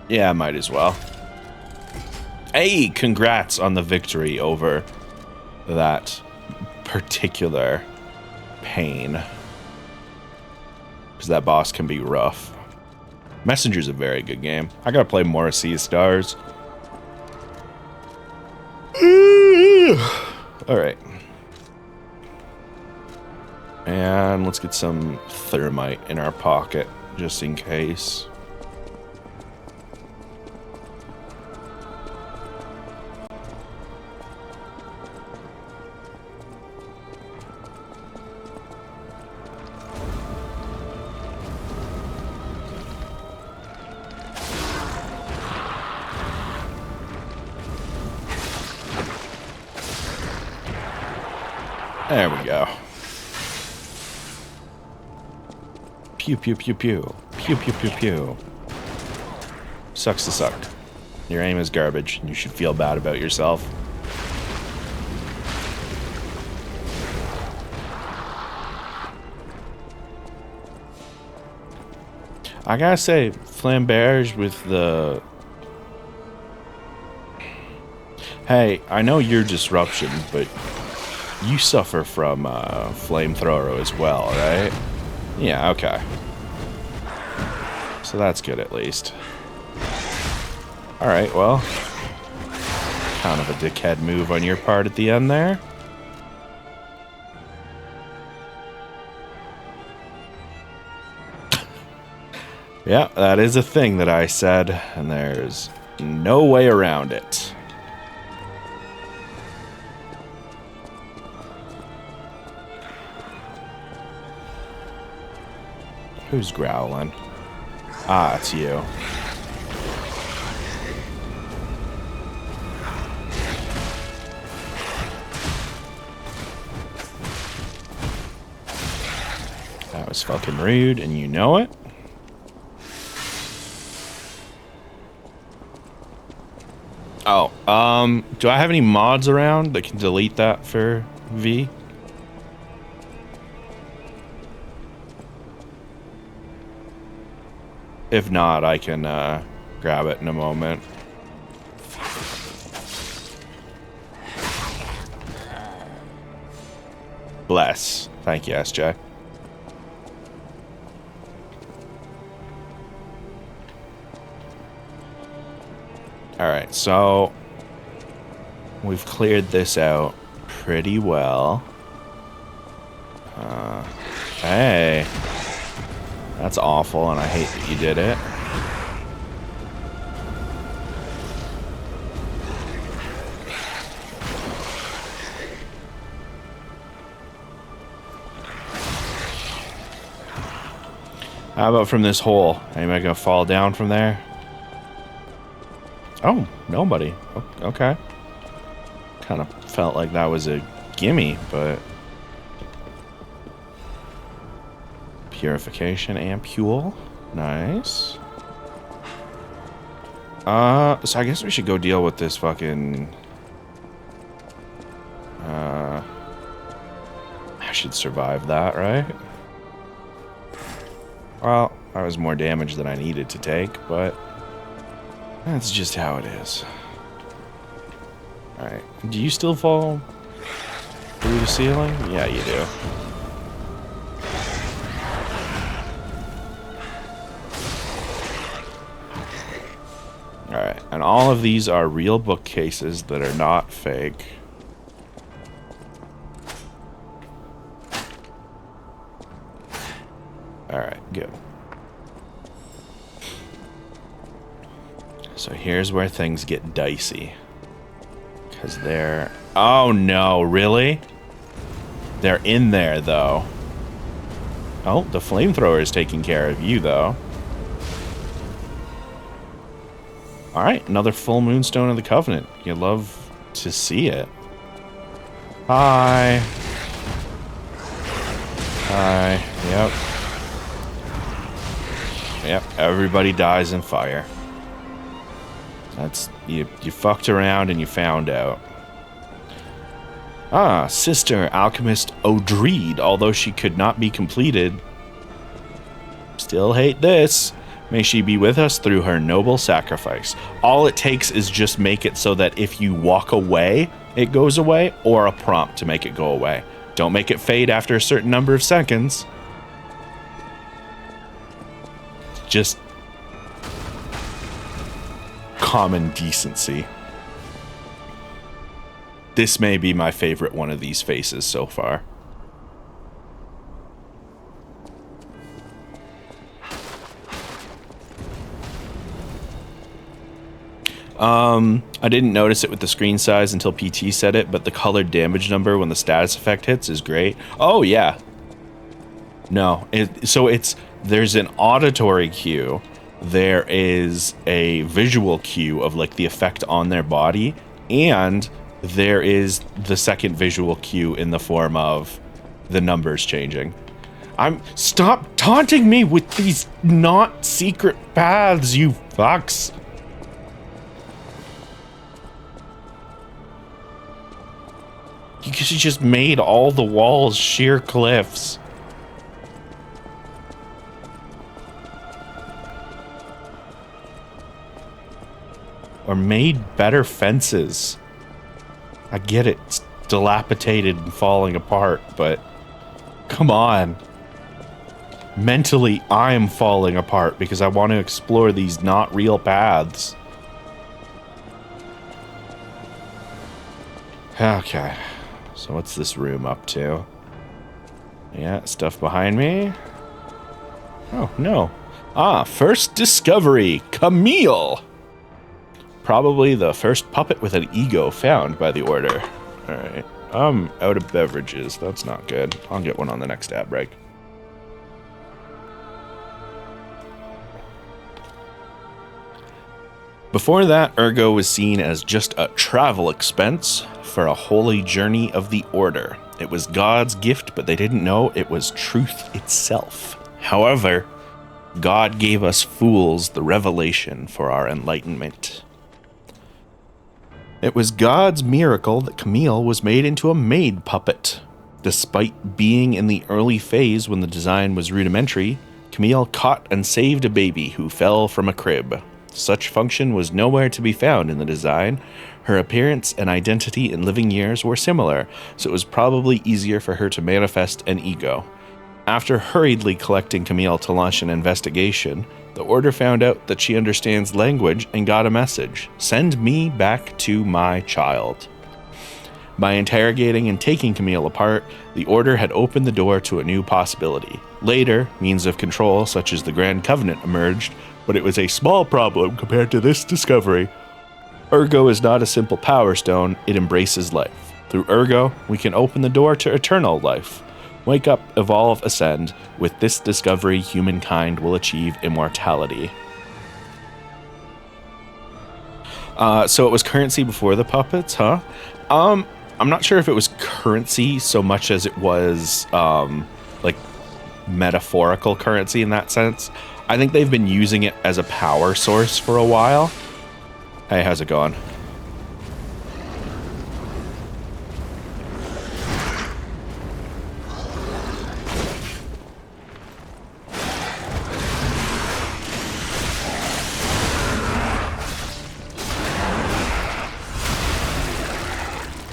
Yeah, might as well. Hey, congrats on the victory over that particular pain. because that boss can be rough. Messenger's a very good game. I gotta play more Sea of Stars. Alright. And let's get some thermite in our pocket, just in case. There we go. Pew, pew, pew, pew. Pew, pew, pew, pew. Sucks to suck. Your aim is garbage, and you should feel bad about yourself. I gotta say, Flamberge with the... Hey, I know you're Disruption, but you suffer from Flamethrower as well, right? Yeah, okay. So that's good at least. Alright, well. Kind of a dickhead move on your part at the end there. Yeah, that is a thing that I said, and there's no way around it. Who's growling? Ah, it's you. That was fucking rude, and you know it. Oh, do I have any mods around that can delete that for V? If not, I can grab it in a moment. Bless. Thank you, SJ. Alright, so we've cleared this out pretty well. Hey. That's awful, and I hate that you did it. How about from this hole? Anybody gonna fall down from there? Oh, nobody. Okay. Kind of felt like that was a gimme, but... Purification ampule. Nice. So I guess we should go deal with this fucking... I should survive that, right? Well, that was more damage than I needed to take, but... That's just how it is. Alright. Do you still fall through the ceiling? Yeah, you do. Alright, and all of these are real bookcases that are not fake. Alright, good. So here's where things get dicey. Because they're... Oh no, really? They're in there, though. Oh, the flamethrower is taking care of you, though. Alright, another full moonstone of the Covenant. You love to see it. Hi. Hi. Yep. Yep, everybody dies in fire. That's... You fucked around and you found out. Ah, Sister Alchemist Odreed, although she could not be completed. Still hate this. May she be with us through her noble sacrifice. All it takes is just make it so that if you walk away, it goes away, or a prompt to make it go away. Don't make it fade after a certain number of seconds. just common decency. This may be my favorite one of these faces so far. I didn't notice it with the screen size until PT said it, but the colored damage number when the status effect hits is great. Oh, yeah. No, there's an auditory cue. There is a visual cue of like the effect on their body, and there is the second visual cue in the form of the numbers changing. Stop taunting me with these not secret paths, you fucks. You just made all the walls sheer cliffs. Or made better fences. I get it, it's dilapidated and falling apart, but come on. Mentally, I'm falling apart because I want to explore these not real paths. Okay. So what's this room up to? Yeah, stuff behind me. Oh, no. First discovery, Camille. Probably the first puppet with an ego found by the Order. Alright. I'm out of beverages. That's not good. I'll get one on the next ad break. Before that, Ergo was seen as just a travel expense for a holy journey of the Order. It was God's gift, but they didn't know it was truth itself. However, God gave us fools the revelation for our enlightenment. It was God's miracle that Camille was made into a maid puppet. Despite being in the early phase when the design was rudimentary, Camille caught and saved a baby who fell from a crib. Such function was nowhere to be found in the design. Her appearance and identity in living years were similar, so it was probably easier for her to manifest an ego. After hurriedly collecting Camille to launch an investigation, the Order found out that she understands language and got a message: send me back to my child. By interrogating and taking Camille apart, the Order had opened the door to a new possibility. Later, means of control such as the Grand Covenant emerged, but it was a small problem compared to this discovery. Ergo is not a simple power stone, it embraces life. Through Ergo, we can open the door to eternal life. Wake up, evolve, ascend. With this discovery, humankind will achieve immortality. So it was currency before the puppets, huh? I'm not sure if it was currency so much as it was, like, metaphorical currency in that sense. I think they've been using it as a power source for a while. Hey, how's it going?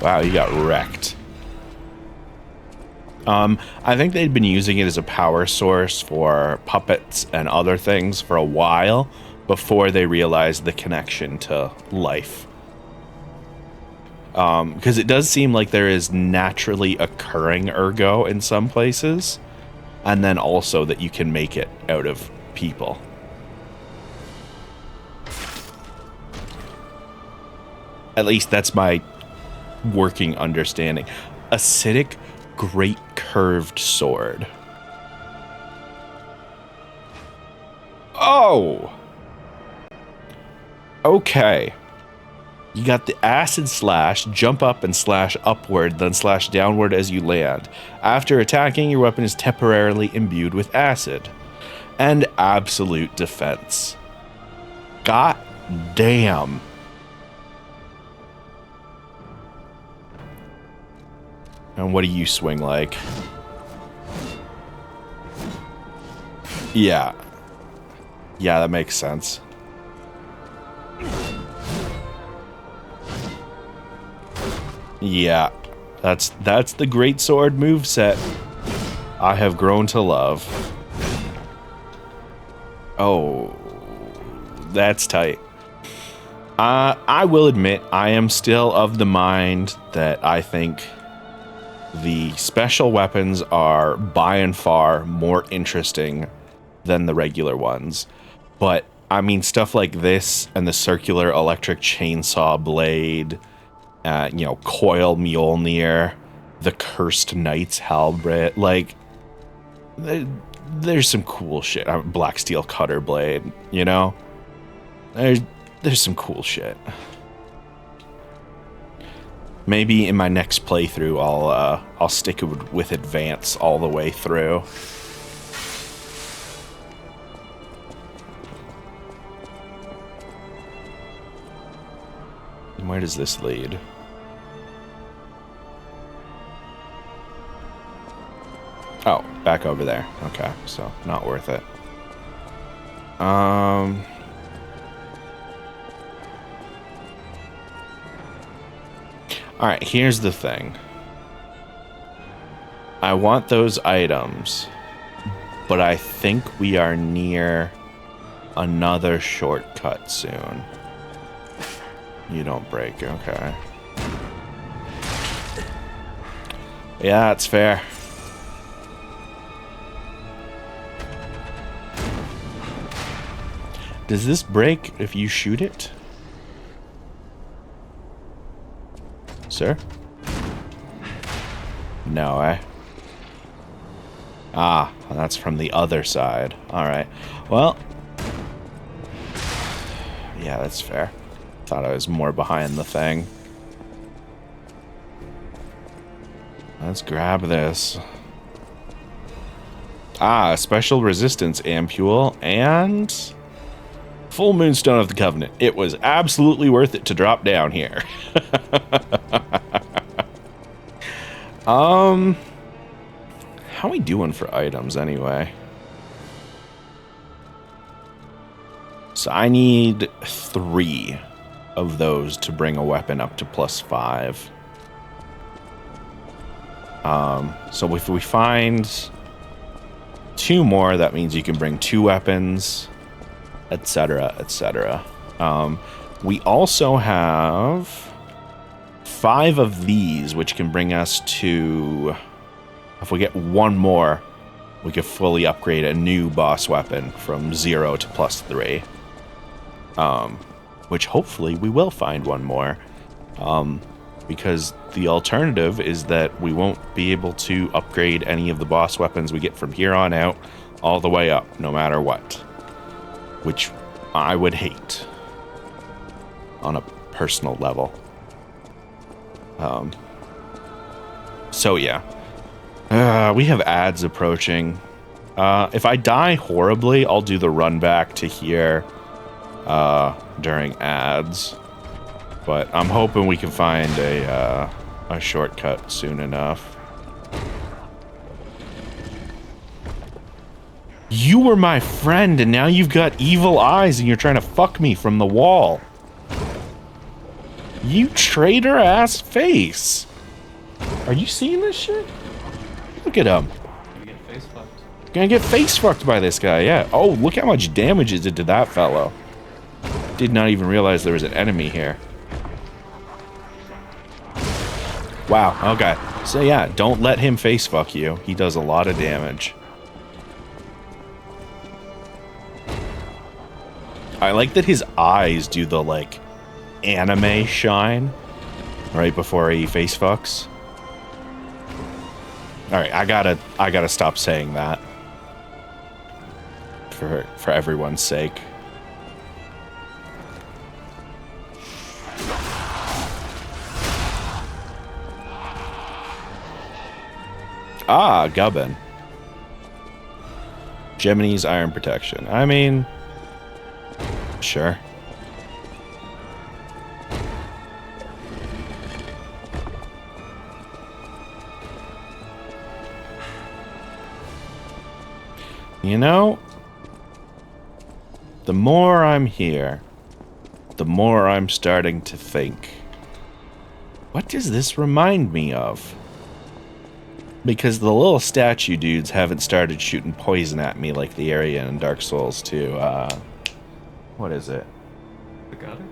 Wow, you got wrecked. I think they'd been using it as a power source for puppets and other things for a while before they realized the connection to life. Because it does seem like there is naturally occurring Ergo in some places, and then also that you can make it out of people. At least that's my working understanding. Acidic Great Curved Sword. Oh! Okay. You got the acid slash, jump up and slash upward, then slash downward as you land. After attacking, your weapon is temporarily imbued with acid. And absolute defense. God damn. And what do you swing like? Yeah. Yeah, that makes sense. Yeah. That's the greatsword moveset I have grown to love. Oh, that's tight. I will admit, I am still of the mind that I think the special weapons are by and far more interesting than the regular ones. But, I mean, stuff like this and the circular electric chainsaw blade, you know, coil Mjolnir, the Cursed Knight's halberd, like, there's some cool shit. Black Steel Cutter Blade, you know? There's some cool shit. Maybe in my next playthrough, I'll stick with Advance all the way through. And where does this lead? Oh, back over there. Okay, so not worth it. Alright, here's the thing. I want those items, but I think we are near another shortcut soon. You don't break, okay. Yeah, that's fair. Does this break if you shoot it? Sir? No, eh? Ah, that's from the other side. Alright. Well. Yeah, that's fair. Thought I was more behind the thing. Let's grab this. Ah, special resistance ampule and full moonstone of the Covenant. It was absolutely worth it to drop down here. How we doing for items anyway? So I need 3 of those to bring a weapon up to +5. So if we find 2 more, that means you can bring 2 weapons, etc., etc. We also have 5 of these, which can bring us to... If we get 1 more, we could fully upgrade a new boss weapon from 0 to +3. Which hopefully we will find 1 more. Because the alternative is that we won't be able to upgrade any of the boss weapons we get from here on out all the way up, no matter what. Which I would hate on a personal level. So yeah. We have ads approaching. If I die horribly, I'll do the run back to here during ads. But I'm hoping we can find a shortcut soon enough. You were my friend, and now you've got evil eyes, and you're trying to fuck me from the wall. You traitor-ass face. Are you seeing this shit? Look at him. Gonna get face fucked by this guy, yeah. Oh, look how much damage it did to that fellow. Did not even realize there was an enemy here. Wow, okay. So yeah, don't let him face fuck you. He does a lot of damage. I like that his eyes do the, like, anime shine right before he face fucks. Alright, I gotta stop saying that. For everyone's sake. Ah, Gubbin. Gemini's Iron Protection. I mean, sure. You know, the more I'm here, the more I'm starting to think, what does this remind me of? Because the little statue dudes haven't started shooting poison at me like the area in Dark Souls 2. What is it? The gutter?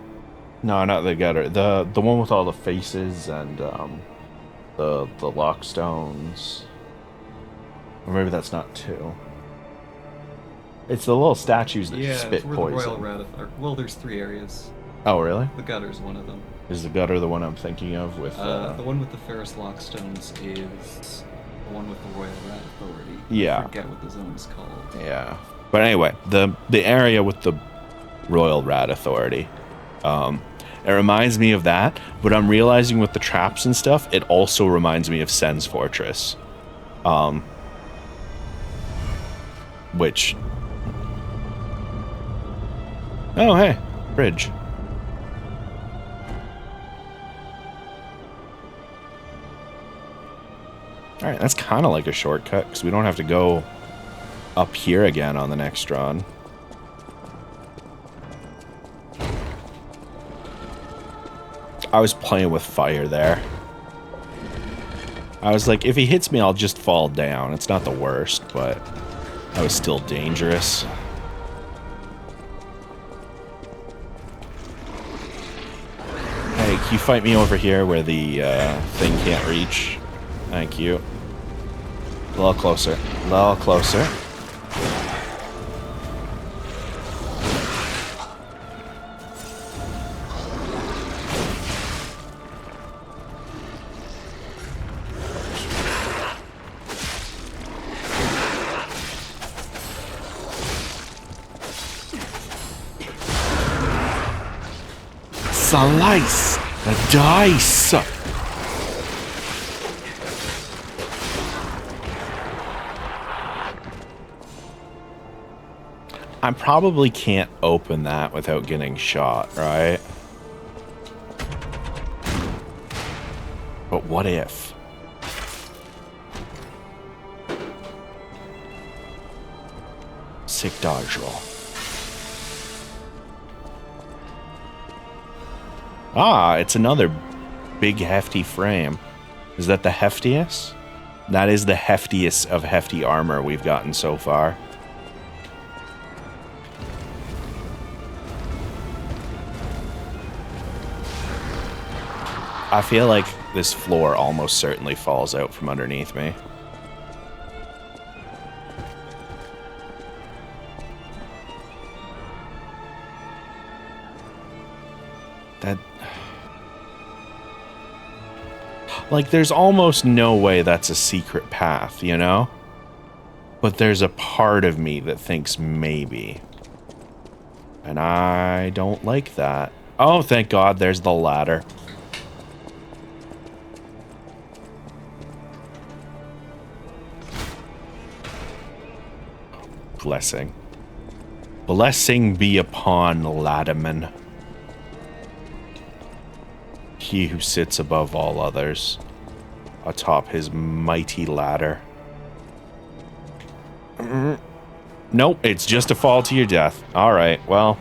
No, not the gutter. The one with all the faces and the lock stones. Or maybe that's not 2. It's the little statues that spit it's where poison. The Royal well, there's 3 areas. Oh, really? The gutter's one of them. Is the gutter the one I'm thinking of with... The one with the Ferris Lockstones is the one with the Royal Rat Authority. Yeah. I forget what the zone's called. Yeah. But anyway, the area with the Royal Rat Authority. It reminds me of that, but I'm realizing with the traps and stuff, it also reminds me of Sen's Fortress. Which... Oh, hey. Bridge. Alright, that's kind of like a shortcut, because we don't have to go up here again on the next run. I was playing with fire there. I was like, if he hits me, I'll just fall down. It's not the worst, but that was still dangerous. Hey, can you fight me over here where the thing can't reach? Thank you. A little closer. A little closer. Slice the dice. I probably can't open that without getting shot, right? But what if? Sick dodge roll. Ah, it's another big hefty frame. Is that the heftiest? That is the heftiest of hefty armor we've gotten so far. I feel like this floor almost certainly falls out from underneath me. That... Like, there's almost no way that's a secret path, you know? But there's a part of me that thinks maybe. And I don't like that. Oh, thank God, there's the ladder. Blessing. Blessing be upon Ladaman. He who sits above all others, atop his mighty ladder. Nope, it's just a fall to your death. Alright, well.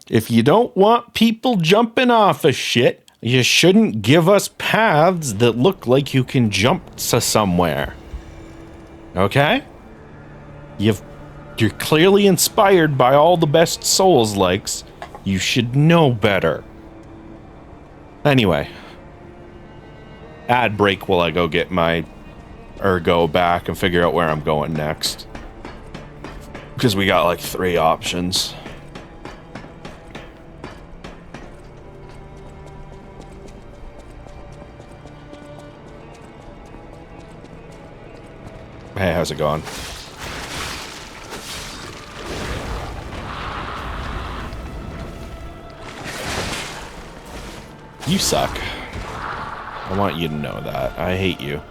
If you don't want people jumping off of shit, you shouldn't give us paths that look like you can jump to somewhere. Okay? You're clearly inspired by all the best Souls-likes. You should know better. Anyway. Ad break while I go get my ergo back and figure out where I'm going next. Because we got like 3 options. Hey, how's it going? You suck. I want you to know that. I hate you.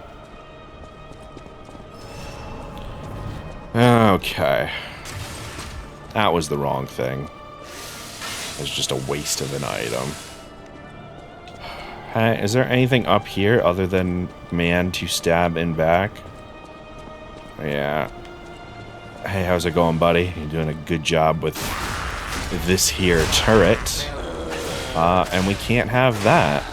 Okay. That was the wrong thing. It was just a waste of an item. Hey, is there anything up here other than man to stab in back? Yeah. Hey, how's it going, buddy? You're doing a good job with this here turret. And we can't have that.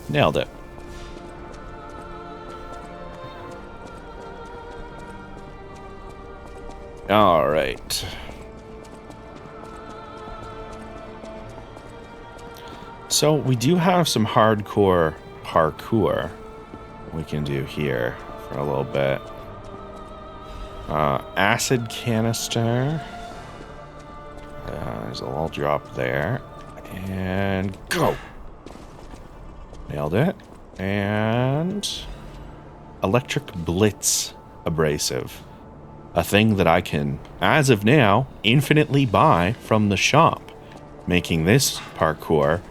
Nailed it. All right. So we do have some hardcore parkour we can do here for a little bit. Acid canister. There's a little drop there. And go. Nailed it. And electric blitz abrasive. A thing that I can, as of now, infinitely buy from the shop, making this parkour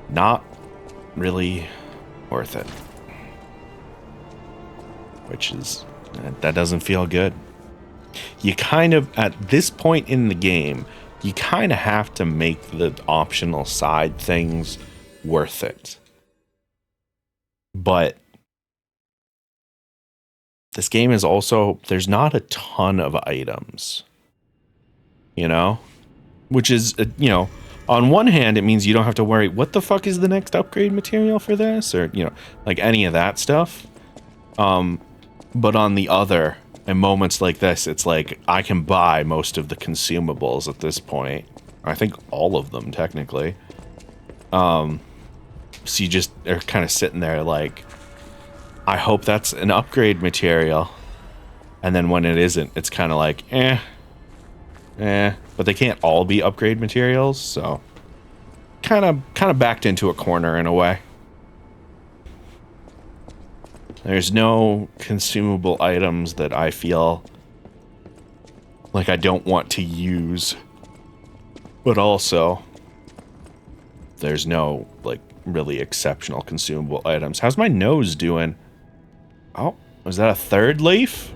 not really worth it. Which is, that doesn't feel good. You kind of, at this point in the game, you kind of have to make the optional side things worth it. But this game is also, there's not a ton of items, you know, which is, you know, on one hand, it means you don't have to worry, what the fuck is the next upgrade material for this? Or, you know, like any of that stuff. But on the other, in moments like this, it's like, I can buy most of the consumables at this point. I think all of them, technically. So you just are kind of sitting there like, I hope that's an upgrade material. And then when it isn't, it's kind of like, eh. But they can't all be upgrade materials, so kind of backed into a corner in a way. There's no consumable items that I feel like I don't want to use. But also, there's no, like, really exceptional consumable items. How's my nose doing? Oh, was that a third leaf?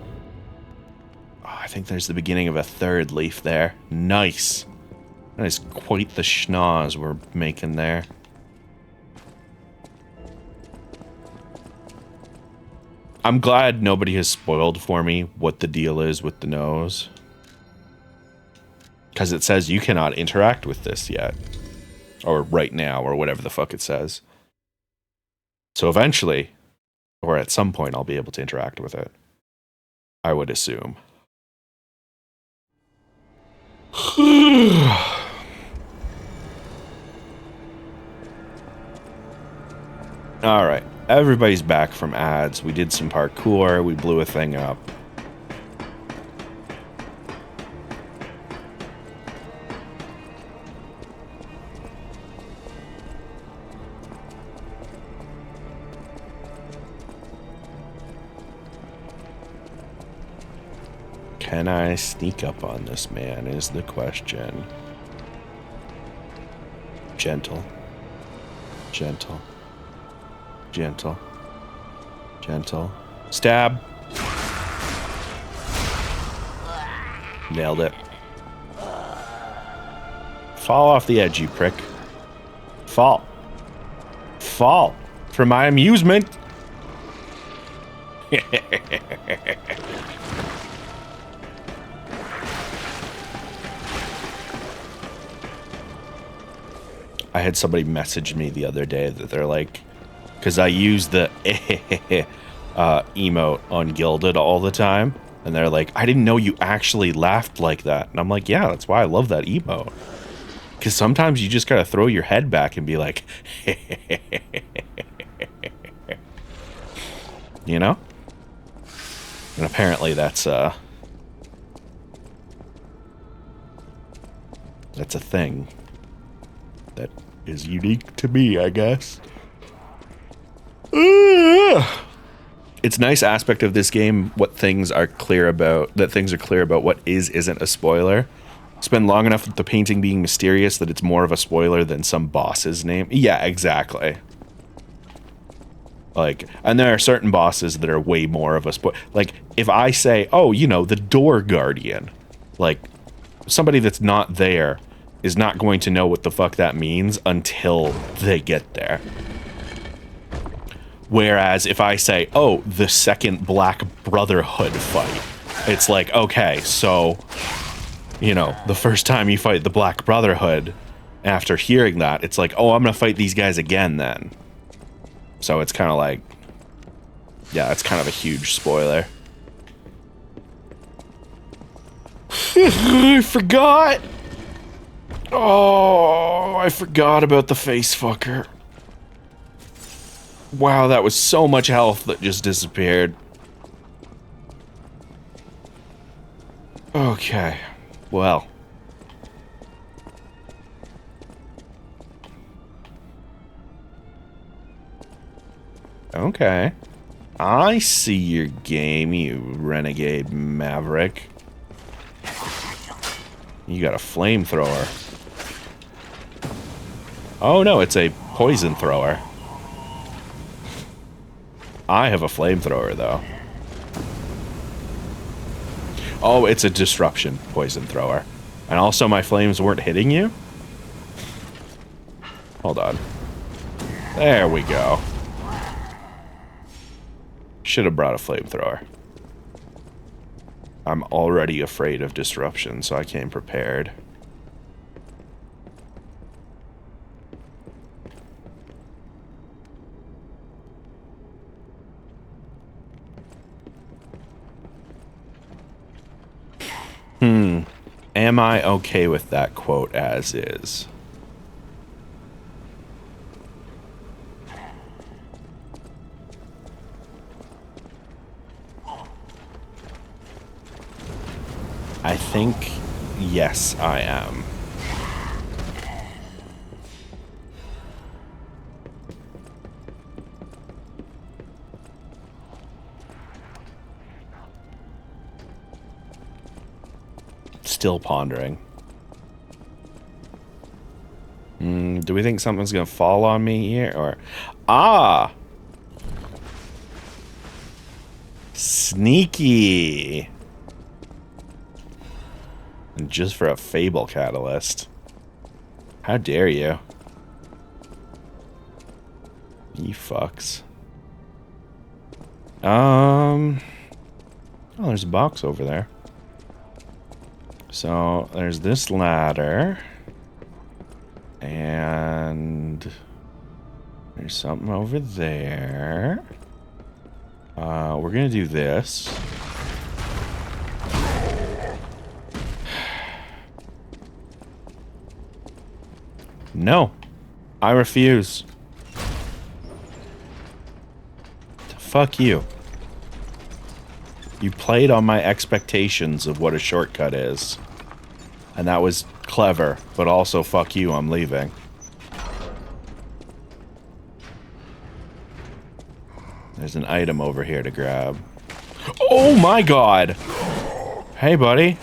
Oh, I think there's the beginning of a third leaf there. Nice. That is quite the schnoz we're making there. I'm glad nobody has spoiled for me what the deal is with the nose. Because it says you cannot interact with this yet. Or right now, or whatever the fuck it says. So eventually, or at some point, I'll be able to interact with it. I would assume. Alright, everybody's back from ads. We did some parkour, we blew a thing up. Can I sneak up on this man is the question. Gentle. Gentle. Gentle. Gentle. Stab. Nailed it. Fall off the edge, you prick. Fall. Fall. For my amusement. I had somebody message me the other day that they're like, because I use the emote on Gilded all the time, and they're like, I didn't know you actually laughed like that. And I'm like, yeah, that's why I love that emote. Because sometimes you just gotta throw your head back and be like, you know? And apparently that's a thing that is unique to me, I guess. It's a nice aspect of this game what things are clear about, that things are clear about what isn't a spoiler. Spend long enough with the painting being mysterious that it's more of a spoiler than some boss's name. Yeah, exactly. Like, and there are certain bosses that are way more of a spoiler. Like, if I say, oh, you know, the Door Guardian, like, somebody that's not there is not going to know what the fuck that means until they get there. Whereas if I say, oh, the second Black Brotherhood fight, it's like, okay, so, you know, the first time you fight the Black Brotherhood, after hearing that, it's like, oh, I'm gonna fight these guys again then. So it's kind of like, yeah, it's kind of a huge spoiler. I forgot. Oh, I forgot about the face fucker. Wow, that was so much health that just disappeared. Okay, well. Okay. I see your game, you renegade maverick. You got a flamethrower. Oh no, it's a poison thrower. I have a flamethrower though. Oh, it's a disruption poison thrower. And also my flames weren't hitting you? Hold on. There we go. Should have brought a flamethrower. I'm already afraid of disruption, so I came prepared. Am I okay with that quote as is? I think, yes, I am. Still pondering. Do we think something's gonna fall on me here, or... Ah! Sneaky! And just for a Fable catalyst. How dare you? You fucks. Oh, there's a box over there. So, there's this ladder. And... there's something over there. We're gonna do this. No. I refuse. Fuck you. You played on my expectations of what a shortcut is. And that was clever, but also fuck you, I'm leaving. There's an item over here to grab. Oh my god! Hey, buddy.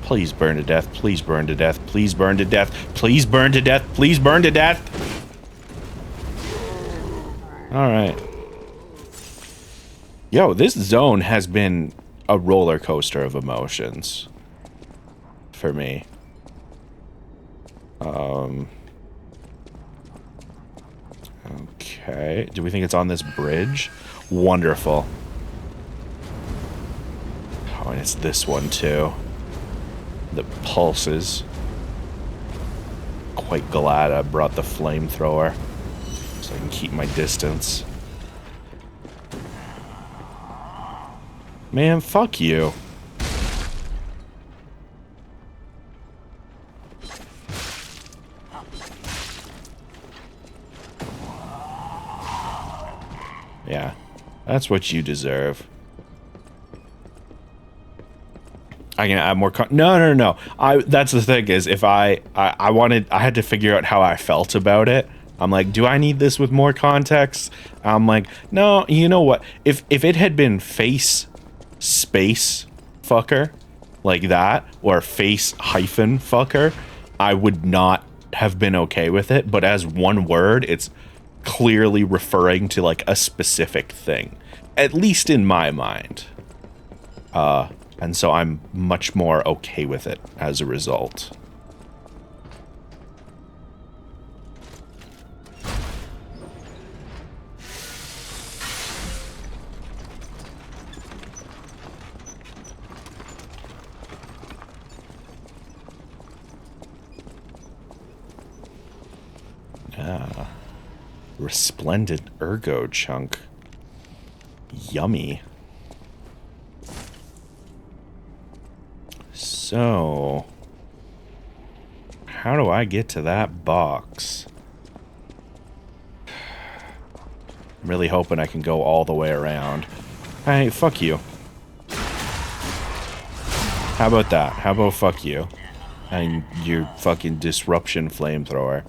Please burn to death, please burn to death, please burn to death, please burn to death, please burn to death. Alright. Yo, this zone has been a roller coaster of emotions. For me. Okay. Do we think it's on this bridge? Wonderful. Oh, and it's this one too. The pulses. Quite glad I brought the flamethrower so I can keep my distance. Man, fuck you. Yeah, that's what you deserve. I can add more no. That's the thing is, if I had to figure out how I felt about it. I'm like, do I need this with more context? I'm like, no, you know what? If it had been face space fucker like that, or face hyphen fucker, I would not have been okay with it. But as one word, it's clearly referring to like a specific thing, at least in my mind. And so I'm much more okay with it as a result. Yeah. Resplendent ergo chunk. Yummy. So, how do I get to that box? I'm really hoping I can go all the way around. Hey, fuck you. How about that? How about fuck you? And your fucking disruption flamethrower.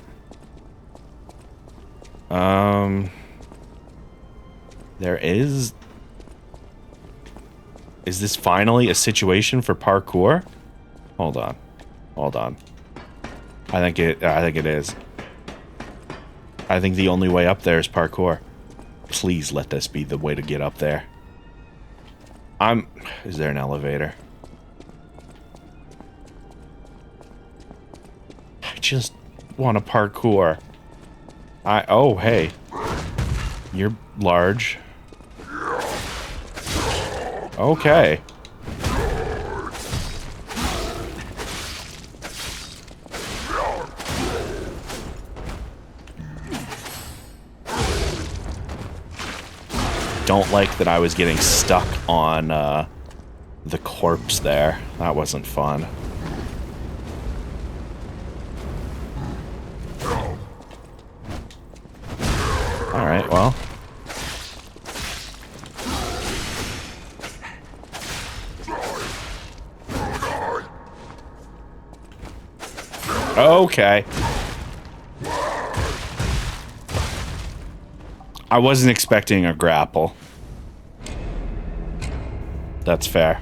There is... Is this finally a situation for parkour? Hold on. Hold on. I think it is. I think the only way up there is parkour. Please let this be the way to get up there. Is there an elevator? I just want to parkour. Oh, hey. You're large. Okay. Don't like that I was getting stuck on the corpse there. That wasn't fun. Alright, well. Okay. I wasn't expecting a grapple. That's fair.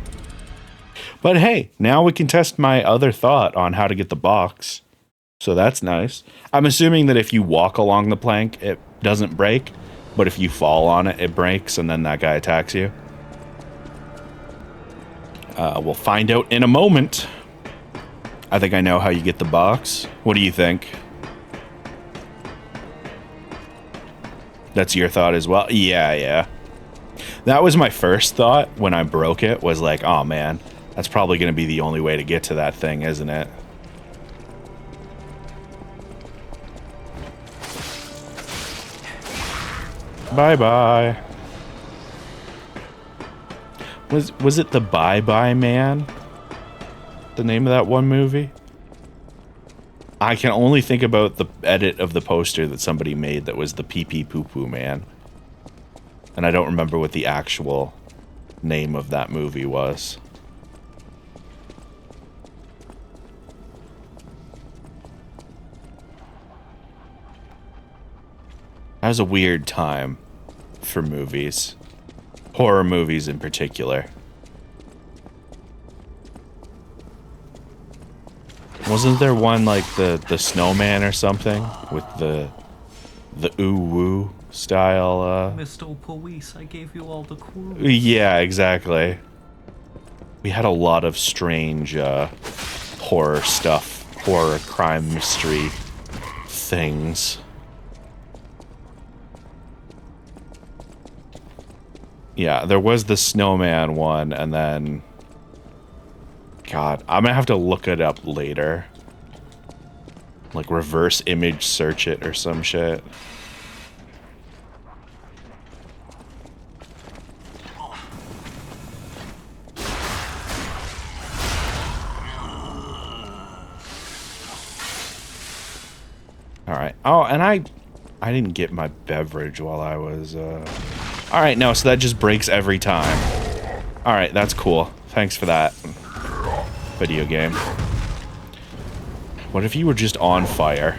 But hey, now we can test my other thought on how to get the box. So that's nice. I'm assuming that if you walk along the plank, it doesn't break. But if you fall on it, it breaks and then that guy attacks you. We'll find out in a moment. I think I know how you get the box. What do you think? That's your thought as well? Yeah. That was my first thought when I broke it, was like, oh man, that's probably going to be the only way to get to that thing, isn't it? Bye-bye. Was it the Bye-Bye Man? The name of that one movie? I can only think about the edit of the poster that somebody made that was the Pee Pee Poo Poo Man. And I don't remember what the actual name of that movie was. That was a weird time for movies. Horror movies in particular. Wasn't there one like the Snowman or something with the ooh woo style? Mr. Police, I gave you all the clues. Yeah, exactly. We had a lot of strange horror stuff, horror crime mystery things. Yeah, there was the Snowman one, and then... God, I'm gonna have to look it up later. Like, reverse image search it or some shit. Alright. Oh, and I didn't get my beverage while I was, Alright, no, so that just breaks every time. Alright, that's cool. Thanks for that. Video game. What if you were just on fire?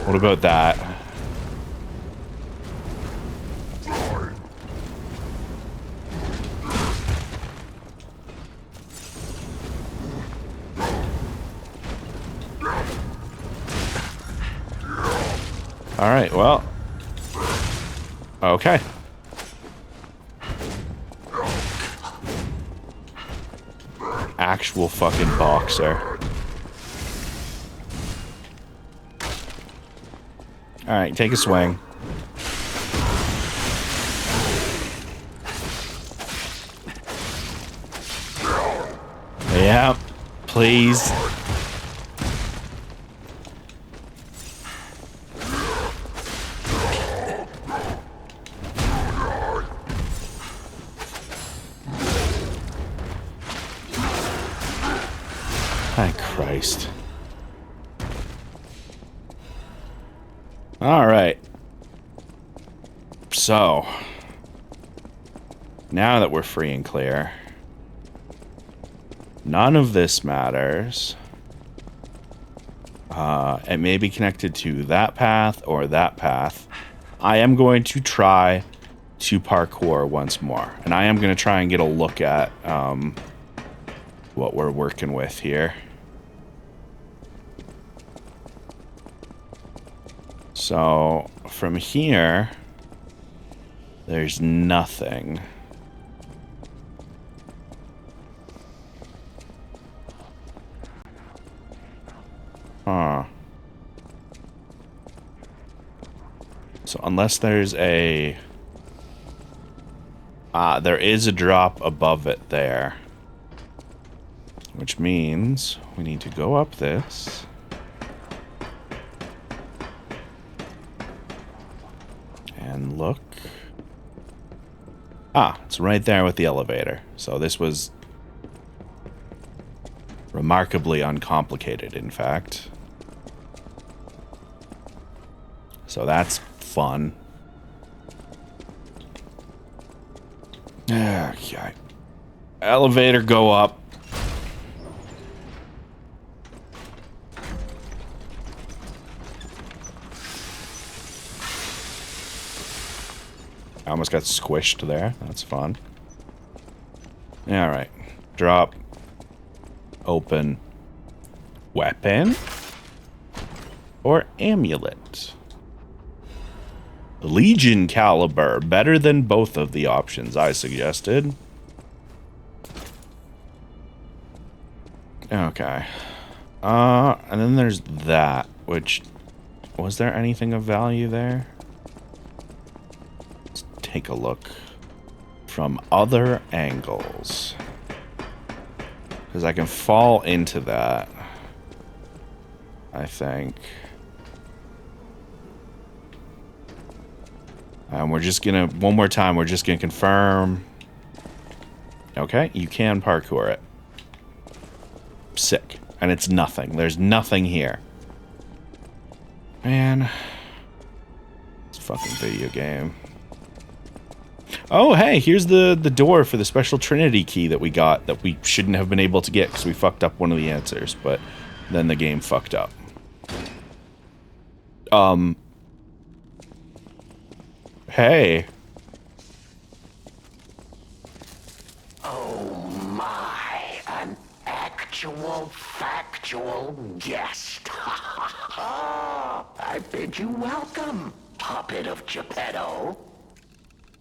What about that? Alright, well. Okay. Actual fucking boxer. Alright, take a swing. Yeah, please. Christ. All right. So, now that we're free and clear, none of this matters. It may be connected to that path or that path. I am going to try to parkour once more, and I am going to try and get a look at what we're working with here. So, from here, there's nothing. Huh. So, unless there's a... there is a drop above it there. Which means we need to go up this. And look. It's right there with the elevator. So this was remarkably uncomplicated, in fact. So that's fun. Okay. Elevator, go up. I almost got squished there. That's fun. Alright. Drop. Open. Weapon. Or amulet. Legion caliber. Better than both of the options I suggested. Okay. And then there's that, which... Was there anything of value there? Let's take a look from other angles. Because I can fall into that, I think. And we're just gonna, one more time, we're just gonna confirm. Okay, you can parkour it. Sick. And it's nothing. There's nothing here. Man. It's a fucking video game. Oh, hey, here's the door for the special Trinity key that we got that we shouldn't have been able to get because we fucked up one of the answers, but then the game fucked up. Hey. Oh my, an actual factual guest. I bid you welcome, puppet of Geppetto.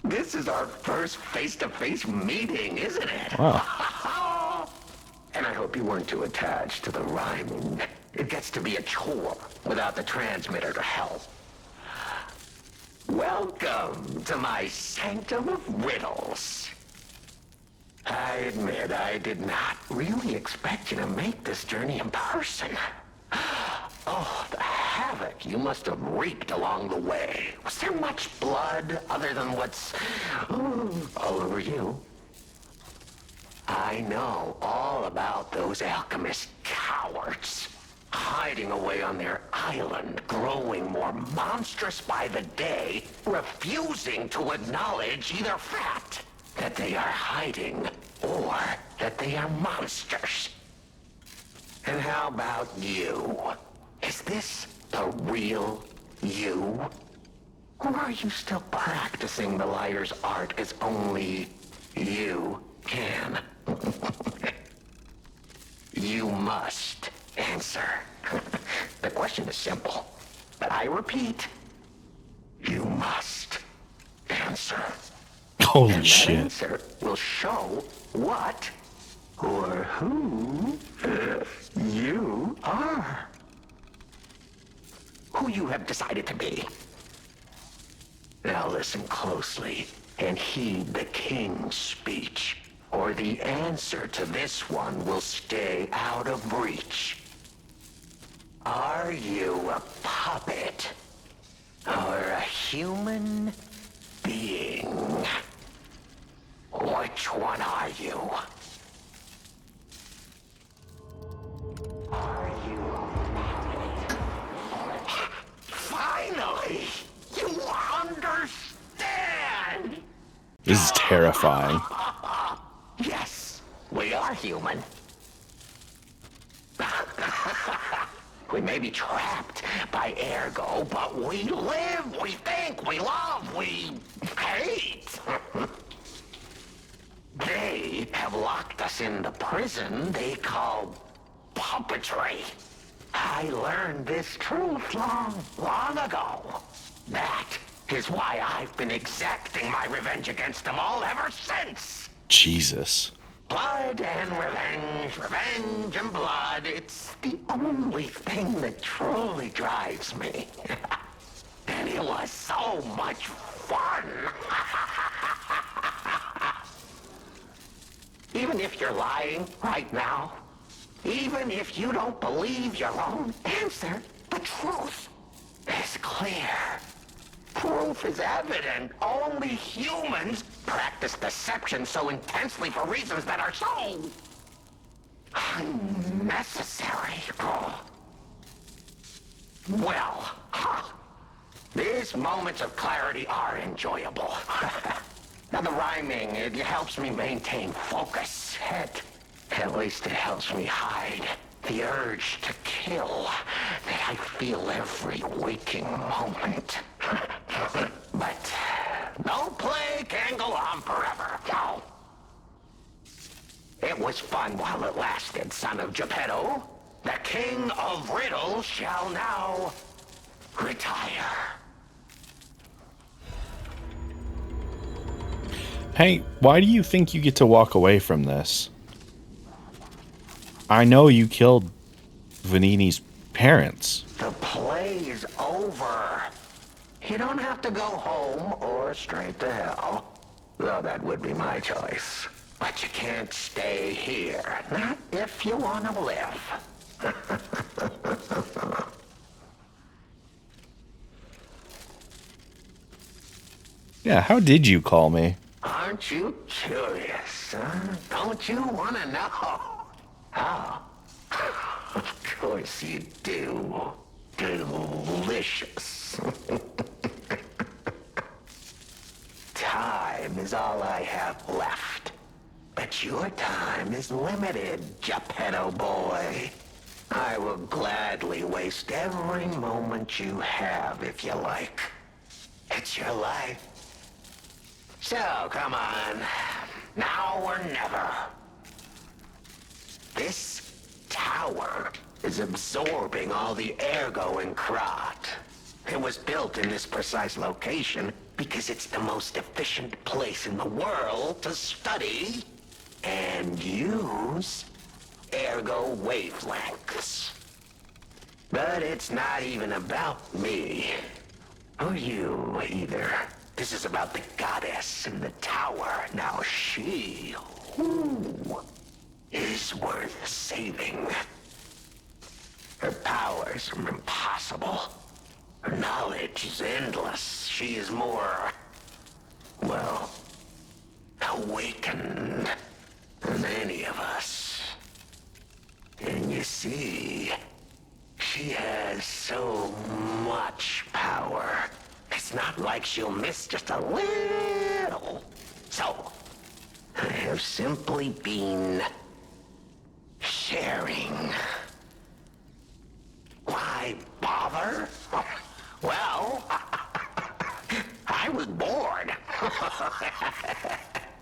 This is our first face-to-face meeting, isn't it? Wow. And I hope you weren't too attached to the rhyming. It gets to be a chore without the transmitter to help. Welcome to my sanctum of riddles. I admit I did not really expect you to make this journey in person. Oh, the havoc you must have wreaked along the way. Was there much blood other than what's all over you? I know all about those alchemist cowards. Hiding away on their island, growing more monstrous by the day, refusing to acknowledge either fact that they are hiding or that they are monsters. And how about you? Is this the real you? Or are you still practicing the liar's art as only you can? You must answer. The question is simple, but I repeat, you must answer. Holy and shit. That answer will show what or who you are. Who you have decided to be. Now listen closely and heed the king's speech, or the answer to this one will stay out of reach. Are you a puppet or a human being? Which one are you? Are This is terrifying. Yes, we are human. We may be trapped by Ergo, but we live, we think, we love, we hate. They have locked us in the prison they call puppetry. I learned this truth long ago. That is why I've been exacting my revenge against them all ever since. Jesus. Blood and revenge, revenge and blood. It's the only thing that truly drives me. And it was so much fun. Even if you're lying right now, even if you don't believe your own answer, the truth is clear. Proof is evident. Only humans practice deception so intensely for reasons that are so unnecessary. Well, these moments of clarity are enjoyable. Now the rhyming, it helps me maintain focus. At least it helps me hide the urge to kill that I feel every waking moment. But no play can go on forever. No. It was fun while it lasted, son of Geppetto. The king of riddles shall now retire. Hey, why do you think you get to walk away from this? I know you killed Venigni's parents. The play is over. You don't have to go home or straight to hell. Though that would be my choice. But you can't stay here. Not if you want to live. Yeah, how did you call me? Aren't you curious, huh? Don't you want to know? Oh, of course you do. Delicious. Time is all I have left. But your time is limited, Geppetto boy. I will gladly waste every moment you have if you like. It's your life. So, come on. Now or never. This tower is absorbing all the ergo in Krat. It was built in this precise location because it's the most efficient place in the world to study and use ergo wavelengths. But it's not even about me. Or you, either. This is about the goddess in the tower. Now she, is worth saving. Her powers are impossible. Her knowledge is endless. She is more, well, awakened than any of us. And you see, she has so much power. It's not like she'll miss just a little. So, I have simply been sharing. Why bother? Well, I was bored.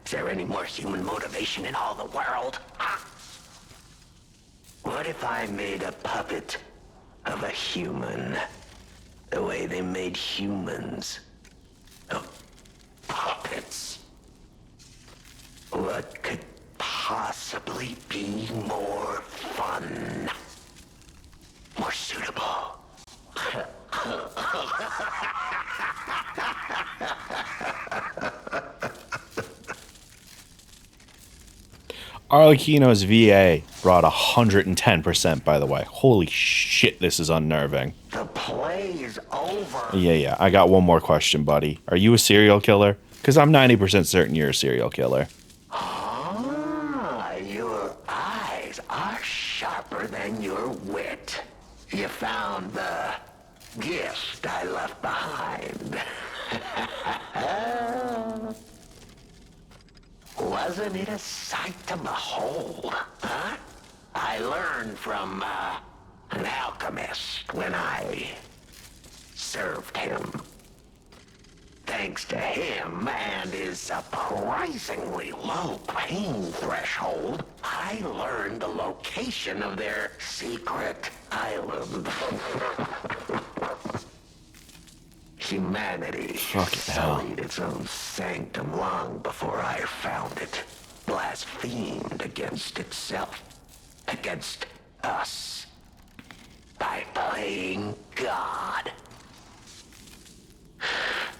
Is there any more human motivation in all the world? What if I made a puppet of a human? The way they made humans of puppets. What could possibly be more fun? More suitable? Arlecchino's VA brought 110%, by the way. Holy shit, this is unnerving. The play is over. Yeah. I got one more question, buddy. Are you a serial killer? Because I'm 90% certain you're a serial killer. Ah, your eyes are sharper than your wit. You found the gift I left behind. Wasn't it a sight to behold, huh? I learned from, an alchemist when I served him. Thanks to him and his surprisingly low pain threshold, I learned the location of their secret island. Humanity sullied its own sanctum long before I found it. Blasphemed against itself, against us, by playing God.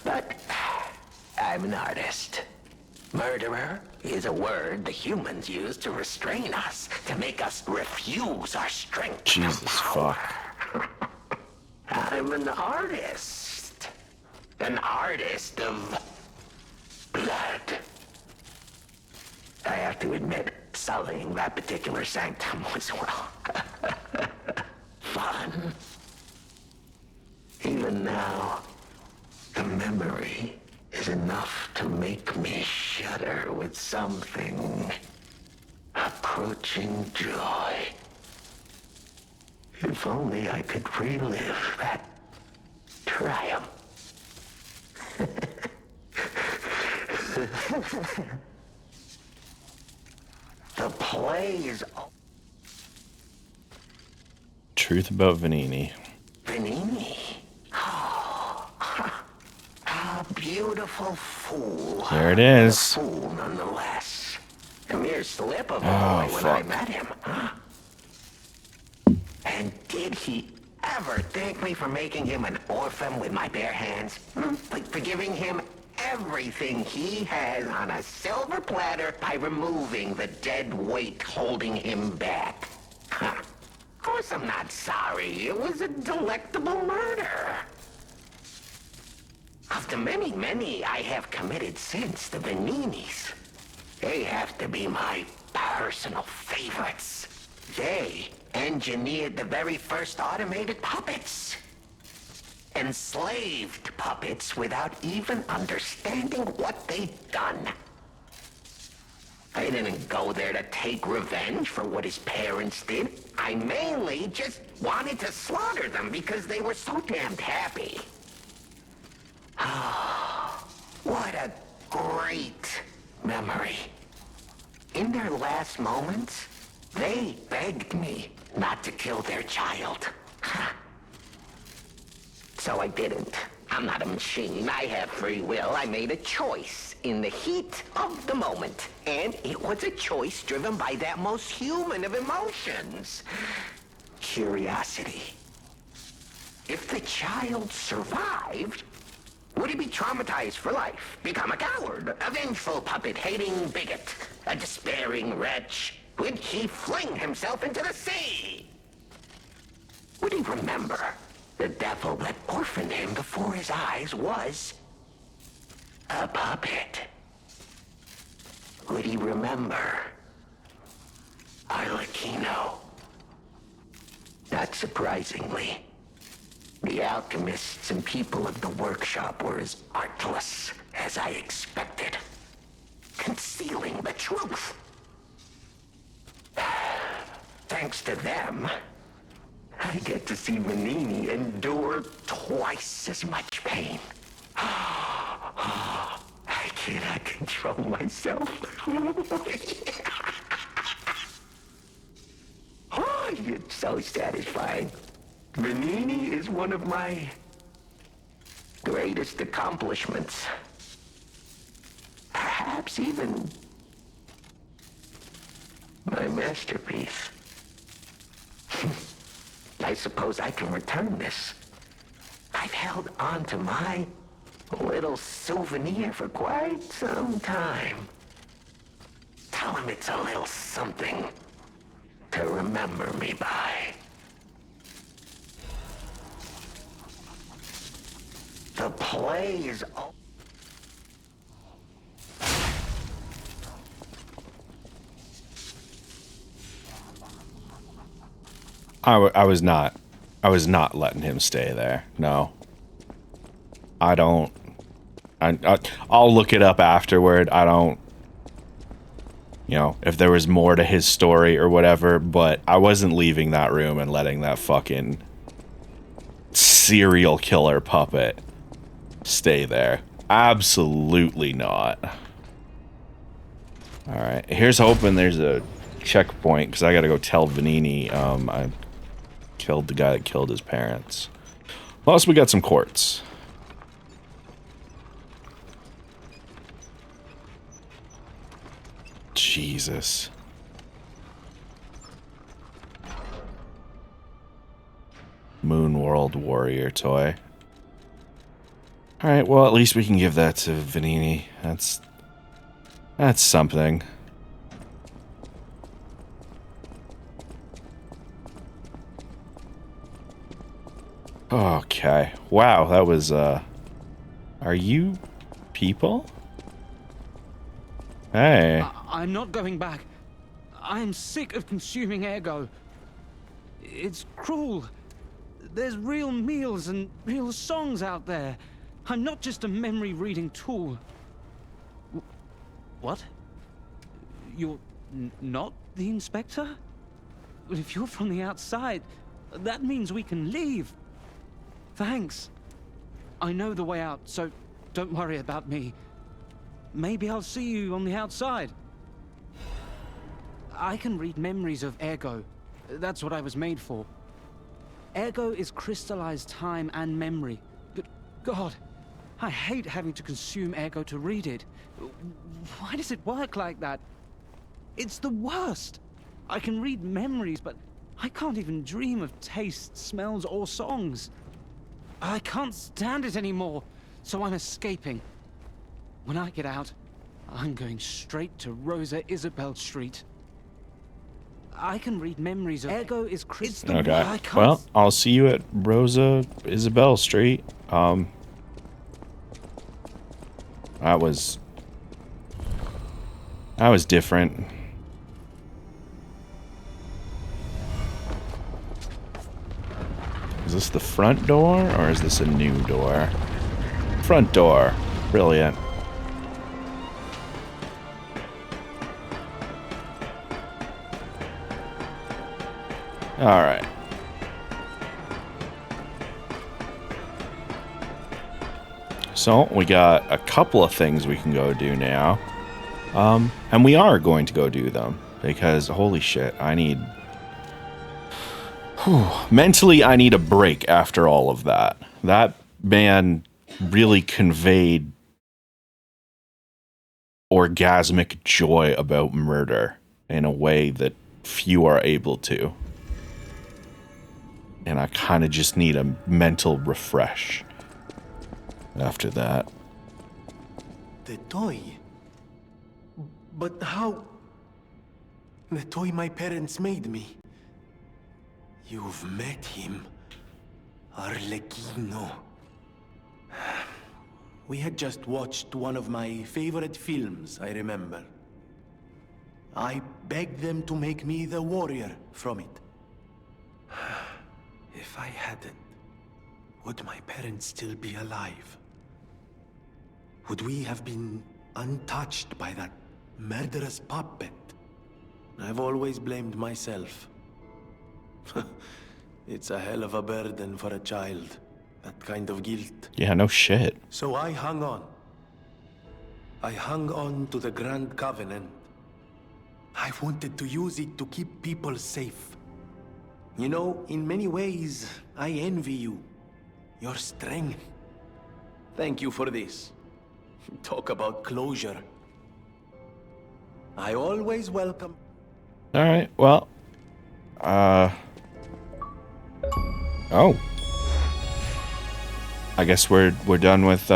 But I'm an artist. Murderer is a word the humans use to restrain us, to make us refuse our strength. Jesus fuck. I'm an artist. An artist of blood. I have to admit, sullying that particular sanctum was, well, fun. Even now, the memory is enough to make me shudder with something approaching joy. If only I could relive that triumph. The plays. Truth about Venini. Venini? Oh, a beautiful fool. There it is. A fool nonetheless. A mere slip of a boy when I met him. Huh? And did he ever thank me for making him an orphan with my bare hands? Like for giving him everything he has on a silver platter by removing the dead weight holding him back. Of course I'm not sorry. It was a delectable murder. Of the many, many I have committed since, the Veninis, they have to be my personal favorites. They engineered the very first automated puppets. Enslaved puppets without even understanding what they'd done. I didn't go there to take revenge for what his parents did. I mainly just wanted to slaughter them because they were so damned happy. Oh, what a great memory. In their last moments, they begged me not to kill their child. So I didn't. I'm not a machine. I have free will. I made a choice in the heat of the moment. And it was a choice driven by that most human of emotions. Curiosity. If the child survived, would he be traumatized for life? Become a coward, a vengeful puppet-hating bigot, a despairing wretch? Would he fling himself into the sea? Would he remember the devil that orphaned him before his eyes was a puppet? Would he remember Arlecchino? Not surprisingly, the alchemists and people of the workshop were as artless as I expected, concealing the truth. Thanks to them, I get to see Venini endure twice as much pain. I cannot control myself. Oh, it's so satisfying. Venini is one of my greatest accomplishments. Perhaps even my masterpiece. I suppose I can return this. I've held on to my little souvenir for quite some time. Tell him it's a little something to remember me by. The play is over. I was not letting him stay there. No. I'll look it up afterward. you know, if there was more to his story or whatever, but I wasn't leaving that room and letting that fucking serial killer puppet stay there. Absolutely not. Alright, here's hoping there's a checkpoint, because I gotta go tell Vanini I killed the guy that killed his parents. Plus, we got some quartz. Jesus. Moon World Warrior toy. Alright, well, at least we can give that to Vanini. That's something. Okay. Wow, that was, are you people? Hey. I'm not going back. I'm sick of consuming Ergo. It's cruel. There's real meals and real songs out there. I'm not just a memory-reading tool. What? You're not the inspector? Well, if you're from the outside, that means we can leave. Thanks. I know the way out, so don't worry about me. Maybe I'll see you on the outside. I can read memories of Ergo. That's what I was made for. Ergo is crystallized time and memory. Good God, I hate having to consume Ergo to read it. Why does it work like that? It's the worst. I can read memories, but I can't even dream of tastes, smells, or songs. I can't stand it anymore, so I'm escaping. When I get out, I'm going straight to Rosa Isabel Street. I can read memories of Ergo is crystal. Okay. Well, I'll see you at Rosa Isabel Street. That was different. Is this the front door or is this a new door? Front door. Brilliant. All right. So we got a couple of things we can go do now. And we are going to go do them because holy shit, I need mentally I need a break after all of that. That man really conveyed orgasmic joy about murder in a way that few are able to. And I kind of just need a mental refresh after that. The toy? But how? The toy my parents made me. You've met him. Arlecchino. We had just watched one of my favorite films, I remember. I begged them to make me the warrior from it. If I hadn't, would my parents still be alive? Would we have been untouched by that murderous puppet? I've always blamed myself. It's a hell of a burden for a child, that kind of guilt. Yeah, no shit. So I hung on. I hung on to the Grand Covenant. I wanted to use it to keep people safe. You know, in many ways, I envy you. Your strength. Thank you for this. Talk about closure. I always welcome... Alright, well... Oh. I guess we're done with,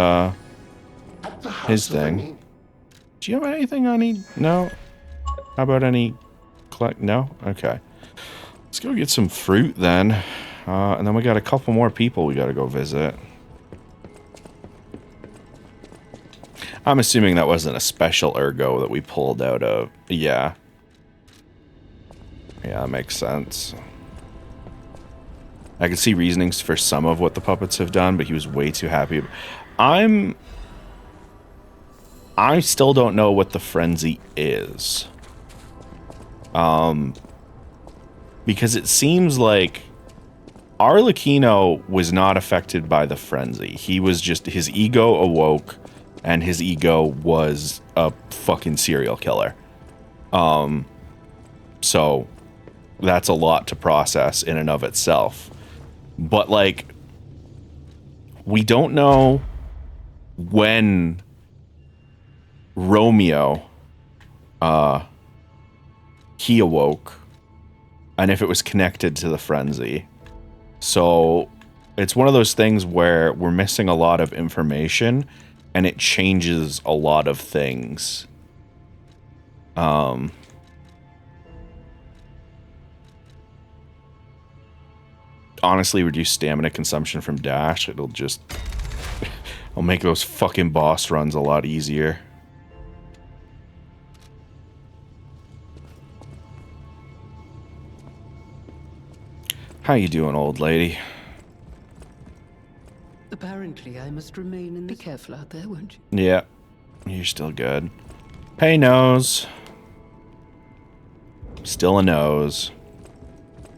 his thing. Do you have anything I need? No? How about any... No? Okay. Let's go get some fruit then. And then we got a couple more people we gotta go visit. I'm assuming that wasn't a special ergo that we pulled out of... Yeah. Yeah, that makes sense. I can see reasonings for some of what the puppets have done, but he was way too happy. I still don't know what the frenzy is. Because it seems like Arlecchino was not affected by the frenzy. He was just, his ego awoke, and his ego was a fucking serial killer. So that's a lot to process in and of itself. But like, we don't know when Romeo, he awoke, and if it was connected to the frenzy. So it's one of those things where we're missing a lot of information, and it changes a lot of things. Honestly, reduce stamina consumption from dash. It'll just... I'll make those fucking boss runs a lot easier. How you doing, old lady? Apparently, I must remain in the... Be careful out there, won't you? Yeah, you're still good. Hey, nose. Still a nose.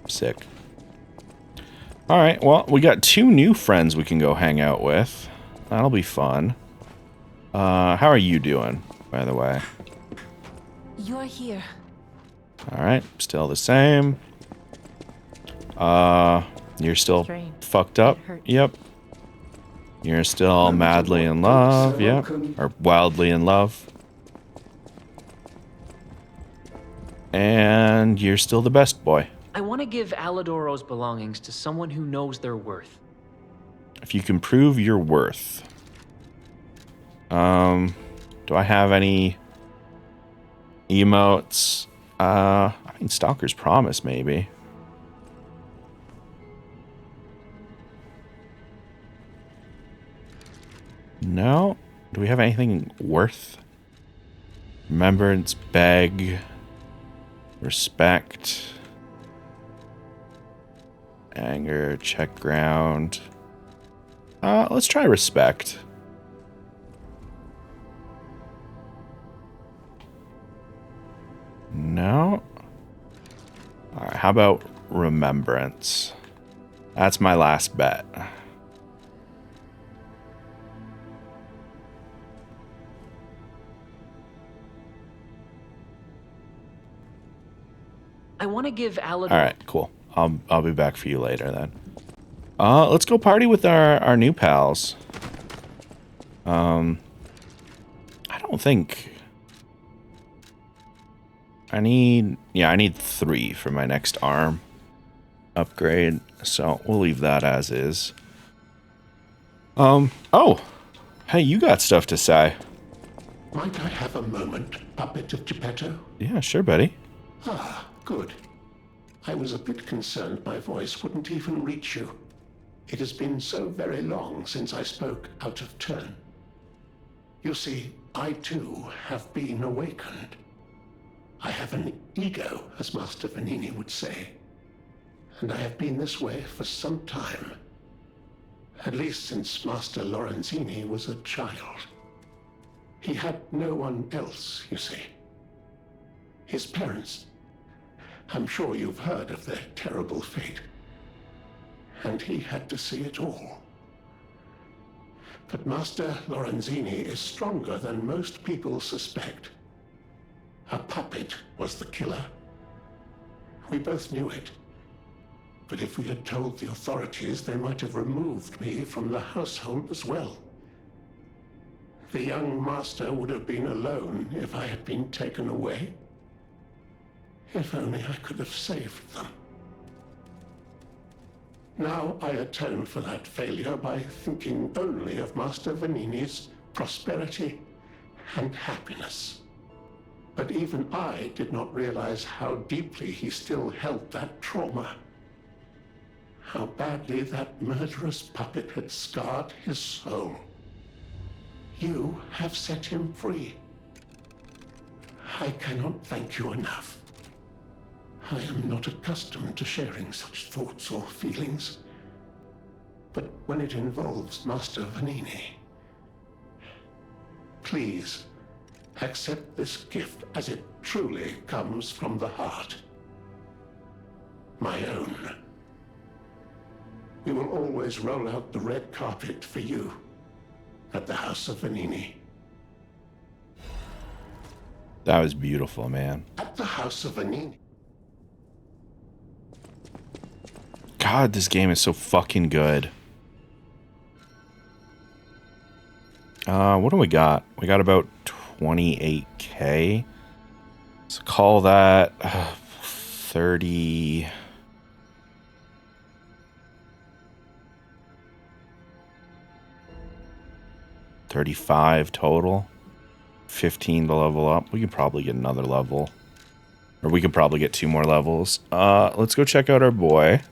Sick. Alright, well, we got 2 new friends we can go hang out with. That'll be fun. How are you doing, by the way? You're here. Alright, still the same. You're still fucked up? Yep. You're still madly in love? Yep. Or wildly in love. And you're still the best boy. I want to give Alidoro's belongings to someone who knows their worth. If you can prove your worth. Do I have any emotes? I mean, Stalker's Promise, maybe. No? Do we have anything worth? Remembrance, beg, respect, anger, check ground. Let's try respect. No? Alright, how about remembrance? That's my last bet. I want to give Alidoro... Alright, cool. I'll be back for you later then. Let's go party with our new pals. I don't think... I need 3 for my next arm upgrade, so we'll leave that as is. Oh! Hey, you got stuff to say. Might I have a moment, Puppet of Geppetto? Yeah, sure, buddy. Ah, good. I was a bit concerned my voice wouldn't even reach you. It has been so very long since I spoke out of turn. You see, I too have been awakened. I have an ego, as Master Venigni would say. And I have been this way for some time. At least since Master Lorenzini was a child. He had no one else, you see. His parents... I'm sure you've heard of their terrible fate. And he had to see it all. But Master Lorenzini is stronger than most people suspect. A puppet was the killer. We both knew it. But if we had told the authorities, they might have removed me from the household as well. The young master would have been alone if I had been taken away. If only I could have saved them. Now I atone for that failure by thinking only of Master Venigni's prosperity and happiness. But even I did not realize how deeply he still held that trauma. How badly that murderous puppet had scarred his soul. You have set him free. I cannot thank you enough. I am not accustomed to sharing such thoughts or feelings. But when it involves Master Venigni, please Accept this gift as it truly comes from the heart. My own. We will always roll out the red carpet for you at the House of Vanini. That was beautiful, man. At the House of Vanini. God, this game is so fucking good. What do we got? We got about 28k. So call that 30. 35 total. 15 to level up. We could probably get another level. Or we could probably get 2 more levels. Let's go check out our boy.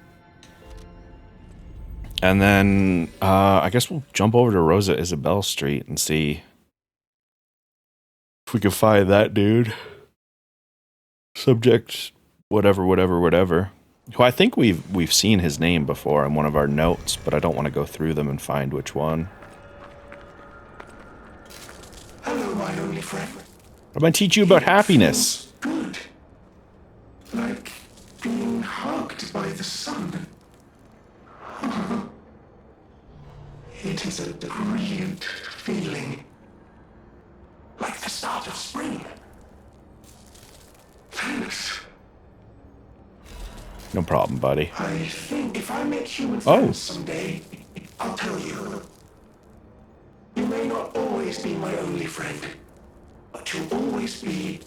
And then I guess we'll jump over to Rosa Isabelle Street and see if we can find that dude. Subject whatever. Who I think we've seen his name before in one of our notes, but I don't want to go through them and find which one. Hello, my only friend. I'm gonna teach you about happiness. Good. Like being hugged by the sun. It is a brilliant feeling. Like the start of spring. Thanks. No problem, buddy. I think if I make human friends someday, I'll tell you. You may not always be my only friend, but you'll always be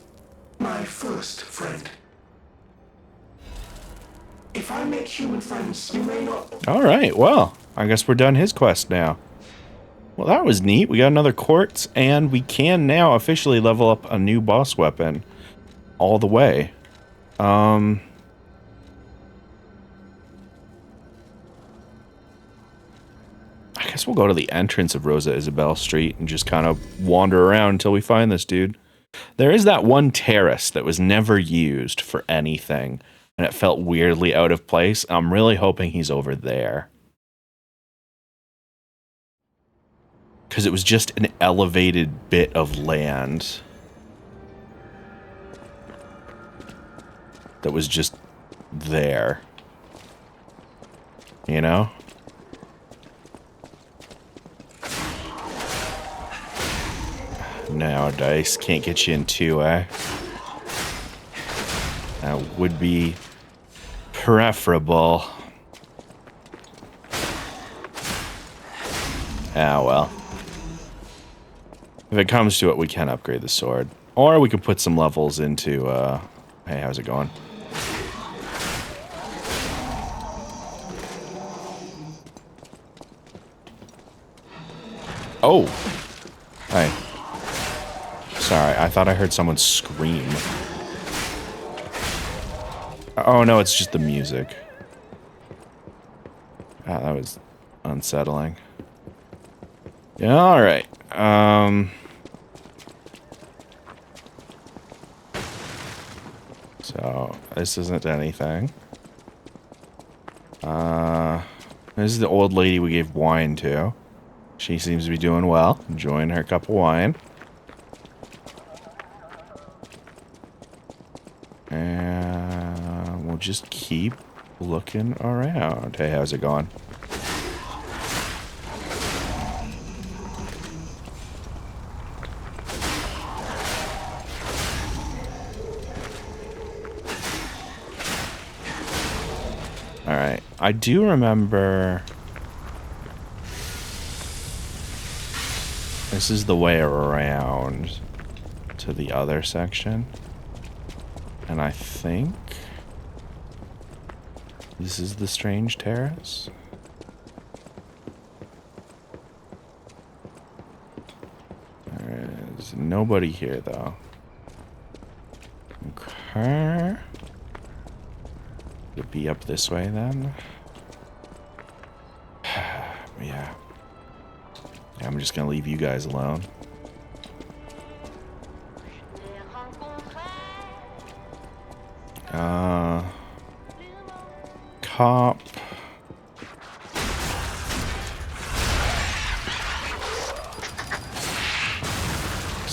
my first friend. If I make human friends, you may not... Alright, well, I guess we're done his quest now. Well, that was neat. We got another quartz, and we can now officially level up a new boss weapon all the way. I guess we'll go to the entrance of Rosa Isabelle Street and just kind of wander around until we find this dude. There is that one terrace that was never used for anything, and it felt weirdly out of place. I'm really hoping he's over there. Because it was just an elevated bit of land that was just there. You know? No, dice can't get you in 2, eh? That would be preferable. Ah, well. If it comes to it, we can upgrade the sword. Or we can put some levels into, hey, how's it going? Oh! Hey. Sorry, I thought I heard someone scream. Oh no, it's just the music. Ah, that was unsettling. Yeah, alright. So, this isn't anything. This is the old lady we gave wine to. She seems to be doing well, enjoying her cup of wine. And we'll just keep looking around. Hey, how's it going? Alright, I do remember... This is the way around to the other section. And I think... This is the strange terrace? There's nobody here, though. Okay. Could it be up this way, then? Yeah. I'm just gonna leave you guys alone. Cop.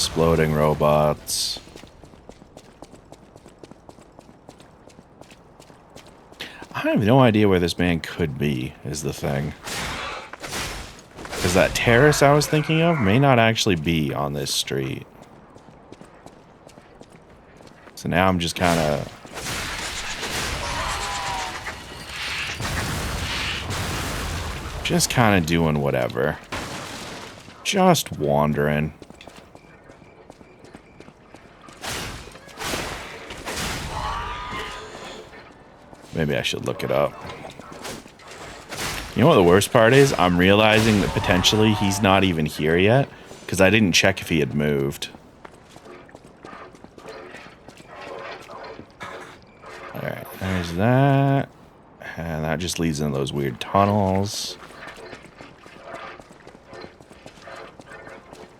Exploding robots. I have no idea where this man could be, is the thing. Because that terrace I was thinking of may not actually be on this street. So now I'm just kind of... doing whatever. Just wandering. Maybe I should look it up. You know what the worst part is? I'm realizing that potentially he's not even here yet, because I didn't check if he had moved. Alright, there's that. And that just leads into those weird tunnels.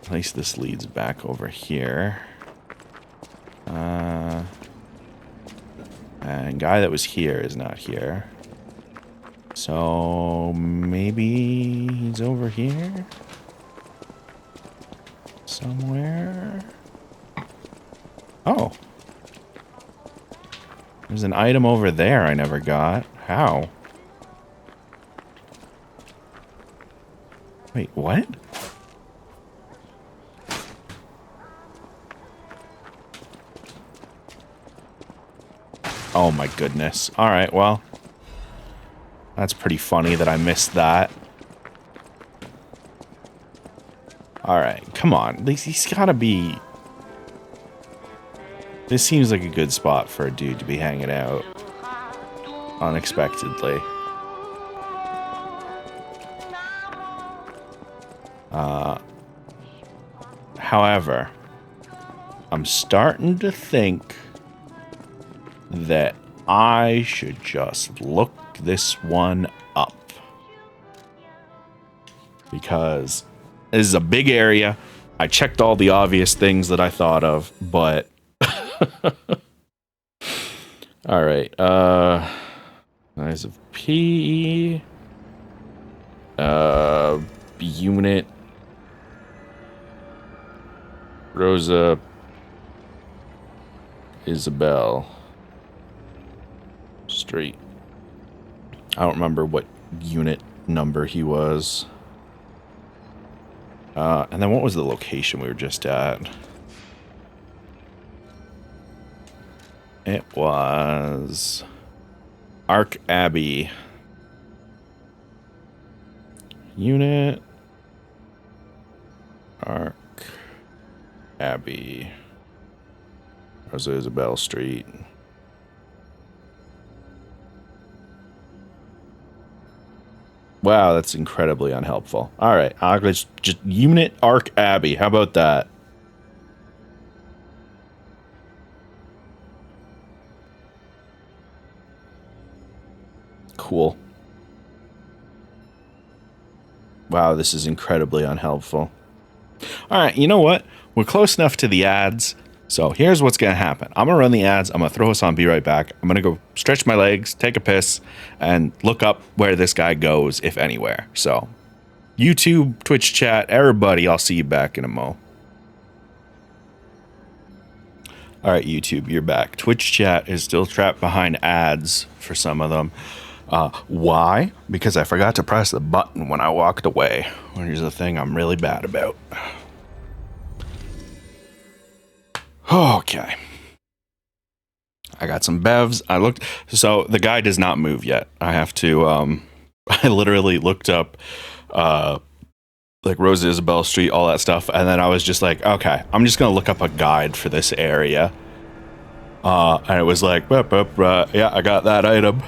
At least this leads back over here. And guy that was here is not here. So maybe he's over here? Somewhere? Oh. There's an item over there I never got. How? Wait, what? Oh my goodness. Alright, well. That's pretty funny that I missed that. Alright, come on. He's gotta be... This seems like a good spot for a dude to be hanging out. Unexpectedly. However, I'm starting to think that I should just look this one up. Because this is a big area. I checked all the obvious things that I thought of, but... Alright, Eyes of P. Unit. Rosa. Isabel. Street. I don't remember what unit number he was. And then what was the location we were just at? It was Ark Abbey. Unit. Ark Abbey. Rosa Isabel Street. Wow, that's incredibly unhelpful. All right, just Unit Ark Abbey. How about that? Cool. Wow, this is incredibly unhelpful. All right, you know what? We're close enough to the ads. So here's what's going to happen. I'm going to run the ads. I'm going to throw us on, be right back. I'm going to go stretch my legs, take a piss, and look up where this guy goes, if anywhere. So YouTube, Twitch chat, everybody, I'll see you back in a mo. All right, YouTube, you're back. Twitch chat is still trapped behind ads for some of them. Why? Because I forgot to press the button when I walked away, which is a thing I'm really bad about. Okay. I got some bevs. I looked. So the guy does not move yet. I have to, I literally looked up, like Rosa Isabel Street, all that stuff. And then I was just like, okay, I'm just going to look up a guide for this area. And it was like, yeah, I got that item.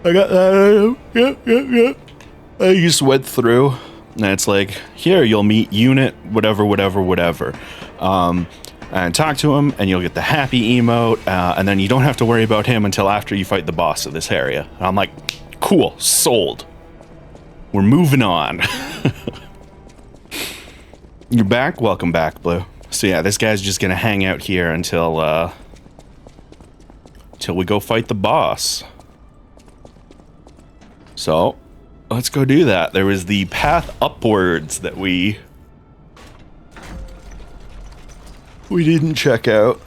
I got that item. Yep. I just went through and it's like, here, you'll meet unit, whatever. And talk to him, and you'll get the happy emote, and then you don't have to worry about him until after you fight the boss of this area. And I'm like, cool, sold. We're moving on. You're back? Welcome back, Blue. So yeah, this guy's just gonna hang out here until we go fight the boss. So, let's go do that. There was the path upwards that we we didn't check out.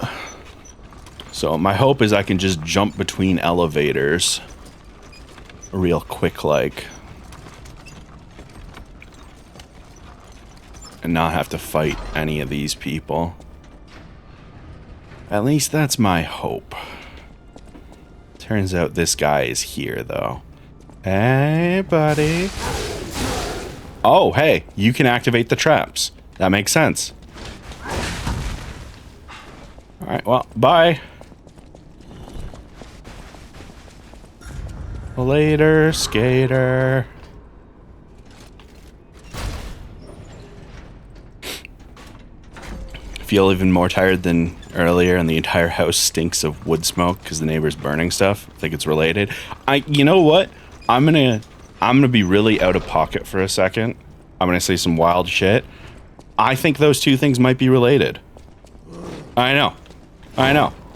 So my hope is I can just jump between elevators real quick like. And not have to fight any of these people. At least that's my hope. Turns out this guy is here though. Hey buddy. Oh hey, you can activate the traps. That makes sense. Alright, well, bye. Later, skater. Feel even more tired than earlier, and the entire house stinks of wood smoke because the neighbor's burning stuff. I think it's related. You know what? I'm gonna be really out of pocket for a second. I'm gonna say some wild shit. I think those two things might be related. I know.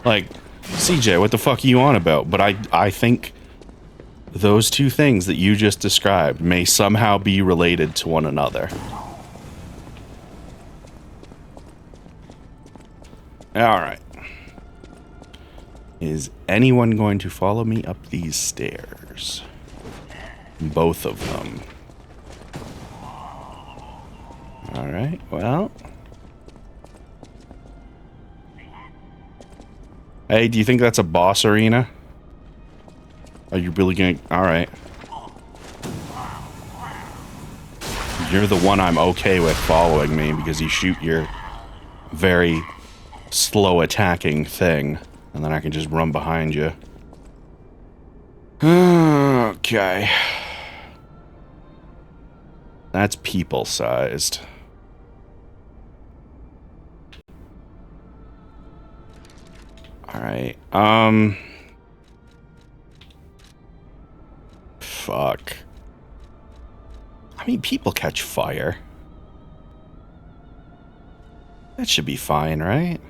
Like, CJ, what the fuck are you on about? But I think those two things that you just described may somehow be related to one another. Alright. Is anyone going to follow me up these stairs? Both of them. Alright, well. Hey, do you think that's a boss arena? Are you really going to... Alright. You're the one I'm okay with following me because you shoot your very slow attacking thing. And then I can just run behind you. Okay. That's people-sized. Alright, fuck. I mean, people catch fire. That should be fine, right?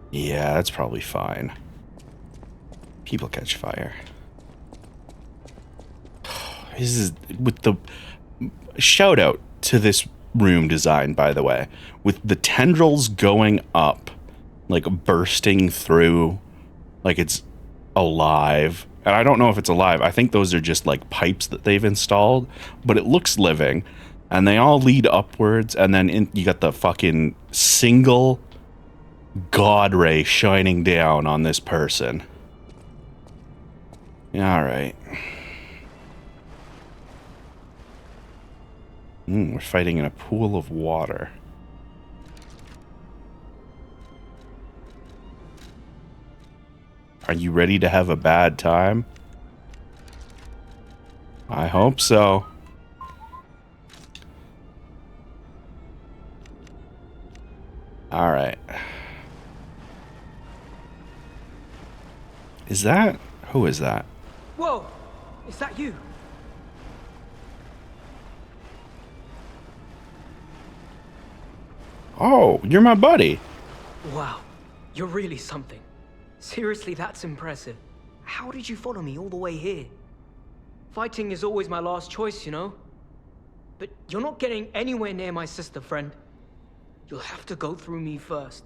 Yeah, that's probably fine. People catch fire. This is with the shout out to this room design, by the way, with the tendrils going up, like bursting through, like it's alive. And I don't know if it's alive. I think those are just like pipes that they've installed, but it looks living. And they all lead upwards, and then you got the fucking single God ray shining down on this person. Alright. We're fighting in a pool of water. Are you ready to have a bad time? I hope so. All right. Is that? Who is that? Whoa! Is that you? Oh, you're my buddy. Wow, you're really something. Seriously, that's impressive. How did you follow me all the way here? Fighting is always my last choice, you know? But you're not getting anywhere near my sister, friend. You'll have to go through me first.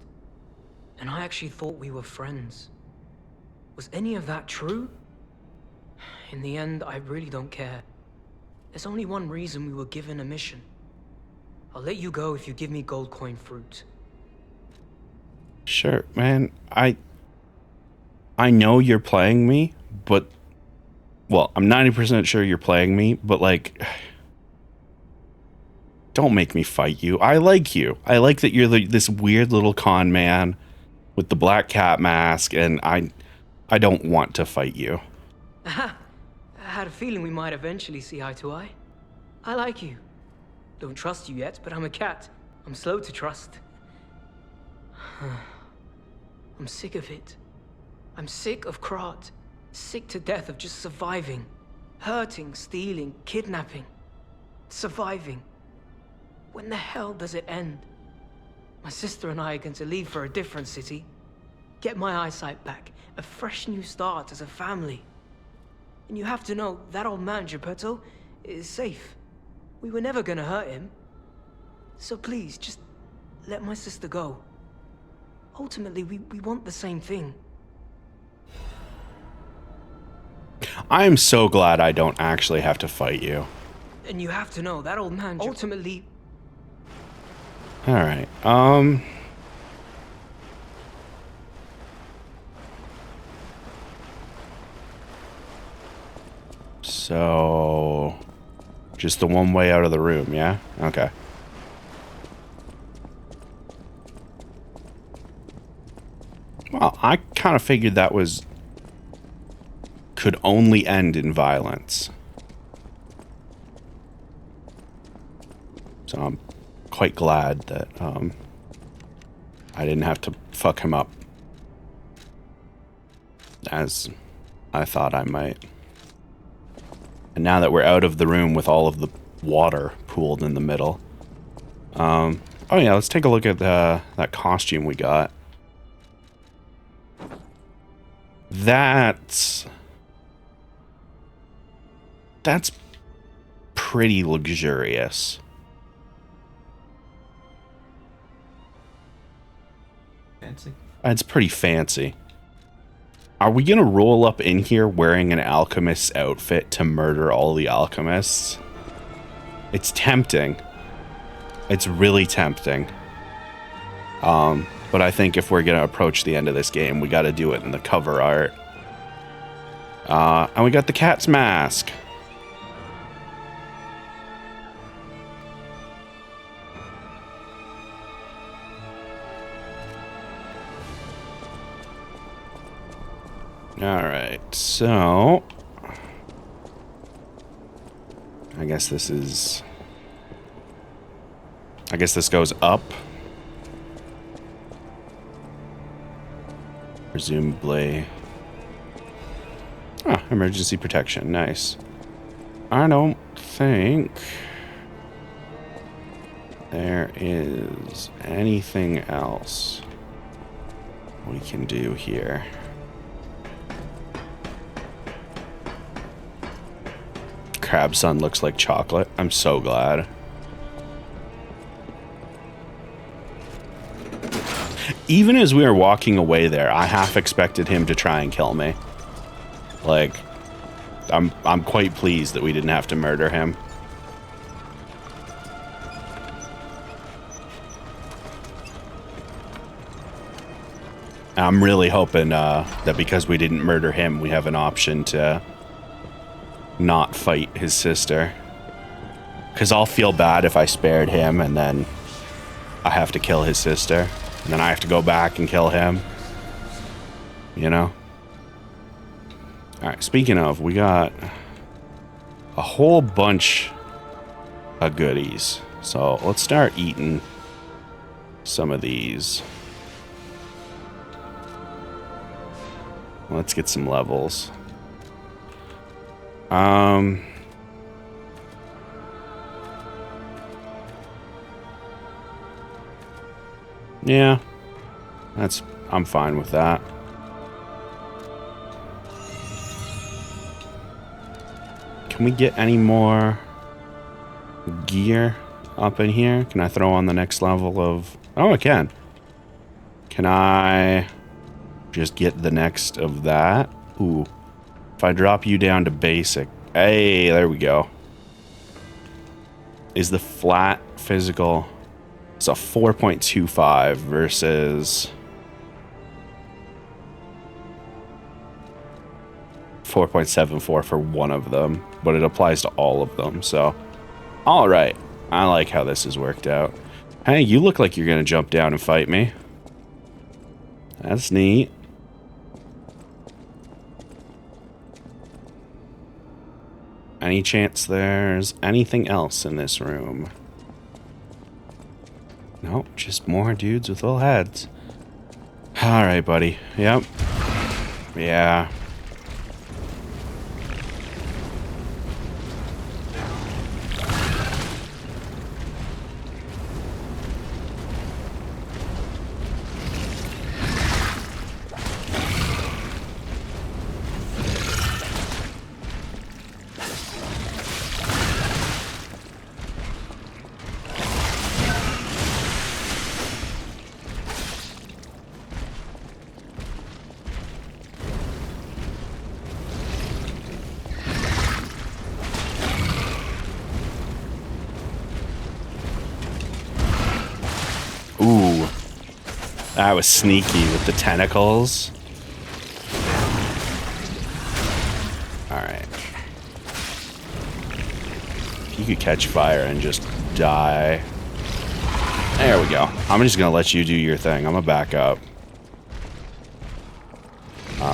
And I actually thought we were friends. Was any of that true? In the end, I really don't care. There's only one reason we were given a mission. I'll let you go if you give me gold coin fruit. Sure, man. I know you're playing me, but... Well, I'm 90% sure you're playing me, but like... Don't make me fight you. I like you. I like that you're this weird little con man with the black cat mask, and I don't want to fight you. I had a feeling we might eventually see eye to eye. I like you. Don't trust you yet, but I'm a cat. I'm slow to trust. I'm sick of it. I'm sick of Krat. Sick to death of just surviving. Hurting, stealing, kidnapping. Surviving. When the hell does it end? My sister and I are going to leave for a different city. Get my eyesight back. A fresh new start as a family. And you have to know, that old man, Geppetto, is safe. We were never gonna hurt him. So please, just let my sister go. Ultimately, we want the same thing. I am so glad I don't actually have to fight you. And you have to know, that old man ultimately... Alright, so... just the one way out of the room, yeah? Okay. Well, I kind of figured that could only end in violence. So I'm quite glad that I didn't have to fuck him up as I thought I might. And now that we're out of the room with all of the water pooled in the middle, oh yeah, let's take a look at that costume we got. That's pretty luxurious. Fancy. It's pretty fancy. Are we gonna roll up in here wearing an alchemist's outfit to murder all the alchemists? It's tempting. It's really tempting. But I think if we're gonna approach the end of this game, we gotta do it in the cover art. And we got the cat's mask. Alright, so... I guess this goes up. Presumably... Ah, emergency protection, nice. I don't think... there is anything else we can do here. Crab Sun looks like chocolate. I'm so glad. Even as we were walking away there, I half expected him to try and kill me. Like, I'm quite pleased that we didn't have to murder him. I'm really hoping that because we didn't murder him, we have an option to not fight his sister. Because I'll feel bad if I spared him and then I have to kill his sister. And then I have to go back and kill him. You know? Alright, speaking of, we got a whole bunch of goodies. So let's start eating some of these. Let's get some levels. Yeah, I'm fine with that. Can we get any more gear up in here? Can I throw on the next level of... Oh, I can. Can I just get the next of that? Ooh. If I drop you down to basic... Hey, there we go. Is the flat physical... It's a 4.25 versus... 4.74 for one of them. But it applies to all of them, so... Alright. I like how this has worked out. Hey, you look like you're gonna jump down and fight me. That's neat. Any chance there's anything else in this room? Nope, just more dudes with little heads. Alright, buddy. Yep. Yeah. That was sneaky with the tentacles. Alright. You could catch fire and just die. There we go. I'm just gonna let you do your thing. I'm gonna back up.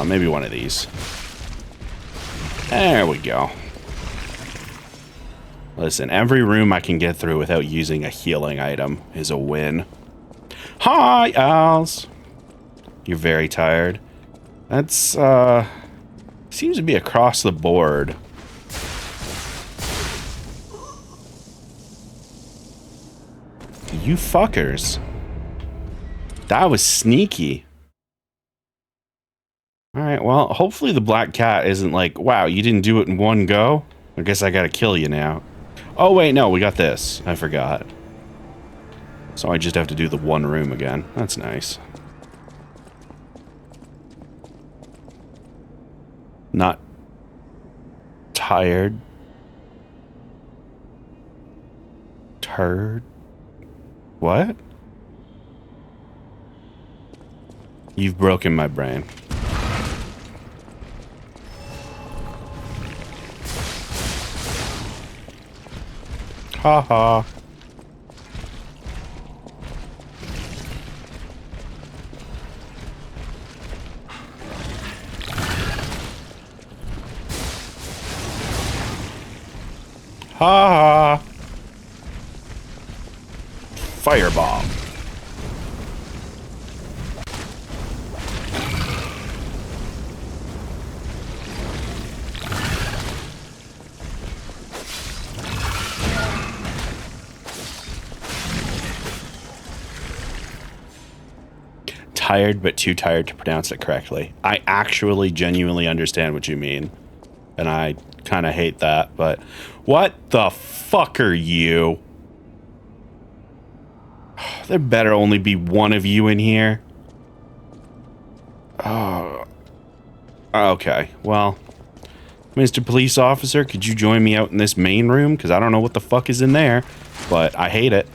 Maybe one of these. There we go. Listen, every room I can get through without using a healing item is a win. Hi, Als. You're very tired. That's, seems to be across the board. You fuckers. That was sneaky. Alright, well, hopefully the black cat isn't like, wow, you didn't do it in one go? I guess I gotta kill you now. Oh, wait, no, we got this. I forgot. So I just have to do the one room again. That's nice. Not tired. Turd. What? You've broken my brain. Ha ha. Ha ha. Firebomb. Tired, but too tired to pronounce it correctly. I actually genuinely understand what you mean. And I kind of hate that, but what the fuck are you? There better only be one of you in here. Oh. Okay, well. Mr. Police Officer, could you join me out in this main room? Because I don't know what the fuck is in there, but I hate it.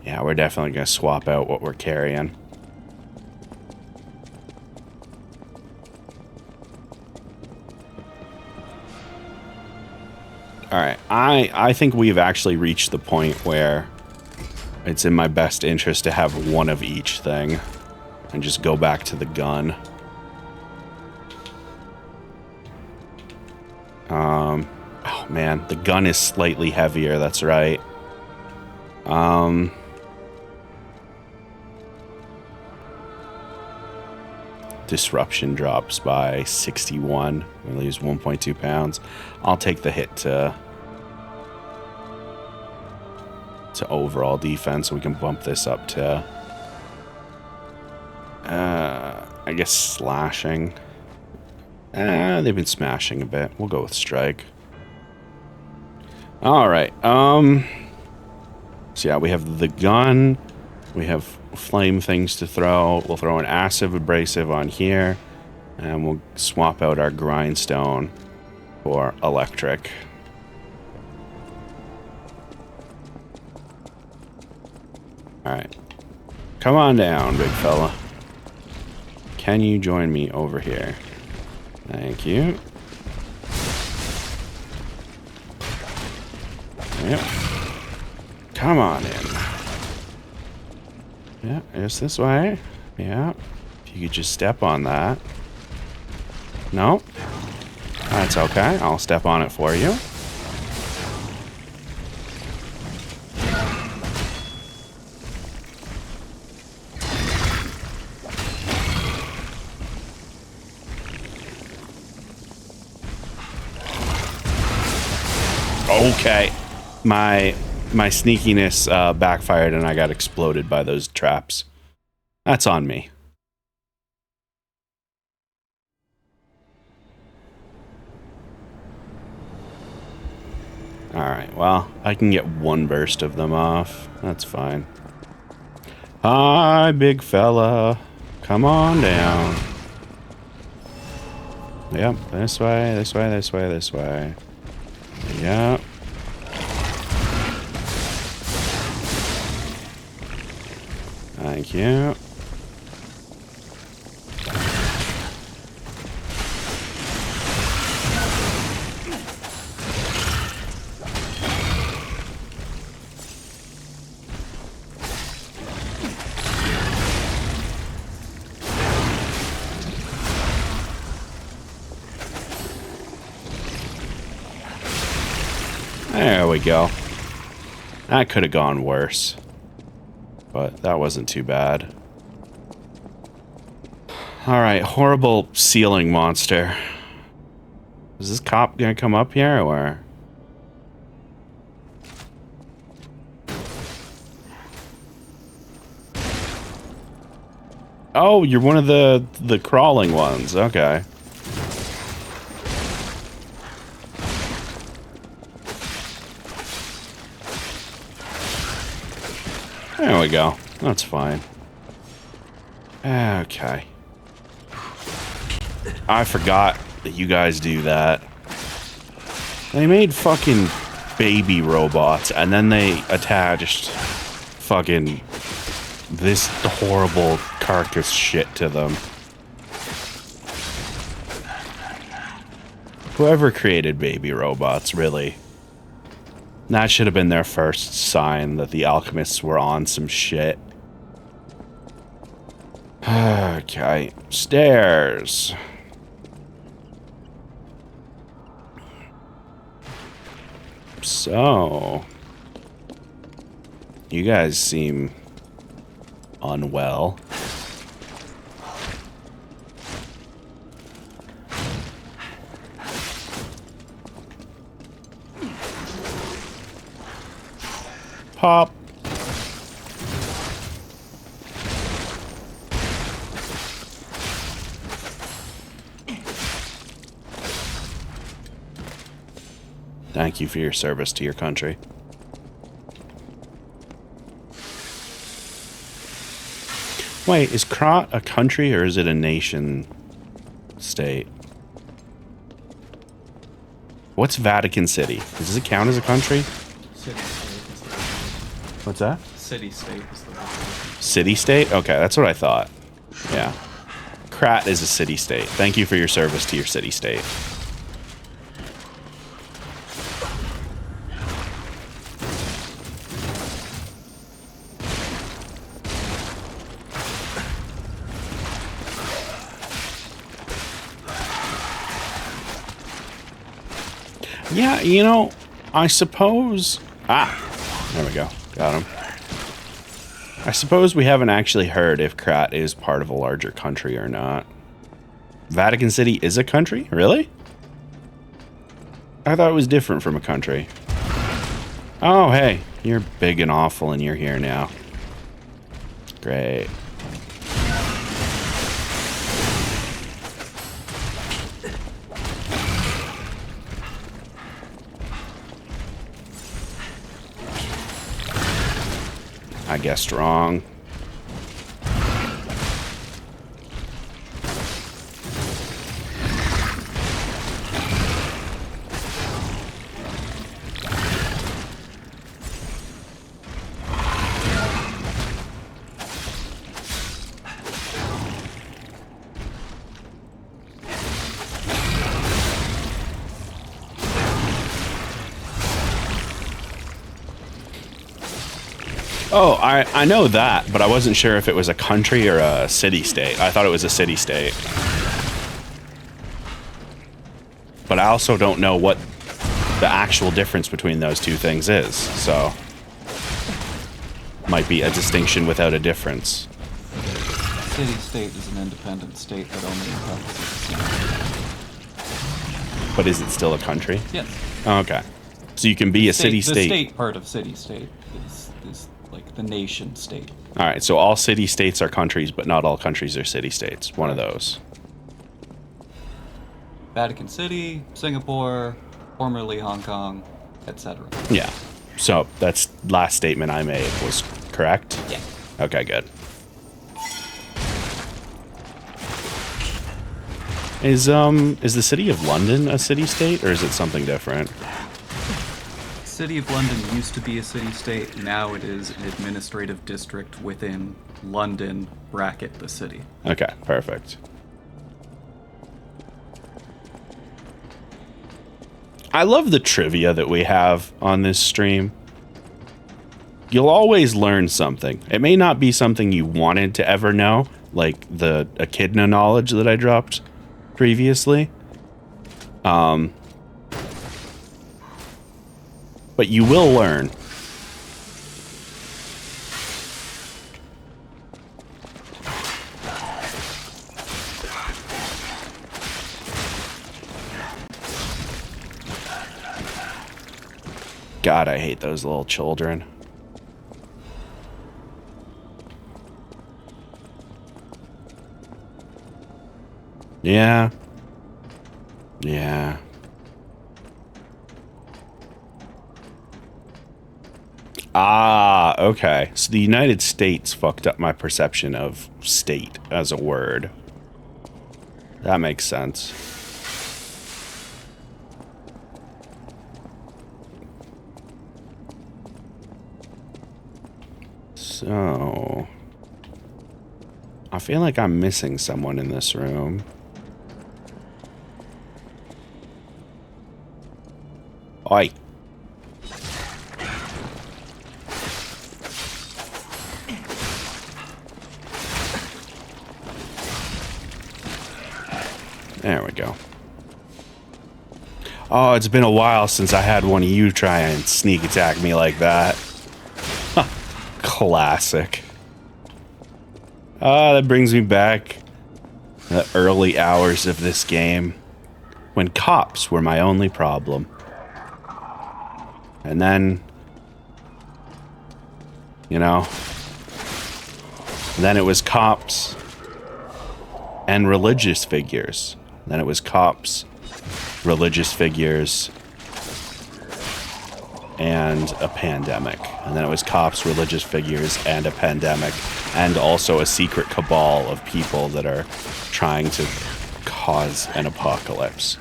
Yeah, we're definitely going to swap out what we're carrying. Alright, I think we've actually reached the point where it's in my best interest to have one of each thing. And just go back to the gun. Oh man, the gun is slightly heavier, that's right. Disruption drops by 61. We lose 1.2 pounds. I'll take the hit to overall defense, so we can bump this up to I guess slashing. They've been smashing a bit. We'll go with strike. All right. So yeah, we have the gun. We have flame things to throw. We'll throw an acid abrasive on here, and we'll swap out our grindstone for electric. All right. Come on down, big fella. Can you join me over here? Thank you. Yep. Come on in. Yeah, it's this way. Yeah. If you could just step on that. No. That's okay. I'll step on it for you. Okay. My sneakiness backfired and I got exploded by those traps. That's on me. Alright, well, I can get one burst of them off. That's fine. Hi, big fella. Come on down. Yep, this way, this way, this way, this way. Yeah. Thank you. There we go. That could have gone worse. But that wasn't too bad. Alright, horrible ceiling monster. Is this cop gonna come up here or? Oh, you're one of the crawling ones. Okay. There we go. That's fine. Okay. I forgot that you guys do that. They made fucking baby robots and then they attached fucking this horrible carcass shit to them. Whoever created baby robots, really. That should have been their first sign that the alchemists were on some shit. Okay, stairs. So, you guys seem unwell. Pop. Thank you for your service to your country. Wait, is Krat a country or is it a nation state? What's Vatican City? Does it count as a country? What's that? City-state is the word. City-state? Okay, that's what I thought. Yeah. Krat is a city-state. Thank you for your service to your city-state. Yeah, you know, I suppose... Ah, there we go. Got him. I suppose we haven't actually heard if Krat is part of a larger country or not. Vatican City is a country? Really? I thought it was different from a country. Oh, hey. You're big and awful and you're here now. Great. I guessed wrong. Oh, I know that, but I wasn't sure if it was a country or a city-state. I thought it was a city-state. But I also don't know what the actual difference between those two things is, so... Might be a distinction without a difference. City-state is an independent state that only encompasses the city. But is it still a country? Yes. Oh, okay. So you can be a city-state... The state part of city-state is like the nation state. Alright, so all city-states are countries, but not all countries are city-states. One of those. Vatican City, Singapore, formerly Hong Kong, etc. Yeah. So that's last statement I made was correct? Yeah. Okay, good. Is the city of London a city-state, or is it something different? City of London used to be a city-state. Now it is an administrative district within London, bracket the city. Okay, perfect. I love the trivia that we have on this stream. You'll always learn something. It may not be something you wanted to ever know, like the echidna knowledge that I dropped previously. But you will learn. God, I hate those little children. Yeah. Yeah. Ah, okay. So the United States fucked up my perception of state as a word. That makes sense. So, I feel like I'm missing someone in this room. Oi. There we go. Oh, it's been a while since I had one of you try and sneak attack me like that. Classic. That brings me back to the early hours of this game when cops were my only problem. And then, you know, then it was cops and religious figures. Then it was cops, religious figures, and a pandemic. And then it was cops, religious figures, and a pandemic. And also a secret cabal of people that are trying to cause an apocalypse.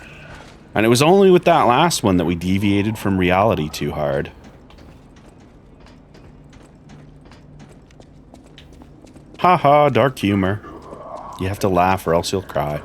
And it was only with that last one that we deviated from reality too hard. Haha, dark humor. You have to laugh or else you'll cry.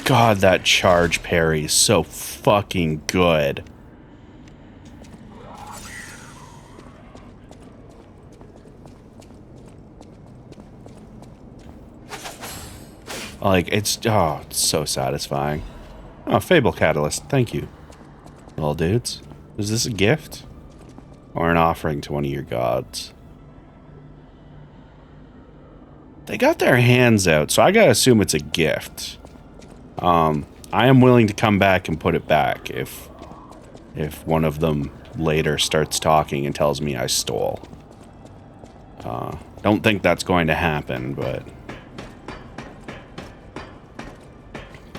God, that charge parry is so fucking good. Like, it's so satisfying. Oh, Fable Catalyst, thank you. Little dudes. Is this a gift? Or an offering to one of your gods? They got their hands out, so I gotta assume it's a gift. I am willing to come back and put it back if one of them later starts talking and tells me I stole. Don't think that's going to happen, but...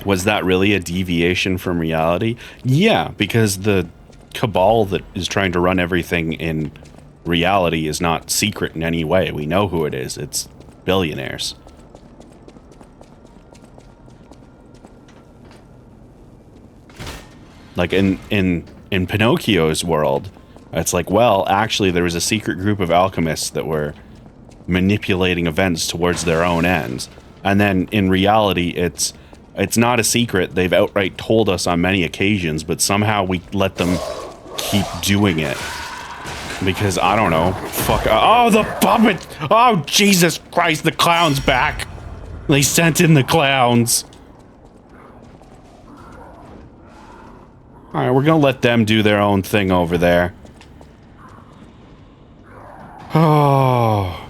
Was that really a deviation from reality? Yeah, because the cabal that is trying to run everything in reality is not secret in any way. We know who it is. It's billionaires. Like in Pinocchio's world, it's like, well, actually there was a secret group of alchemists that were manipulating events towards their own ends. And then in reality, it's not a secret. They've outright told us on many occasions, but somehow we let them keep doing it. Because, I don't know, fuck. Oh, the puppet! Oh, Jesus Christ, the clown's back! They sent in the clowns. Alright, we're gonna let them do their own thing over there. Oh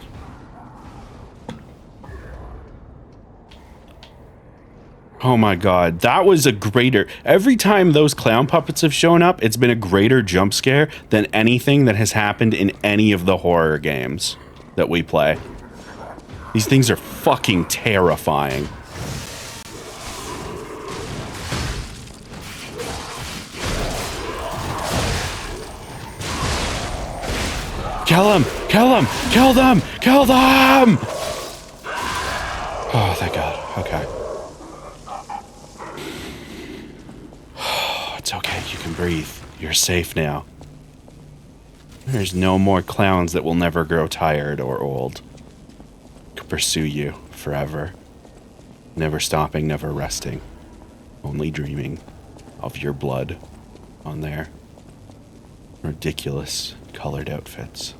my god, that was a greater... Every time those clown puppets have shown up, it's been a greater jump scare than anything that has happened in any of the horror games that we play. These things are fucking terrifying. Kill him! Kill him! Kill them! Kill them! Oh, thank God. Okay. It's okay. You can breathe. You're safe now. There's no more clowns that will never grow tired or old. Could pursue you forever. Never stopping, never resting. Only dreaming of your blood on their ridiculous colored outfits.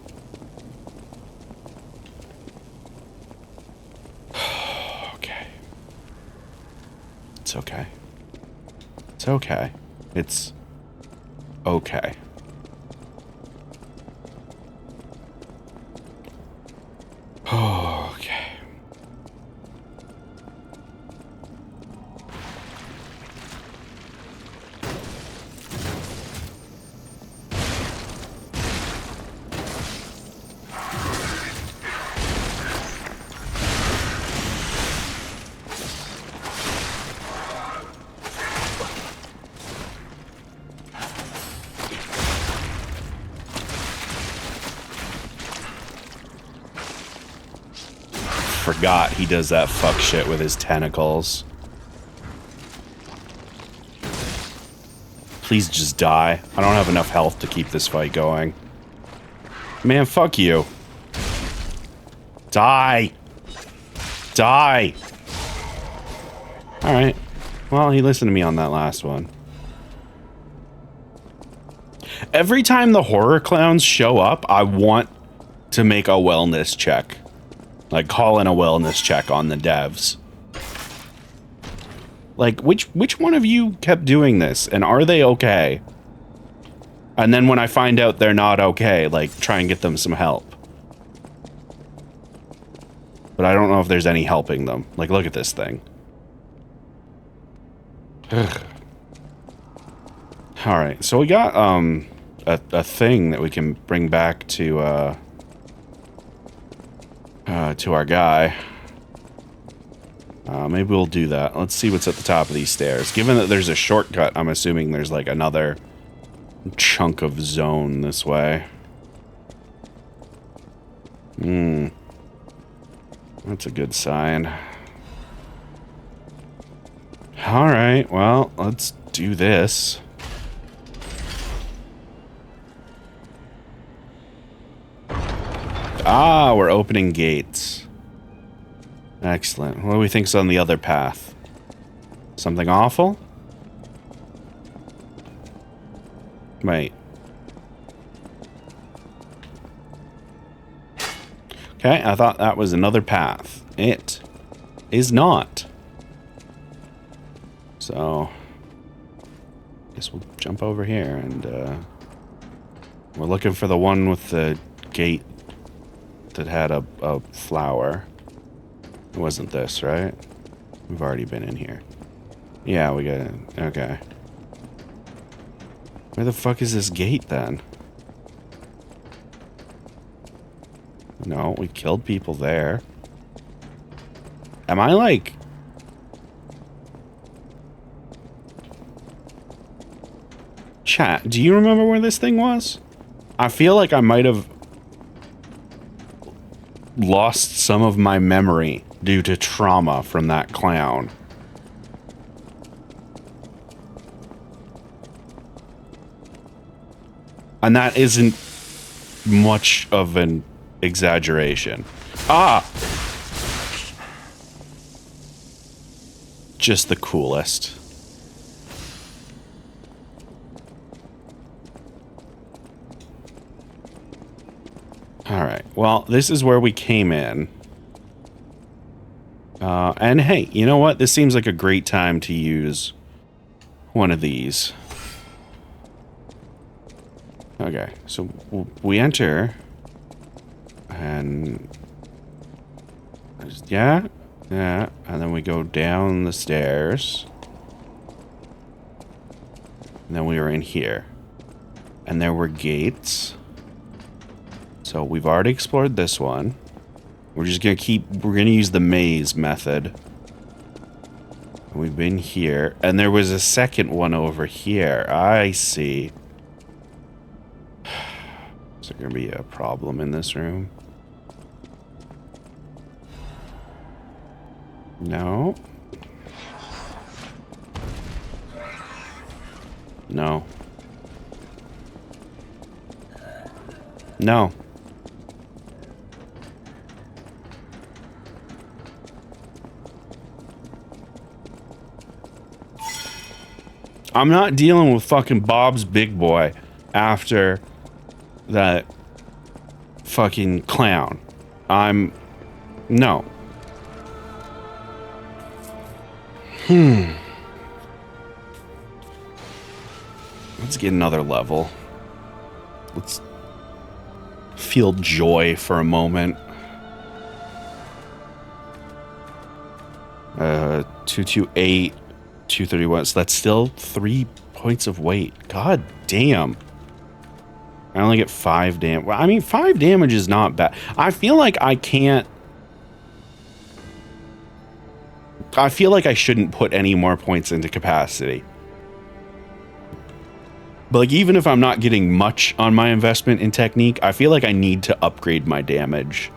Okay. It's okay. It's okay. It's okay. Okay. Forgot he does that fuck shit with his tentacles. Please just die. I don't have enough health to keep this fight going. Man, fuck you. Die. Die. Alright. Well, he listened to me on that last one. Every time the horror clowns show up, I want to make a wellness check. Like, call in a wellness check on the devs. Like, which one of you kept doing this? And are they okay? And then when I find out they're not okay, like, try and get them some help. But I don't know if there's any helping them. Like, look at this thing. Alright, so we got, a thing that we can bring back to our guy. Maybe we'll do that. Let's see what's at the top of these stairs. Given that there's a shortcut, I'm assuming there's like another chunk of zone this way. That's a good sign. Alright, well, let's do this. Ah, we're opening gates. Excellent. What do we think's on the other path? Something awful? Wait. Okay, I thought that was another path. It is not. So, guess we'll jump over here and we're looking for the one with the gate that had a flower. It wasn't this, right? We've already been in here. Yeah, we got it. Okay. Where the fuck is this gate then? No, we killed people there. Am I like... Chat, do you remember where this thing was? I feel like I might have lost some of my memory due to trauma from that clown. And that isn't much of an exaggeration. Ah! Just the coolest. Alright, well, this is where we came in. And hey, you know what? This seems like a great time to use one of these. Okay, so we enter. And... yeah, and then we go down the stairs. And then we were in here. And there were gates. So we've already explored this one. We're just gonna we're gonna use the maze method. We've been here. And there was a second one over here. I see. Is there gonna be a problem in this room? No. No. No. I'm not dealing with fucking Bob's Big Boy after that fucking clown. No. Let's get another level. Let's feel joy for a moment. 228, 231. So that's still 3 points of weight. God damn. I only get 5 damage. Well, I mean, 5 damage is not bad. I feel like I can't. I feel like I shouldn't put any more points into capacity. But like, even if I'm not getting much on my investment in technique, I feel like I need to upgrade my damage.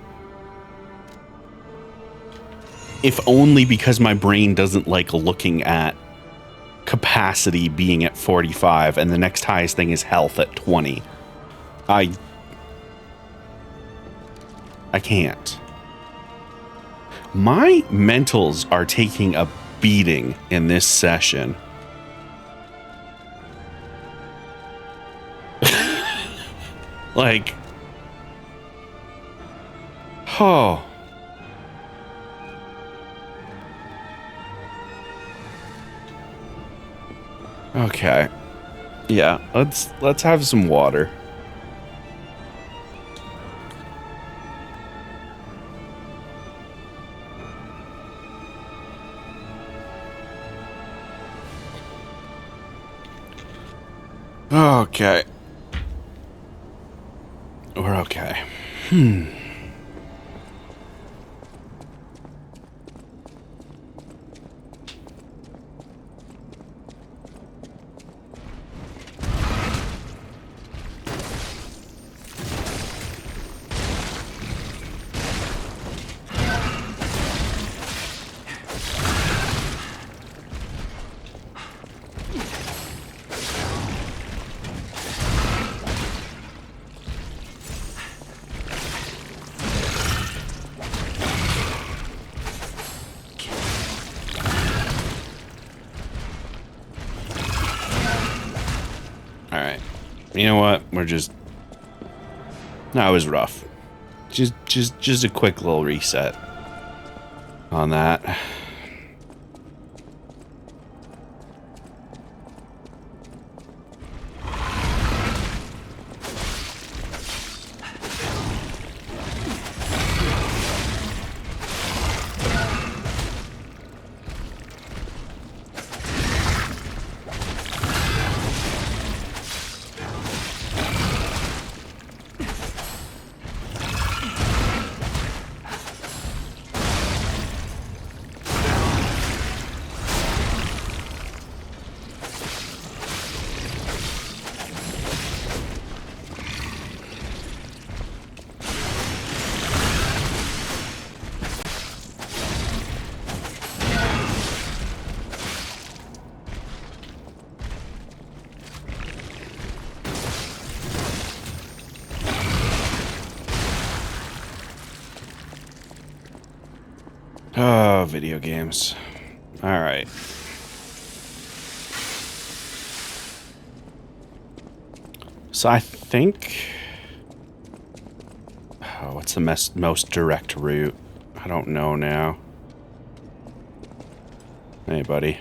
If only because my brain doesn't like looking at capacity being at 45 and the next highest thing is health at 20. I can't. My mentals are taking a beating in this session. Like, oh. Okay. Yeah, let's have some water. Okay. We're okay. You know what? We're just... That was rough. Just a quick little reset on that. Oh, video games. All right. So I think... Oh, what's the most direct route? I don't know now. Hey, buddy.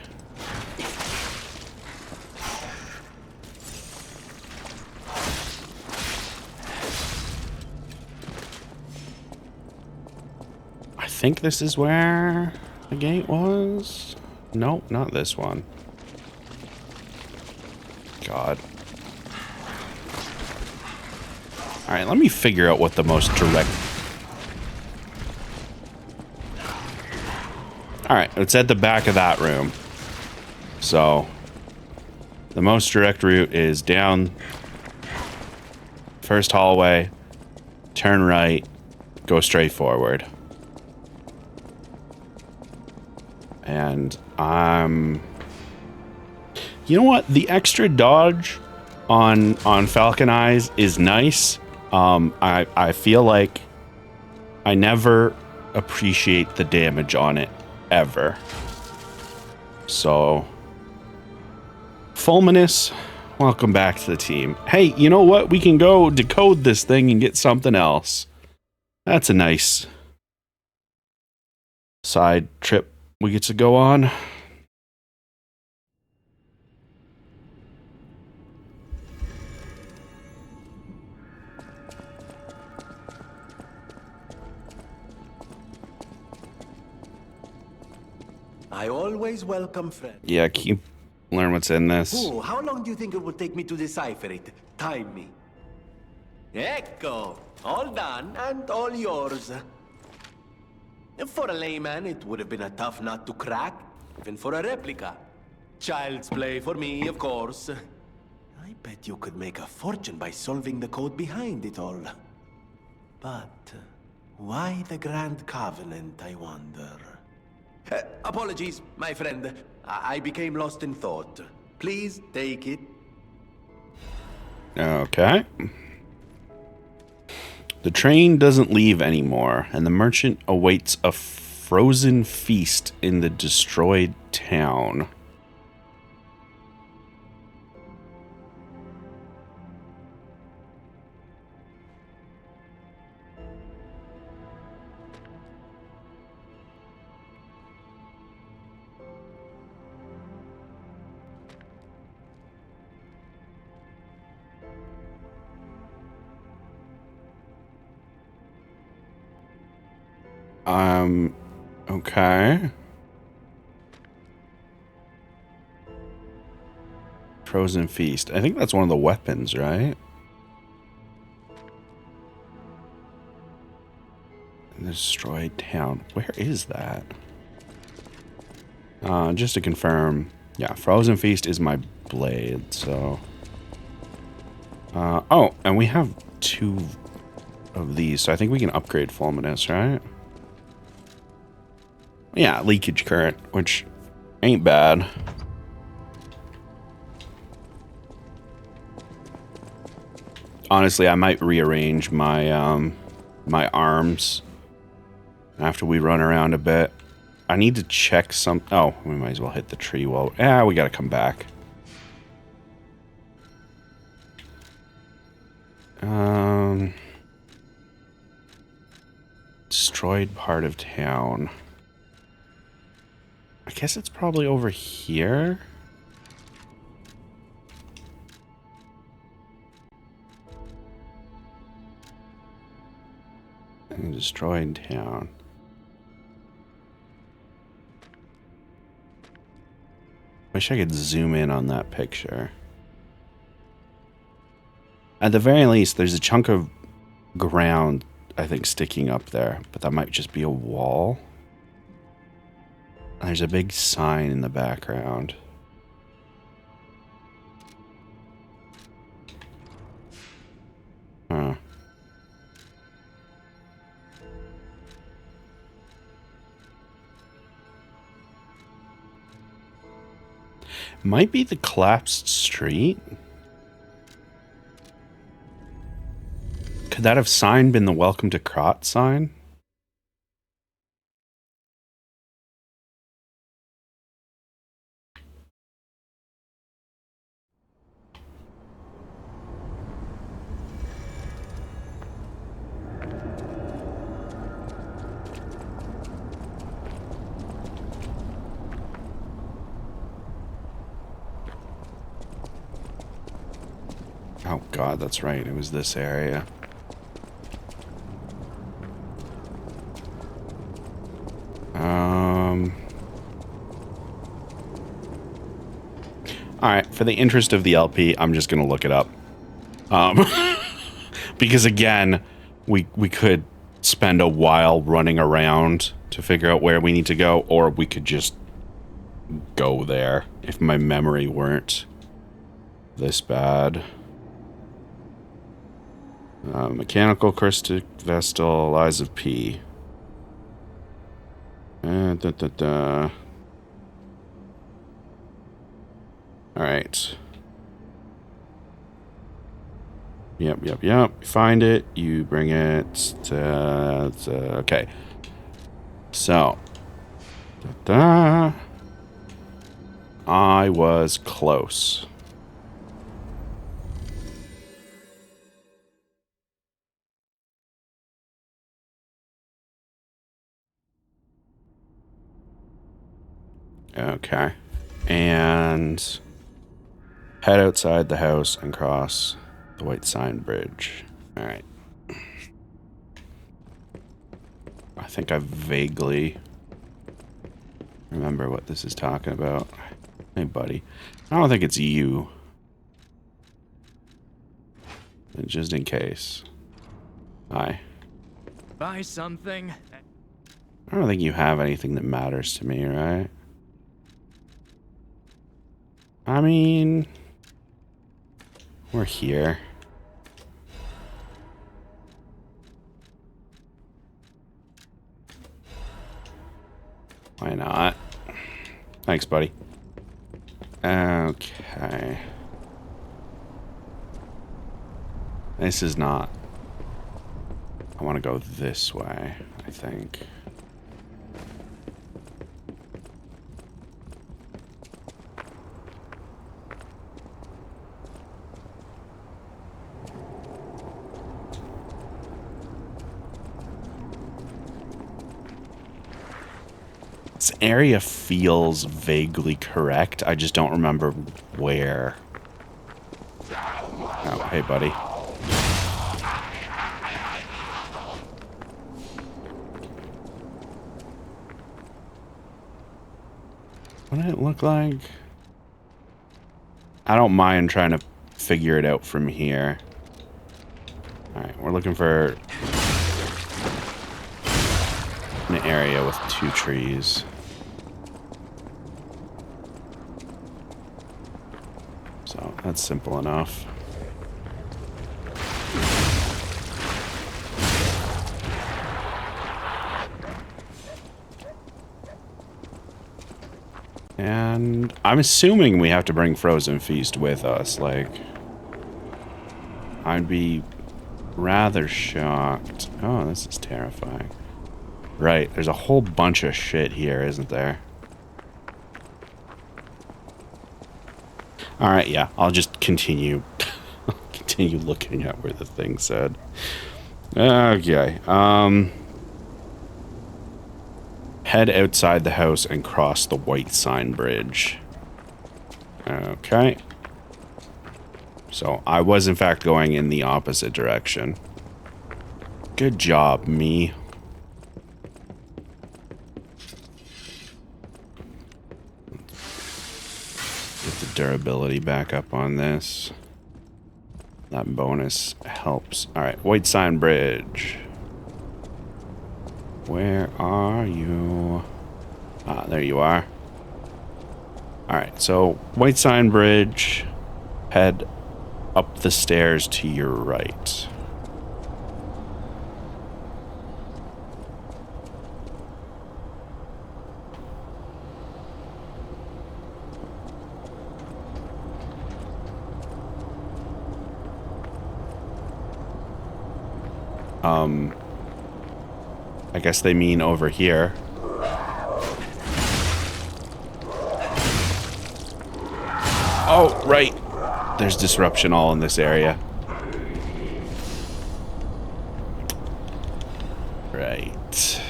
I think this is where the gate was. Nope, not this one. God. Alright, let me figure out what the most direct... Alright, it's at the back of that room. So, the most direct route is down first hallway, turn right, go straight forward. And you know what? The extra dodge on Falcon Eyes is nice. I feel like I never appreciate the damage on it ever. So, Fulminous, welcome back to the team. Hey, you know what? We can go decode this thing and get something else. That's a nice side trip we get to go on. I always welcome friends. Yeah, learn what's in this. Ooh, how long do you think it will take me to decipher it? Time me. Ecco! All done, and all yours. For a layman, it would have been a tough nut to crack, even for a replica. Child's play for me, of course. I bet you could make a fortune by solving the code behind it all. But why the Grand Covenant, I wonder? Apologies, my friend. I became lost in thought. Please take it. Okay. The train doesn't leave anymore, and the merchant awaits a frozen feast in the destroyed town. Okay. Frozen Feast. I think that's one of the weapons, right? Destroyed town. Where is that? Just to confirm. Yeah, Frozen Feast is my blade, so... oh, and we have 2 of these, so I think we can upgrade Fulminous, right? Yeah, leakage current, which ain't bad. Honestly, I might rearrange my my arms after we run around a bit. I need to check some... Oh, we might as well hit the tree while... Yeah, we gotta come back. Destroyed part of town. I guess it's probably over here. And destroyed town. Wish I could zoom in on that picture. At the very least, there's a chunk of ground, I think, sticking up there, but that might just be a wall. There's a big sign in the background. Huh. Might be the collapsed street. Could that have sign been the Welcome to Krat sign? Oh god, that's right. It was this area. Alright, for the interest of the LP, I'm just gonna look it up. Because again, we could spend a while running around to figure out where we need to go, or we could just go there if my memory weren't this bad. Mechanical Crystic Vestal, Eyes of P. Alright. Yep. Find it. You bring it to okay. So. I was close. Okay. And head outside the house and cross the White Sign Bridge. Alright. I think I vaguely remember what this is talking about. Hey, buddy. I don't think it's you. But just in case. Hi. Buy something? I don't think you have anything that matters to me, right? I mean, we're here. Why not? Thanks, buddy. Okay. This is not... I want to go this way, I think. This area feels vaguely correct. I just don't remember where. Oh, hey, buddy. What did it look like? I don't mind trying to figure it out from here. Alright, we're looking for an area with 2 trees. So that's simple enough. And I'm assuming we have to bring Frozen Feast with us. Like, I'd be rather shocked. Oh, this is terrifying. Right, there's a whole bunch of shit here, isn't there? Alright, yeah, I'll just continue looking at where the thing said. Okay, head outside the house and cross the White Sign Bridge. Okay. So, I was in fact going in the opposite direction. Good job, me. Get the durability back up on this. That bonus helps. Alright, White Sign Bridge. Where are you? Ah, there you are. Alright, so White Sign Bridge. Head up the stairs to your right. I guess they mean over here. Oh, right. There's disruption all in this area. Right.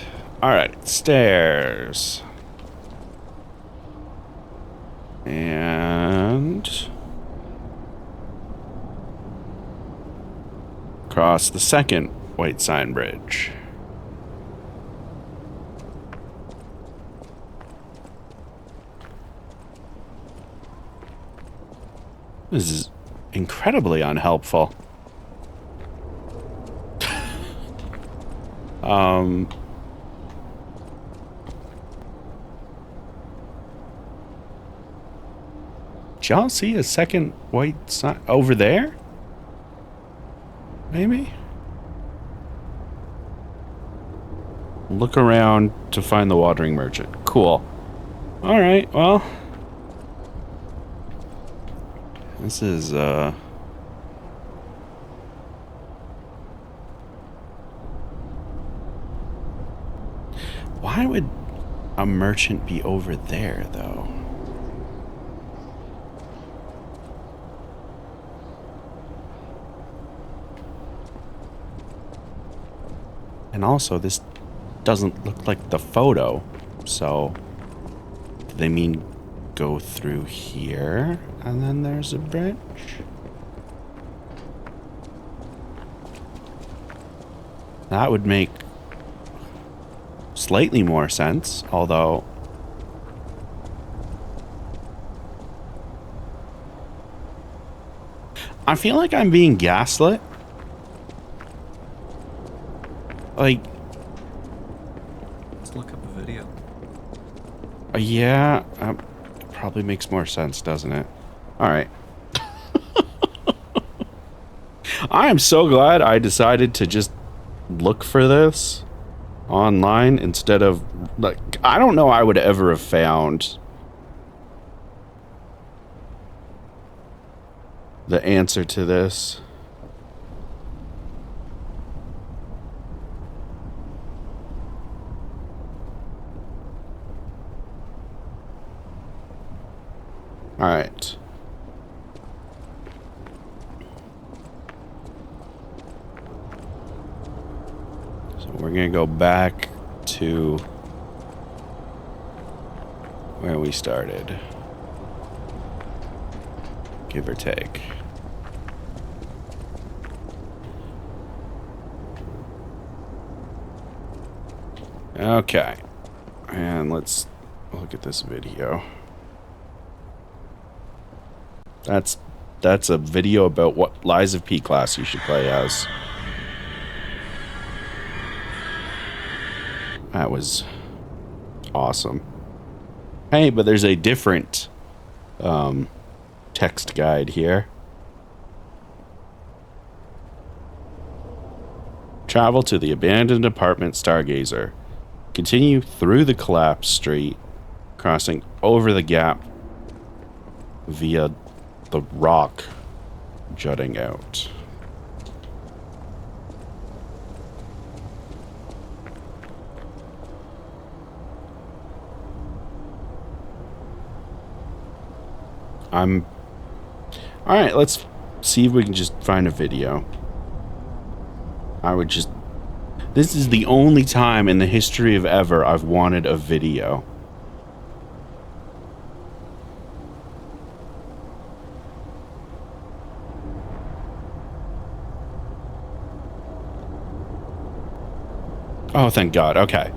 Alright, stairs. And... cross the second White Sign Bridge. This is incredibly unhelpful. Did y'all see a second white sign over there? Maybe? Look around to find the watering merchant. Cool. Alright, well. This is, why would a merchant be over there, though? And also, this doesn't look like the photo, so do they mean go through here and then there's a bridge? That would make slightly more sense, although I feel like I'm being gaslit. Like, let's look up a video. Yeah, probably makes more sense, doesn't it? All right. I am so glad I decided to just look for this online instead of, like, I don't know I would ever have found the answer to this. All right. So we're going to go back to where we started. Give or take. Okay. And let's look at this video. That's a video about what Lies of P class you should play as. That was awesome. Hey, but there's a different text guide here. Travel to the abandoned apartment Stargazer. Continue through the collapsed street, crossing over the gap via the rock jutting out. Alright, let's see if we can just find a video. This is the only time in the history of ever I've wanted a video. Oh, thank God. Okay.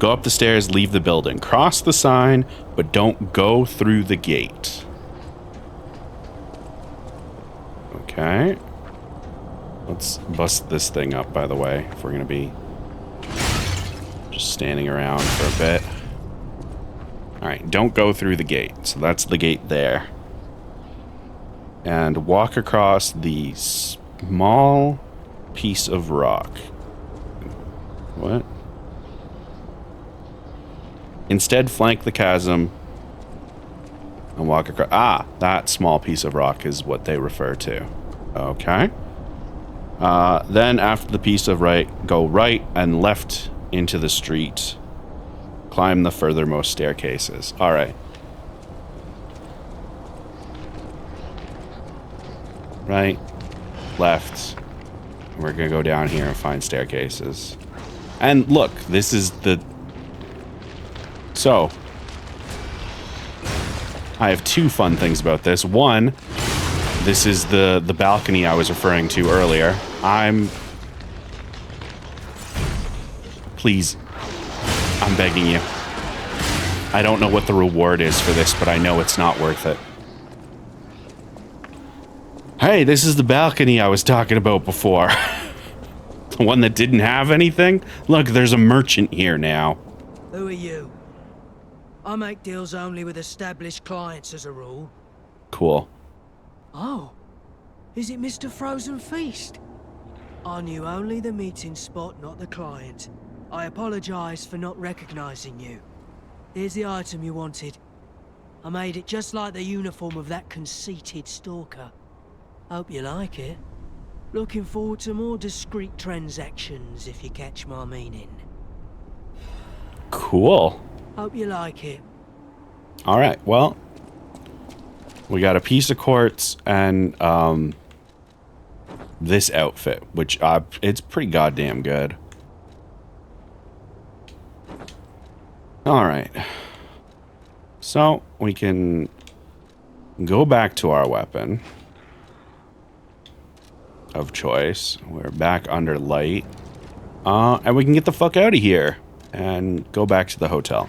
Go up the stairs, leave the building. Cross the sign, but don't go through the gate. Okay. Let's bust this thing up, by the way, if we're going to be just standing around for a bit. Alright, don't go through the gate. So that's the gate there. And walk across the small piece of rock. What? Instead, flank the chasm and walk across. Ah, that small piece of rock is what they refer to. Okay. Then after the piece of right, go right and left into the street. Climb the furthermost staircases. All right. Right, left. We're gonna go down here and find staircases. And look, this is the... So, I have two fun things about this. One, this is the balcony I was referring to earlier. Please, I'm begging you. I don't know what the reward is for this, but I know it's not worth it. Hey, this is the balcony I was talking about before. The one that didn't have anything? Look, there's a merchant here now. Who are you? I make deals only with established clients as a rule. Cool. Oh, is it Mr. Frozen Feast? I knew only the meeting spot, not the client. I apologize for not recognizing you. Here's the item you wanted. I made it just like the uniform of that conceited stalker. Hope you like it. Looking forward to more discreet transactions, if you catch my meaning. Cool. Hope you like it. All right, well, we got a piece of quartz and this outfit, which it's pretty goddamn good. All right. So we can go back to our weapon of choice. We're back under light. And we can get the fuck out of here and go back to the hotel.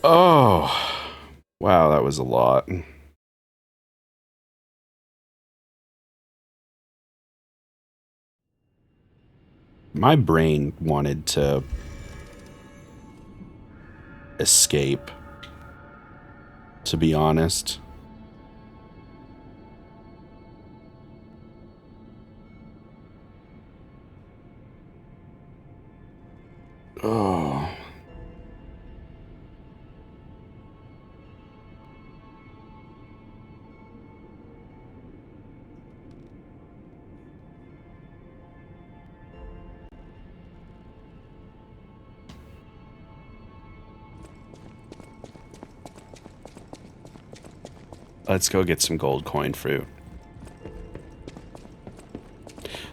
Oh, wow, that was a lot. My brain wanted to escape, to be honest. Oh. Let's go get some gold coin fruit.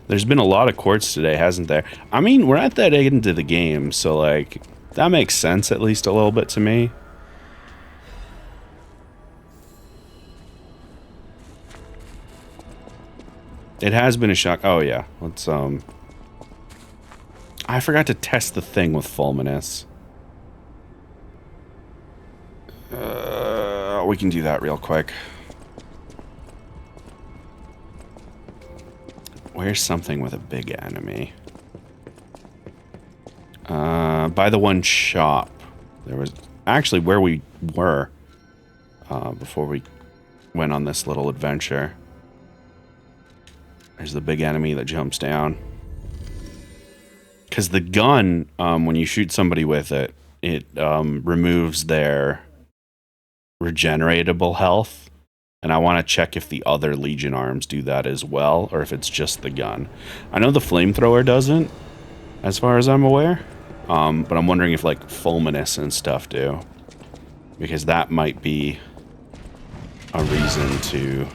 There's been a lot of quartz today, hasn't there? I mean, we're at that end of the game, so, like, that makes sense at least a little bit to me. It has been a shock. Oh, yeah. Let's, I forgot to test the thing with Fulminous. We can do that real quick. Where's something with a big enemy? By the one shop. There was actually where we were before we went on this little adventure. There's the big enemy that jumps down. Because the gun, when you shoot somebody with it, it removes their regeneratable health. And I want to check if the other Legion arms do that as well, or if it's just the gun. I know the flamethrower doesn't, as far as I'm aware. But I'm wondering if, like, Fulminous and stuff do. Because that might be a reason to...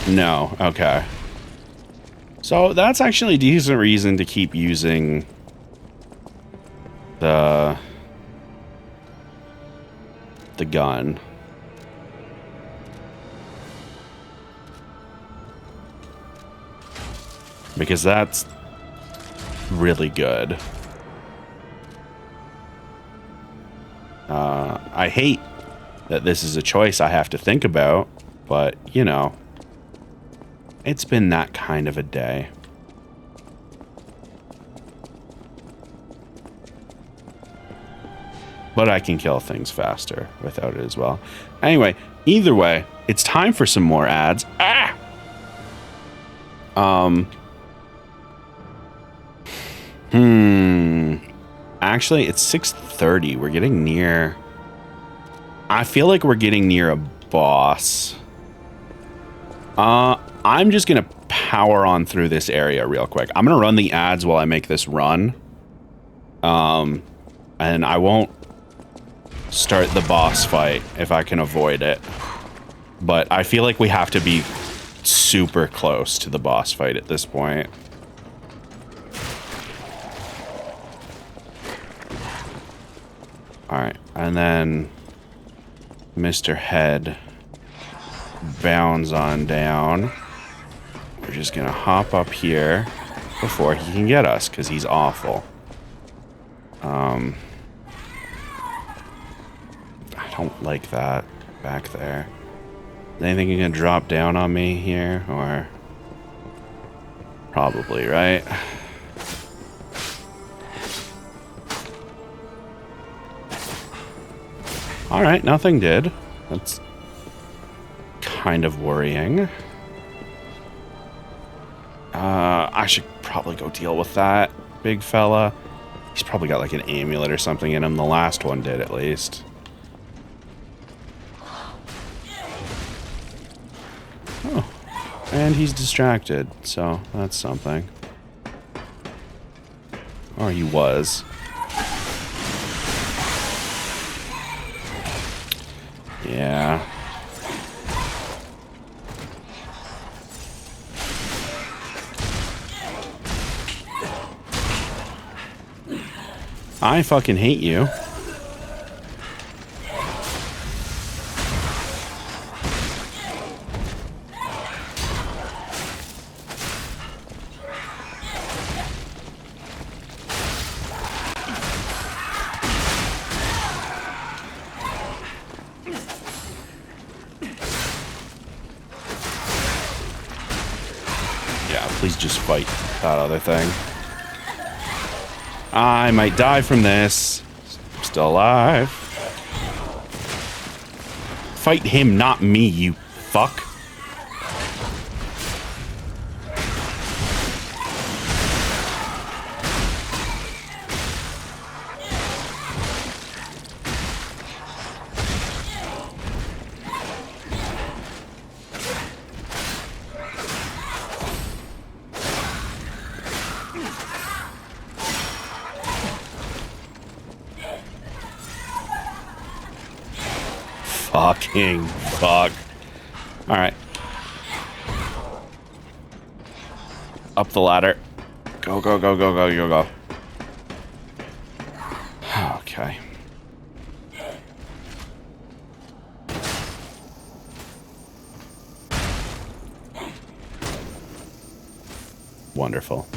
No, okay. So that's actually a decent reason to keep using the gun. Because that's really good. I hate that this is a choice I have to think about, but, you know, it's been that kind of a day. But I can kill things faster without it as well. Anyway, either way, it's time for some more ads. Ah! Actually, it's 6:30. We're getting near... I feel like we're getting near a boss. I'm just going to power on through this area real quick. I'm going to run the ads while I make this run. And I won't start the boss fight if I can avoid it. But I feel like we have to be super close to the boss fight at this point. Alright, and then Mr. Head bounds on down. We're just gonna hop up here. before he can get us, because he's awful. I don't like that back there. Is anything gonna drop down on me here, or probably, right? All right, nothing did. That's kind of worrying. I should probably go deal with that big fella. He's probably got like an amulet or something in him. The last one did, at least. Oh, and he's distracted, so that's something. Or he was. Yeah. I fucking hate you. Yeah, please just fight that other thing. I might die from this. I'm still alive. Fight him, not me, you fuck. Fucking fuck. Alright. Up the ladder. Go, go, go, go, go, go, go. Okay. Wonderful.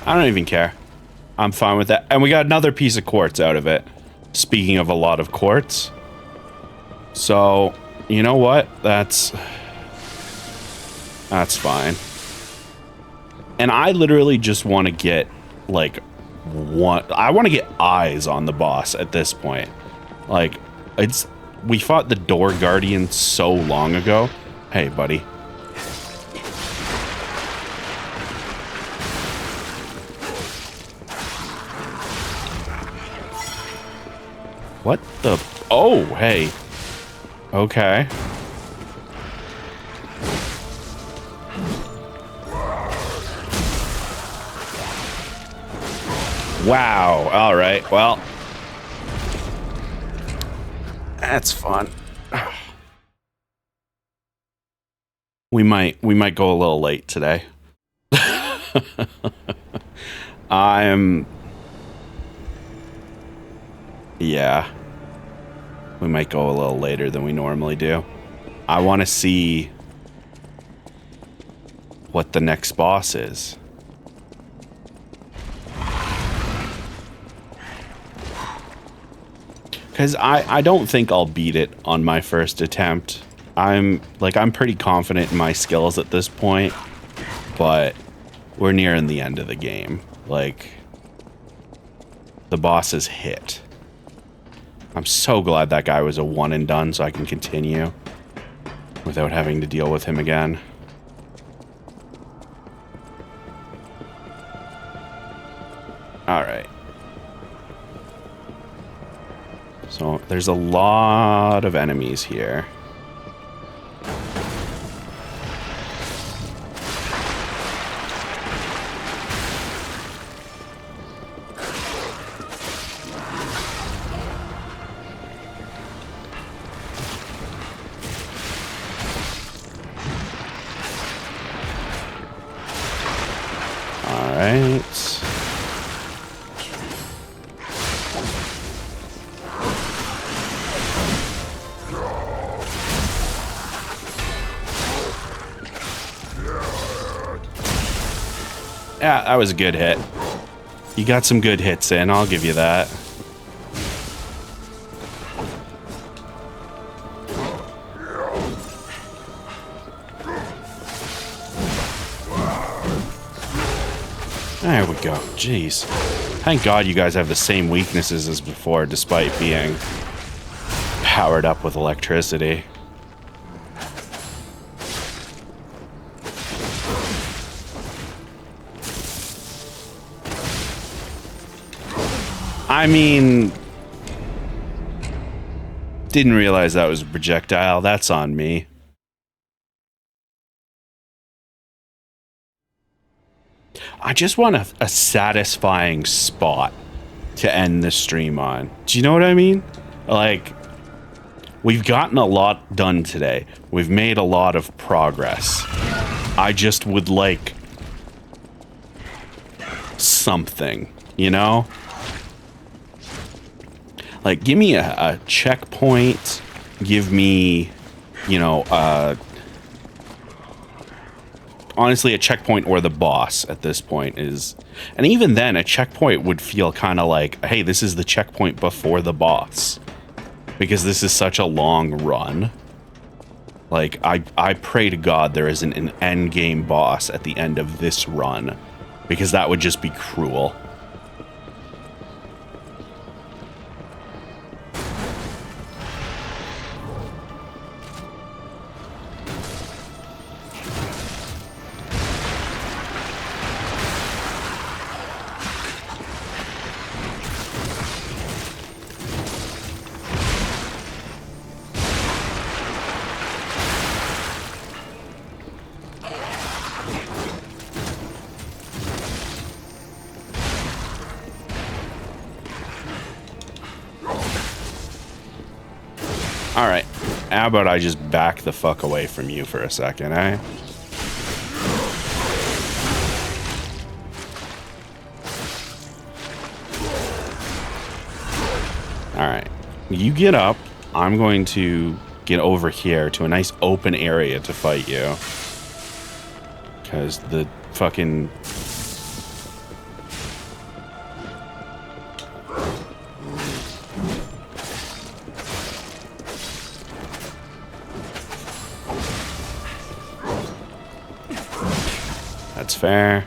I don't even care. I'm fine with that. And we got another piece of quartz out of it. Speaking of a lot of quartz. So, you know what? That's fine. And I literally just want to get, like, I want to get eyes on the boss at this point. Like, we fought the Door Guardian so long ago. Hey, buddy. What the? Oh, hey. Okay. Wow. All right. Well, that's fun. We might go a little late today. Yeah. We might go a little later than we normally do. I want to see what the next boss is. Because I don't think I'll beat it on my first attempt. I'm pretty confident in my skills at this point, but we're nearing the end of the game. Like, the boss is hit. I'm so glad that guy was a one and done so I can continue without having to deal with him again. Alright. So there's a lot of enemies here. Alright. Yeah, that was a good hit. You got some good hits in, I'll give you that. There we go. Jeez. Thank God you guys have the same weaknesses as before, despite being powered up with electricity. I mean, didn't realize that was a projectile. That's on me. I just want a satisfying spot to end the stream on. Do you know what I mean? Like, we've gotten a lot done today. We've made a lot of progress. I just would like something, you know? Like, give me a checkpoint. Give me, you know, honestly, a checkpoint or the boss at this point is... And even then, a checkpoint would feel kind of like, hey, this is the checkpoint before the boss. Because this is such a long run. Like, I pray to God there isn't an endgame boss at the end of this run. Because that would just be cruel. Alright, how about I just back the fuck away from you for a second, eh? Alright, you get up. I'm going to get over here to a nice open area to fight you. Because the fucking... That's fair.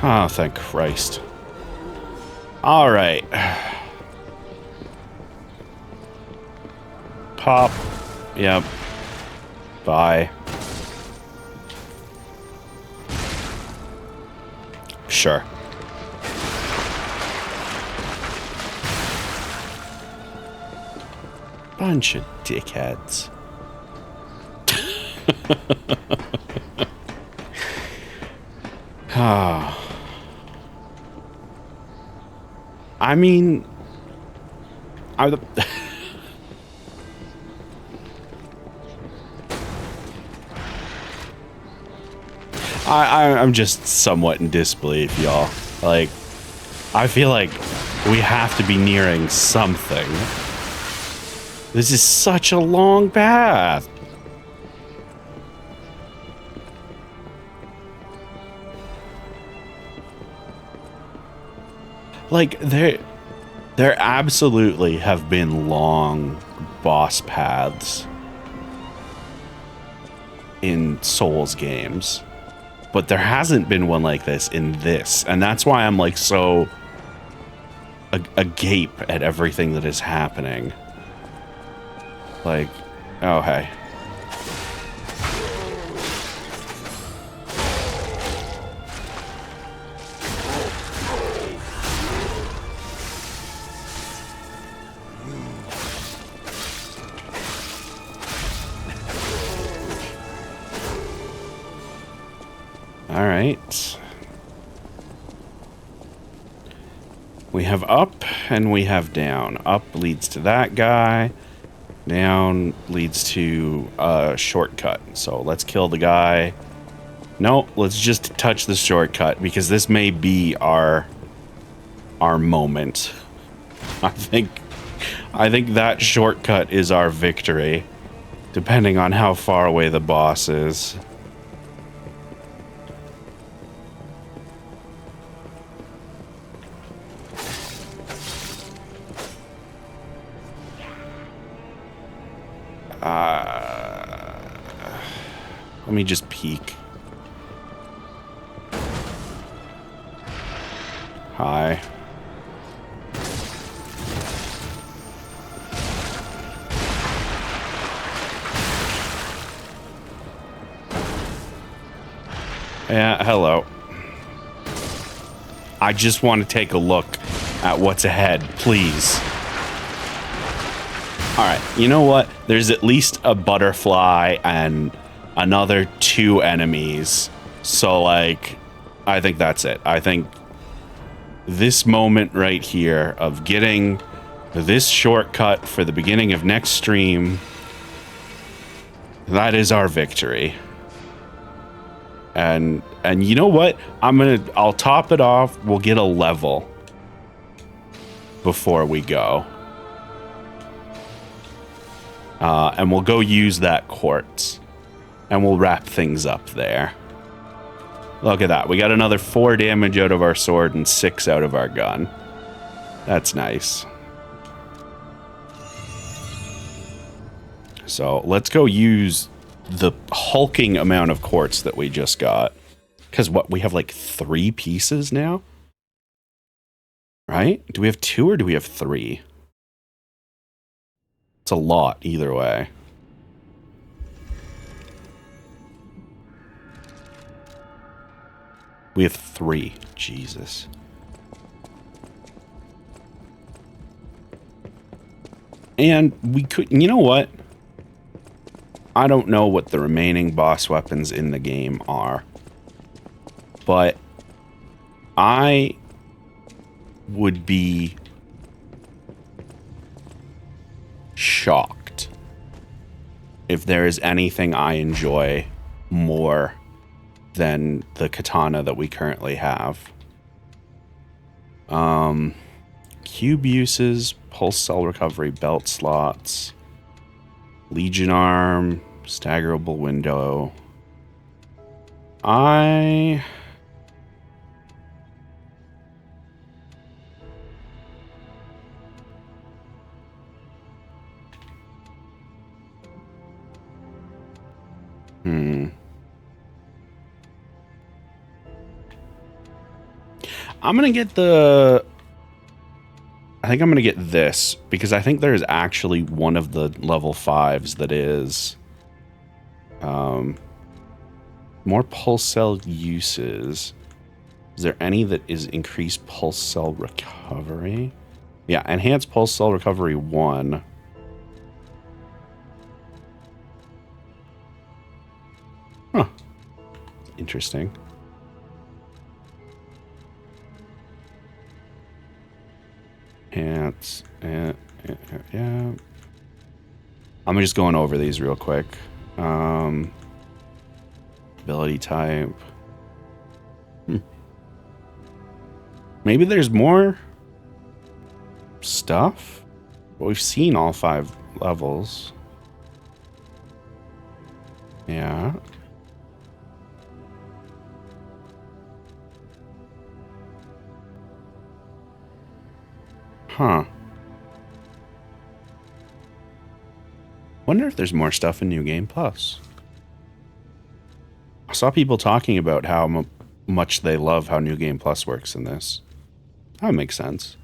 Oh, thank Christ. All right. Pop. Yep. Bye. Sure. Bunch of dickheads. Ah. I mean, I'm just somewhat in disbelief, y'all. Like, I feel like we have to be nearing something. This is such a long path. Like, there absolutely have been long boss paths in Souls games, but there hasn't been one like this in this, and that's why I'm like so agape at everything that is happening. Like, oh hey. All right. We have up and we have down. Up leads to that guy. down leads to a shortcut. So let's kill the guy. No, let's just touch the shortcut because this may be our moment. I think that shortcut is our victory, depending on how far away the boss is. Let me just peek. Hi. Yeah, hello. I just want to take a look at what's ahead, please. Alright, you know what? There's at least a butterfly and another 2 enemies. So, like, I think that's it. I think this moment right here of getting this shortcut for the beginning of next stream, that is our victory. And you know what? I'll top it off. We'll get a level before we go. And we'll go use that quartz. And we'll wrap things up there. Look at that. We got another 4 damage out of our sword and 6 out of our gun. That's nice. So let's go use the hulking amount of quartz that we just got. Because what, we have like 3 pieces now? Right? Do we have 2 or do we have 3? It's a lot either way. We have 3. Jesus. And we could, you know what? I don't know what the remaining boss weapons in the game are. But I would be shocked if there is anything I enjoy more than the katana that we currently have. Cube uses, pulse cell recovery, belt slots, Legion arm, staggerable window. I'm gonna get the... I think I'm gonna get this, because I think there's actually one of the level 5s that is... more pulse cell uses. Is there any that is increased pulse cell recovery? Yeah, enhanced pulse cell recovery 1. Huh. Interesting. Yeah. I'm just going over these real quick. Ability type. Maybe there's more stuff? But we've seen all 5 levels. Yeah. Huh. Wonder if there's more stuff in New Game Plus. I saw people talking about how much they love how New Game Plus works in this. That makes sense.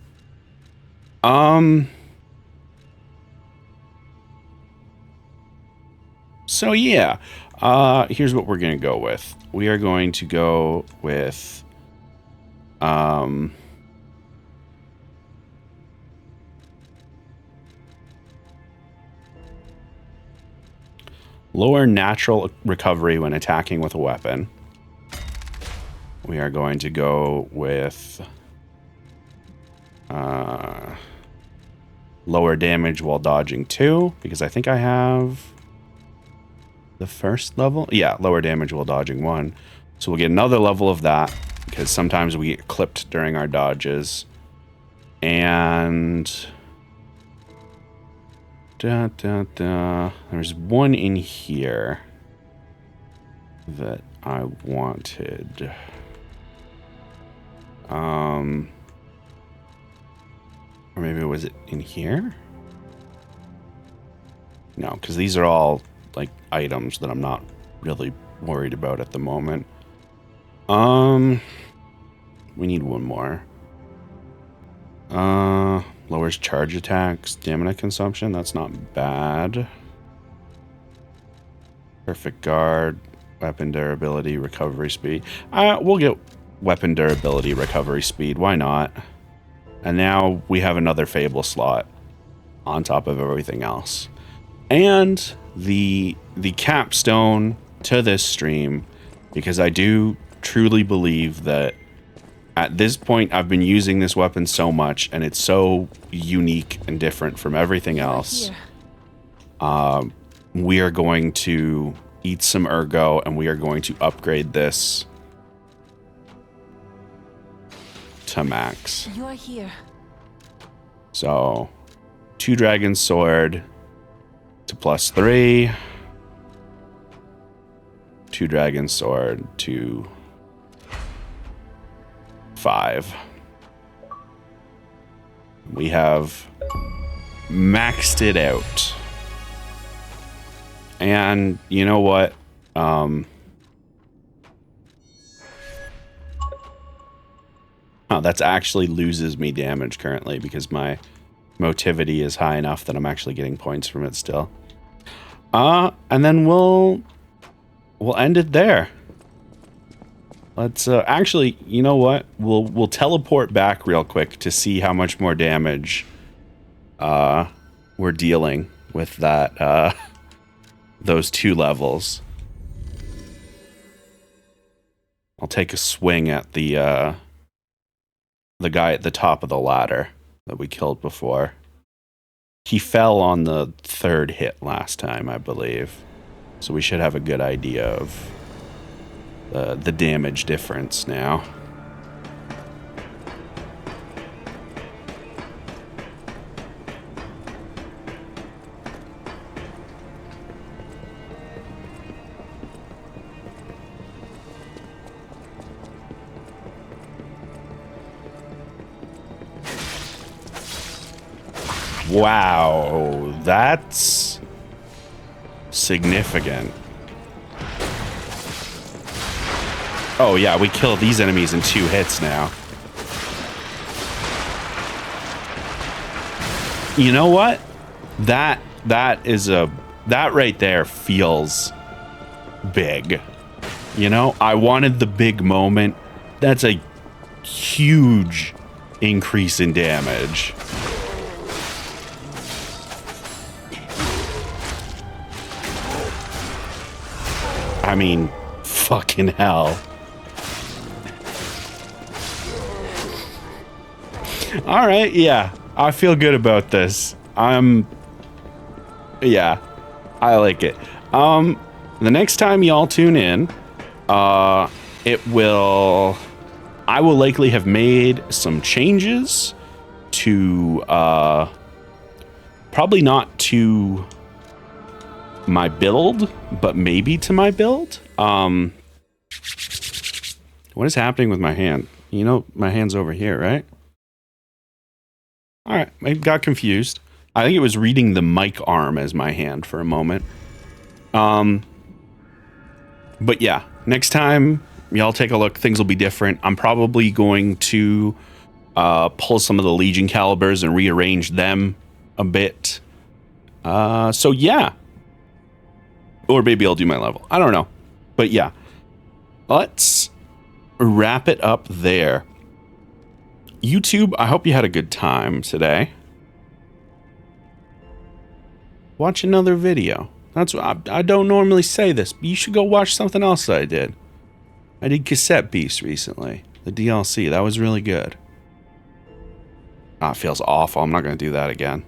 So yeah, here's what we're gonna go with. We are going to go with lower natural recovery when attacking with a weapon. We are going to go with lower damage while dodging 2, because I think I have the first level. Yeah, lower damage while dodging 1. So we'll get another level of that, because sometimes we get clipped during our dodges. And there's one in here that I wanted. Or maybe was it in here? No, because these are all like items that I'm not really worried about at the moment. We need one more. Lowers charge attacks, stamina consumption. That's not bad. Perfect guard, weapon durability, recovery speed. We'll get weapon durability, recovery speed. Why not? And now we have another Fable slot on top of everything else. And the capstone to this stream, because I do truly believe that at this point I've been using this weapon so much and it's so unique and different from everything else. We are going to eat some ergo and we are going to upgrade this to max. You are here. So 2 dragon sword to +3. 2 dragon sword to 5. We have maxed it out. And you know what? That's actually loses me damage currently because my motivity is high enough that I'm actually getting points from it still. And then we'll end it there. Let's actually, you know what? We'll teleport back real quick to see how much more damage we're dealing with that those 2 levels. I'll take a swing at the guy at the top of the ladder that we killed before. He fell on the 3rd hit last time, I believe. So we should have a good idea of the damage difference now. Wow, that's significant. Oh yeah, we kill these enemies in 2 hits now. You know what? That right there feels big. You know, I wanted the big moment. That's a huge increase in damage. I mean, fucking hell. All right, yeah. I feel good about this. Yeah. I like it. The next time y'all tune in, I will likely have made some changes to probably not to my build, but maybe to my build. What is happening with my hand? You know, my hand's over here, right? All right, I got confused. I think it was reading the mic arm as my hand for a moment. But yeah, next time y'all take a look, things will be different. I'm probably going to pull some of the Legion calibers and rearrange them a bit. So yeah. Or maybe I'll do my level. I don't know. But yeah. Let's wrap it up there. YouTube, I hope you had a good time today. Watch another video. That's what I don't normally say this, but you should go watch something else that I did. I did Cassette Beast recently. The DLC. That was really good. It feels awful. I'm not going to do that again.